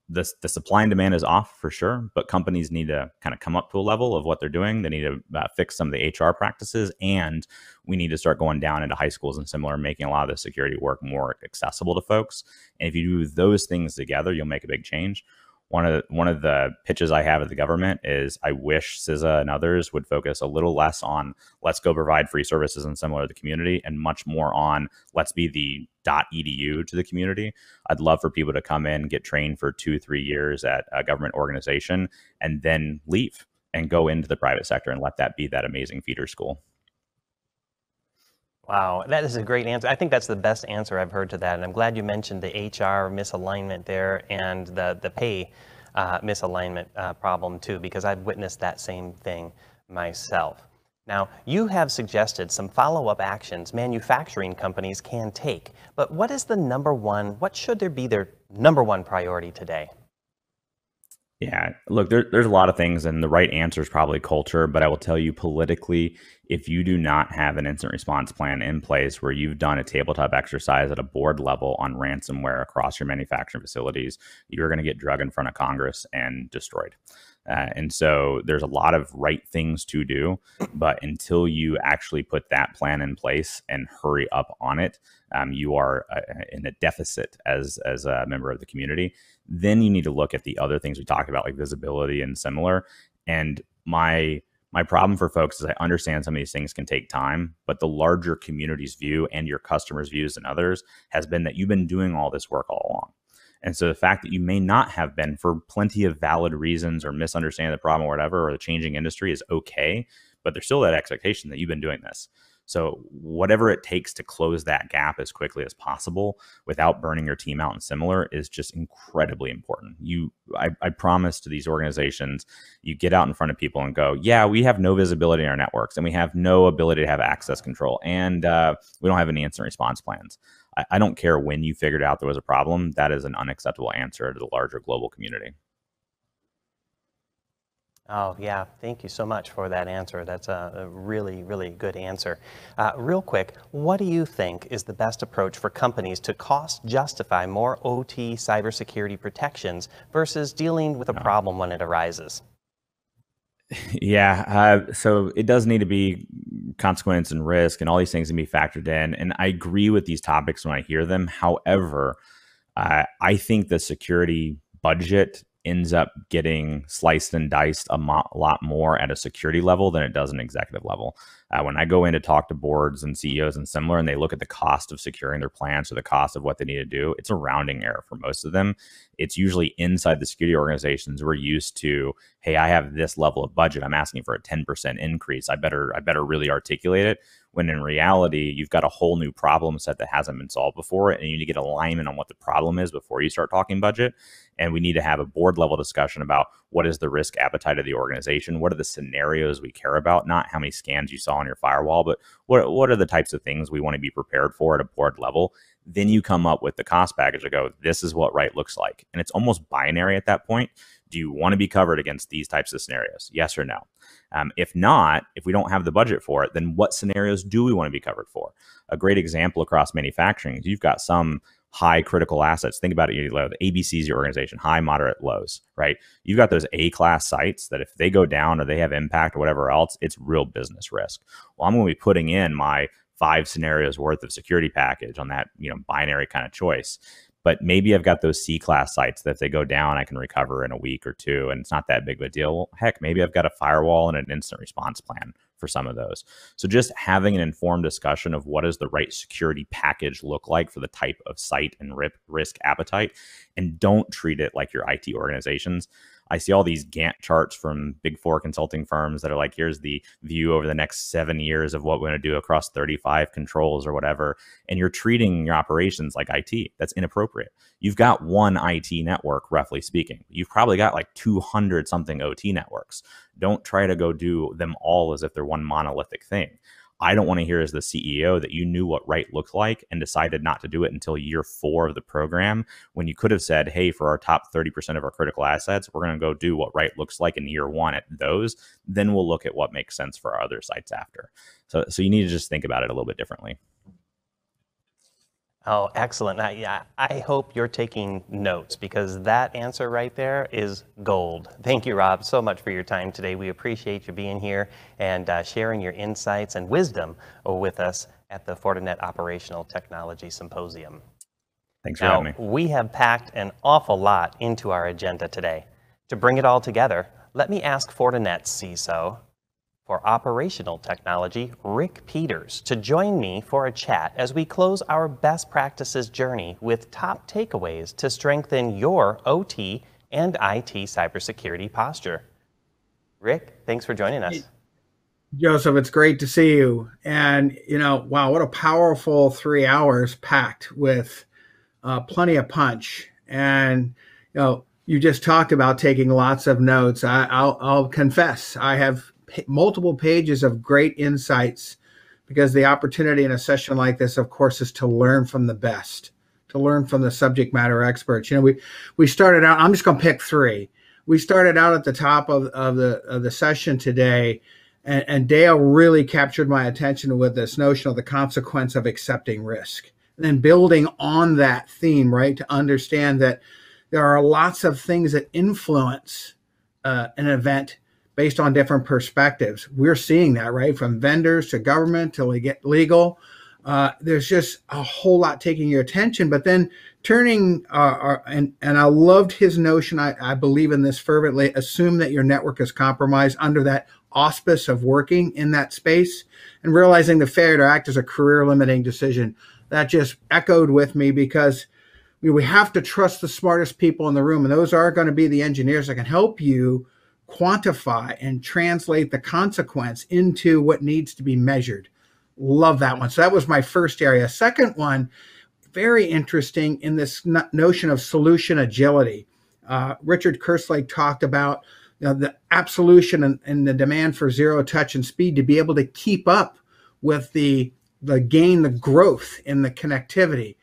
the supply and demand is off for sure, but companies need to kind of come up to a level of what they're doing. They need to fix some of the HR practices, and we need to start going down into high schools and similar, making a lot of the security work more accessible to folks. And if you do those things together, you'll make a big change. One of the pitches I have at the government is I wish CISA and others would focus a little less on let's go provide free services and similar to the community, and much more on let's be the .edu to the community. I'd love for people to come in, get trained for 2-3 years at a government organization, and then leave and go into the private sector and let that be that amazing feeder school. Wow, that is a great answer. I think that's the best answer I've heard to that. And I'm glad you mentioned the HR misalignment there and the pay misalignment problem too, because I've witnessed that same thing myself. Now, you have suggested some follow-up actions manufacturing companies can take, but what should there be their number one priority today? Yeah, look, there's a lot of things, and the right answer is probably culture. But I will tell you politically, if you do not have an incident response plan in place where you've done a tabletop exercise at a board level on ransomware across your manufacturing facilities, you're going to get drug in front of Congress and destroyed. And so there's a lot of right things to do, but until you actually put that plan in place and hurry up on it, you are in a deficit as a member of the community. Then you need to look at the other things we talked about, like visibility and similar. And my problem for folks is I understand some of these things can take time, but the larger community's view and your customers' views and others has been that you've been doing all this work all along. And so the fact that you may not have been for plenty of valid reasons or misunderstanding the problem or whatever, or the changing industry is okay, but there's still that expectation that you've been doing this. So whatever it takes to close that gap as quickly as possible without burning your team out and similar is just incredibly important. I promise to these organizations, you get out in front of people and go, yeah, we have no visibility in our networks and we have no ability to have access control, and we don't have any incident response plans. I don't care when you figured out there was a problem. That is an unacceptable answer to the larger global community. Oh, yeah. Thank you so much for that answer. That's a really, really good answer. Real quick, what do you think is the best approach for companies to cost justify more OT cybersecurity protections versus dealing with a problem when it arises? Yeah, so it does need to be consequence and risk and all these things to be factored in. And I agree with these topics when I hear them. However, I think the security budget ends up getting sliced and diced a lot more at a security level than it does an executive level. When I go in to talk to boards and CEOs and similar, and they look at the cost of securing their plans or the cost of what they need to do, it's a rounding error for most of them. It's usually inside the security organizations. We're used to, hey, I have this level of budget. I'm asking for a 10% increase. I better really articulate it. When in reality, you've got a whole new problem set that hasn't been solved before, and you need to get alignment on what the problem is before you start talking budget. And we need to have a board level discussion about what is the risk appetite of the organization, what are the scenarios we care about, not how many scans you saw on your firewall, but what are the types of things we want to be prepared for at a board level. Then you come up with the cost package to go, this is what right looks like. And it's almost binary at that point. Do you want to be covered against these types of scenarios? Yes or no? If not, if we don't have the budget for it, then what scenarios do we want to be covered for? A great example across manufacturing is you've got some high critical assets. Think about it. The ABC is your organization, high, moderate, lows, right? You've got those A-class sites that if they go down or they have impact or whatever else, it's real business risk. Well, I'm going to be putting in my 5 scenarios worth of security package on that, binary kind of choice. But maybe I've got those C-class sites that if they go down, I can recover in a week or two, and it's not that big of a deal. Well, heck, maybe I've got a firewall and an incident response plan for some of those. So just having an informed discussion of what does the right security package look like for the type of site and risk appetite, and don't treat it like your IT organizations. I see all these Gantt charts from big four consulting firms that are like, here's the view over the next 7 years of what we're going to do across 35 controls or whatever. And you're treating your operations like IT. That's inappropriate. You've got one IT network, roughly speaking. You've probably got like 200 something OT networks. Don't try to go do them all as if they're one monolithic thing. I don't want to hear as the CEO that you knew what right looked like and decided not to do it until year 4 of the program, when you could have said, hey, for our top 30% of our critical assets, we're going to go do what right looks like in year 1 at those. Then we'll look at what makes sense for our other sites after. So you need to just think about it a little bit differently. Oh, excellent. I hope you're taking notes, because that answer right there is gold. Thank you, Rob, so much for your time today. We appreciate you being here and sharing your insights and wisdom with us at the Fortinet Operational Technology Symposium. Thanks for having me. We have packed an awful lot into our agenda today. To bring it all together, let me ask Fortinet's CISO for Operational Technology, Rick Peters, to join me for a chat as we close our best practices journey with top takeaways to strengthen your OT and IT cybersecurity posture. Rick, thanks for joining us. Joseph, it's great to see you. And, wow, what a powerful 3 hours packed with plenty of punch. And, you just talked about taking lots of notes. I'll confess, I have multiple pages of great insights, because the opportunity in a session like this, of course, is to learn from the best, to learn from the subject matter experts. We started out, I'm just going to pick 3. We started out at the top of the session today, and Dale really captured my attention with this notion of the consequence of accepting risk. And then building on that theme, right, to understand that there are lots of things that influence an event based on different perspectives. We're seeing that, right? From vendors to government till we get legal. There's just a whole lot taking your attention, but then turning, and I loved his notion, I believe in this fervently, assume that your network is compromised under that auspice of working in that space, and realizing the failure to act as a career limiting decision. That just echoed with me, because we have to trust the smartest people in the room, and those are going to be the engineers that can help you quantify and translate the consequence into what needs to be measured. Love that one. So that was my first area. Second one, very interesting in this notion of solution agility. Richard Kerslake talked about the absolution and the demand for zero touch and speed to be able to keep up with the growth in the connectivity.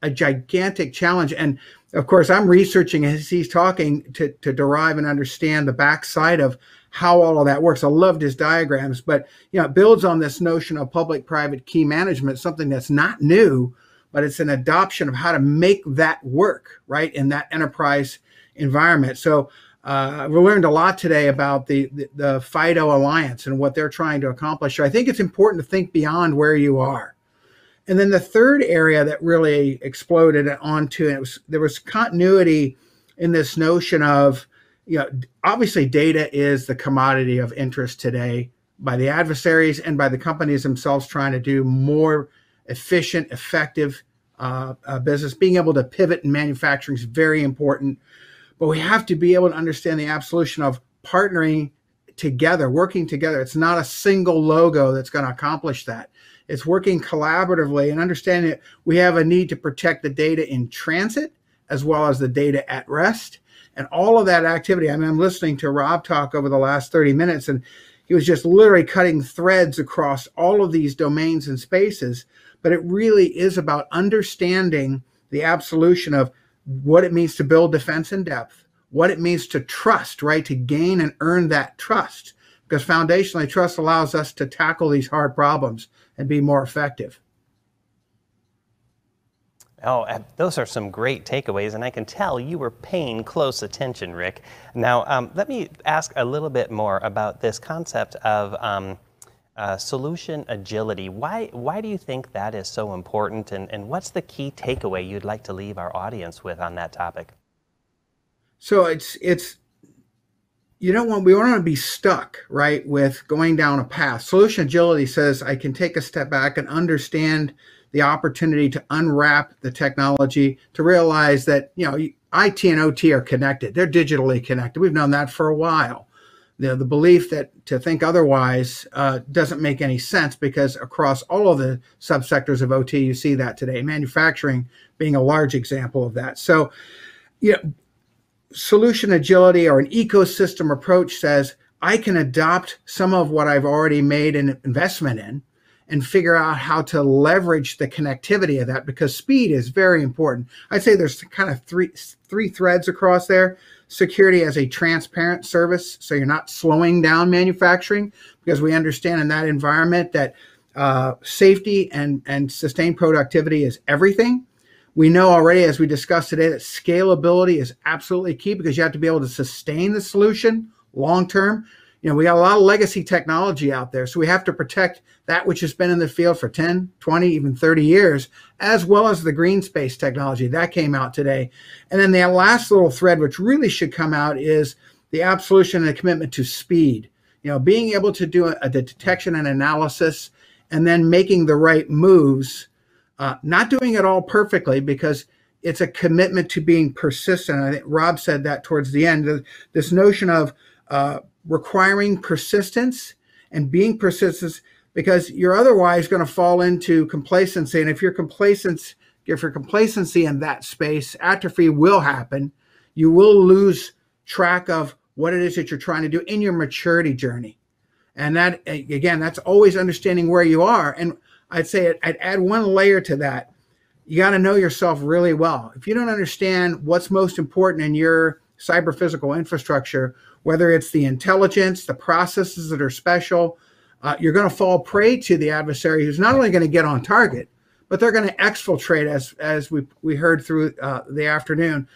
A gigantic challenge. And of course, I'm researching as he's talking to derive and understand the backside of how all of that works. I loved his diagrams, but it builds on this notion of public-private key management, something that's not new, but it's an adoption of how to make that work, right, in that enterprise environment. So we learned a lot today about the FIDO Alliance and what they're trying to accomplish. So I think it's important to think beyond where you are. And then the third area that really exploded onto there was continuity in this notion of, obviously data is the commodity of interest today by the adversaries and by the companies themselves trying to do more efficient, effective business. Being able to pivot in manufacturing is very important, but we have to be able to understand the absolution of partnering together, working together. It's not a single logo that's going to accomplish that. It's working collaboratively and understanding that we have a need to protect the data in transit as well as the data at rest. And all of that activity, I'm listening to Rob talk over the last 30 minutes, and he was just literally cutting threads across all of these domains and spaces. But it really is about understanding the absolution of what it means to build defense in depth, what it means to trust, right, to gain and earn that trust. Because foundationally, trust allows us to tackle these hard problems and be more effective. Oh, those are some great takeaways, and I can tell you were paying close attention, Rick. Now, let me ask a little bit more about this concept of solution agility. Why do you think that is so important, and what's the key takeaway you'd like to leave our audience with on that topic? So it's we don't want to be stuck, right, with going down a path. Solution agility says I can take a step back and understand the opportunity to unwrap the technology, to realize that, IT and OT are connected. They're digitally connected. We've known that for a while. The belief that to think otherwise doesn't make any sense, because across all of the subsectors of OT, you see that today, manufacturing being a large example of that. So, solution agility or an ecosystem approach says, I can adopt some of what I've already made an investment in and figure out how to leverage the connectivity of that, because speed is very important. I'd say there's kind of three threads across there. Security as a transparent service, so you're not slowing down manufacturing, because we understand in that environment that safety and sustained productivity is everything. We know already, as we discussed today, that scalability is absolutely key, because you have to be able to sustain the solution long term. We got a lot of legacy technology out there, so we have to protect that which has been in the field for 10, 20, even 30 years, as well as the green space technology that came out today. And then the last little thread, which really should come out, is the absolution and the commitment to speed. Being able to do a detection and analysis, and then making the right moves, not doing it all perfectly, because it's a commitment to being persistent. I think Rob said that towards the end, this notion of requiring persistence and being persistent, because you're otherwise going to fall into complacency. And if your complacency in that space, atrophy will happen. You will lose track of what it is that you're trying to do in your maturity journey. And that, again, that's always understanding where you are. And I'd say I'd add one layer to that. You got to know yourself really well. If you don't understand what's most important in your cyber physical infrastructure, whether it's the intelligence, the processes that are special, you're going to fall prey to the adversary, who's not only going to get on target, but they're going to exfiltrate, as we heard through the afternoon,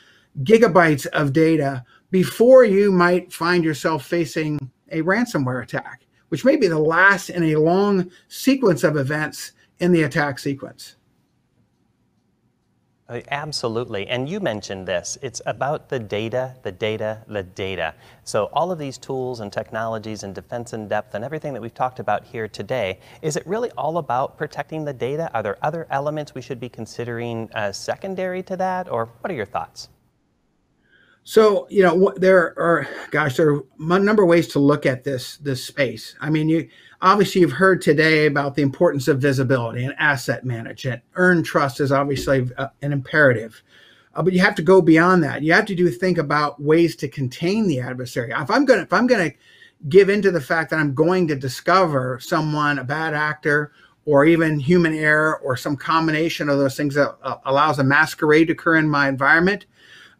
gigabytes of data before you might find yourself facing a ransomware attack, which may be the last in a long sequence of events in the attack sequence. Absolutely. And you mentioned this. It's about the data, the data, the data. So all of these tools and technologies and defense in depth and everything that we've talked about here today, is it really all about protecting the data? Are there other elements we should be considering secondary to that? Or what are your thoughts? So, there are a number of ways to look at this space. I mean, obviously you've heard today about the importance of visibility and asset management. Earned trust is obviously an imperative, but you have to go beyond that. You have to think about ways to contain the adversary. If I'm going to give into the fact that I'm going to discover someone, a bad actor, or even human error, or some combination of those things that allows a masquerade to occur in my environment,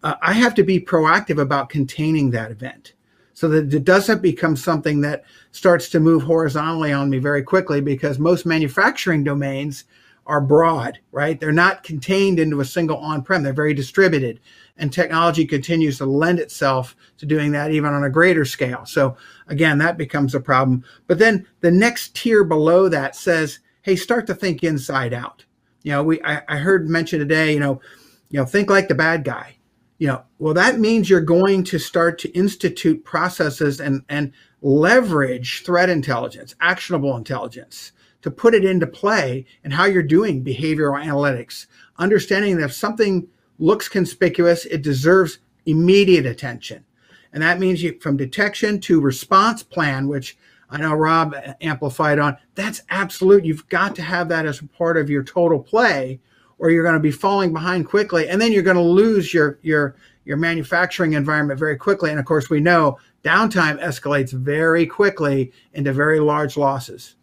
I have to be proactive about containing that event, so that it doesn't become something that starts to move horizontally on me very quickly, because most manufacturing domains are broad, right? They're not contained into a single on-prem. They're very distributed, and technology continues to lend itself to doing that even on a greater scale. So again, that becomes a problem. But then the next tier below that says, hey, start to think inside out. I heard mentioned today, think like the bad guy. Well, that means you're going to start to institute processes and leverage threat intelligence, actionable intelligence, to put it into play in how you're doing behavioral analytics, understanding that if something looks conspicuous, it deserves immediate attention. And that means from detection to response plan, which I know Rob amplified on, that's absolute. You've got to have that as a part of your total play, or you're going to be falling behind quickly, and then you're going to lose your manufacturing environment very quickly. And of course, we know downtime escalates very quickly into very large losses.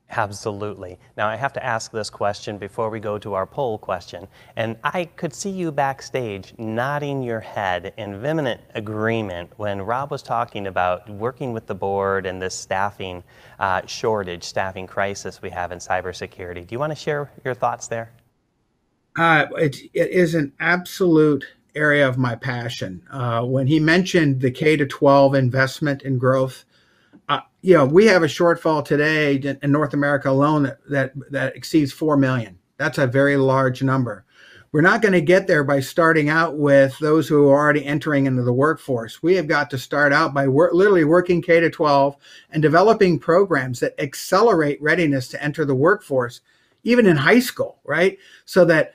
Absolutely. Now, I have to ask this question before we go to our poll question. And I could see you backstage nodding your head in vehement agreement when Rob was talking about working with the board and this staffing shortage, staffing crisis we have in cybersecurity. Do you want to share your thoughts there? It is an absolute area of my passion. When he mentioned the K-12 investment in growth, we have a shortfall today in North America alone that exceeds 4 million. That's a very large number. We're not going to get there by starting out with those who are already entering into the workforce. We have got to start out by literally working K-12 and developing programs that accelerate readiness to enter the workforce, even in high school, right? So that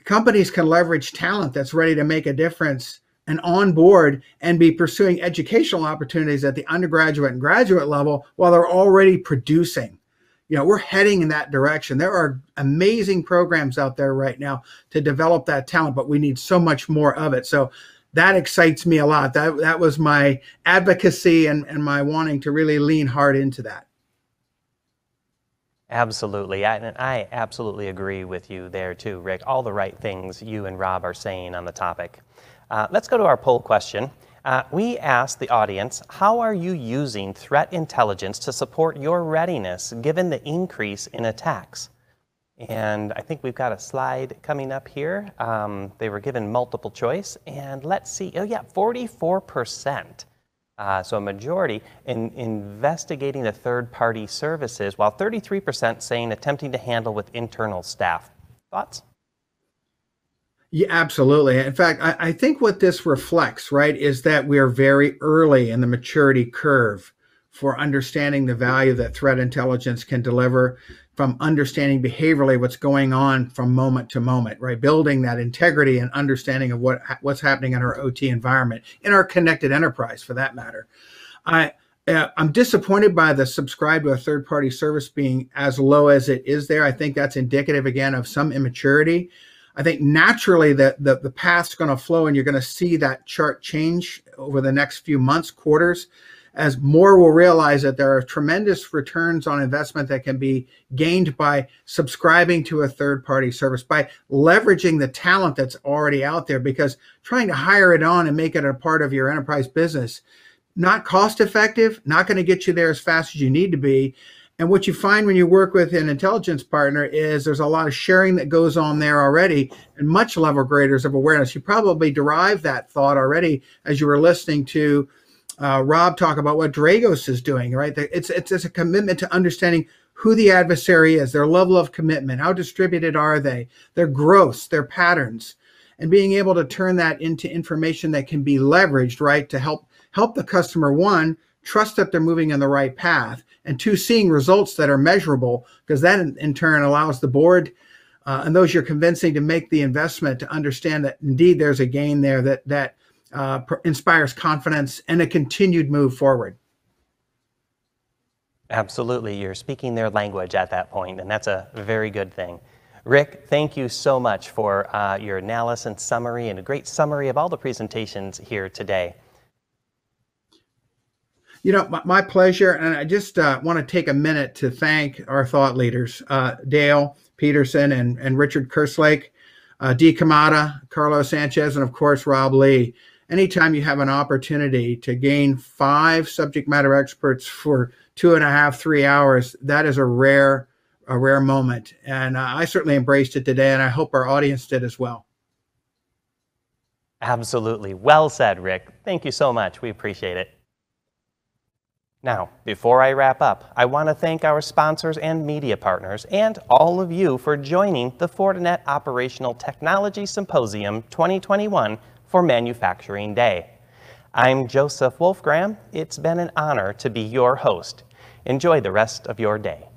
companies can leverage talent that's ready to make a difference and on board and be pursuing educational opportunities at the undergraduate and graduate level while they're already producing. We're heading in that direction. There are amazing programs out there right now to develop that talent, but we need so much more of it. So that excites me a lot. That was my advocacy and my wanting to really lean hard into that. Absolutely. I absolutely agree with you there too, Rick. All the right things you and Rob are saying on the topic. Let's go to our poll question. We asked the audience, how are you using threat intelligence to support your readiness given the increase in attacks? And I think we've got a slide coming up here. They were given multiple choice, and let's see. Oh yeah, 44%. So a majority in investigating the third-party services, while 33% saying attempting to handle with internal staff. Thoughts? Yeah, absolutely. In fact, I think what this reflects, right, is that we are very early in the maturity curve for understanding the value that threat intelligence can deliver, from understanding behaviorally what's going on from moment to moment, right? Building that integrity and understanding of what's happening in our OT environment, in our connected enterprise for that matter. I'm disappointed by the subscribe to a third-party service being as low as it is there. I think that's indicative, again, of some immaturity. I think naturally that the path's going to flow, and you're going to see that chart change over the next few months, quarters, as more will realize that there are tremendous returns on investment that can be gained by subscribing to a third-party service, by leveraging the talent that's already out there, because trying to hire it on and make it a part of your enterprise business, not cost effective, not going to get you there as fast as you need to be. And what you find when you work with an intelligence partner is there's a lot of sharing that goes on there already, and much level graders of awareness. You probably derived that thought already as you were listening to Rob talk about what Dragos is doing, right? It's a commitment to understanding who the adversary is, their level of commitment, how distributed are they, their growths, their patterns, and being able to turn that into information that can be leveraged, right, to help the customer, one, trust that they're moving in the right path, and two, seeing results that are measurable, because that in turn allows the board and those you're convincing to make the investment to understand that indeed there's a gain there that inspires confidence and a continued move forward. Absolutely. You're speaking their language at that point, and that's a very good thing. Rick, thank you so much for your analysis and summary, and a great summary of all the presentations here today. My pleasure. And I just want to take a minute to thank our thought leaders, Dale Peterson and Richard Kerslake, Dee Kamada, Carlos Sanchez, and of course, Rob Lee. Anytime you have an opportunity to gain 5 subject matter experts for 2.5, 3 hours, that is a rare moment. And I certainly embraced it today, and I hope our audience did as well. Absolutely. Well said, Rick. Thank you so much. We appreciate it. Now, before I wrap up, I want to thank our sponsors and media partners and all of you for joining the Fortinet Operational Technology Symposium 2021 for Manufacturing Day. I'm Joseph Wolfgram. It's been an honor to be your host. Enjoy the rest of your day.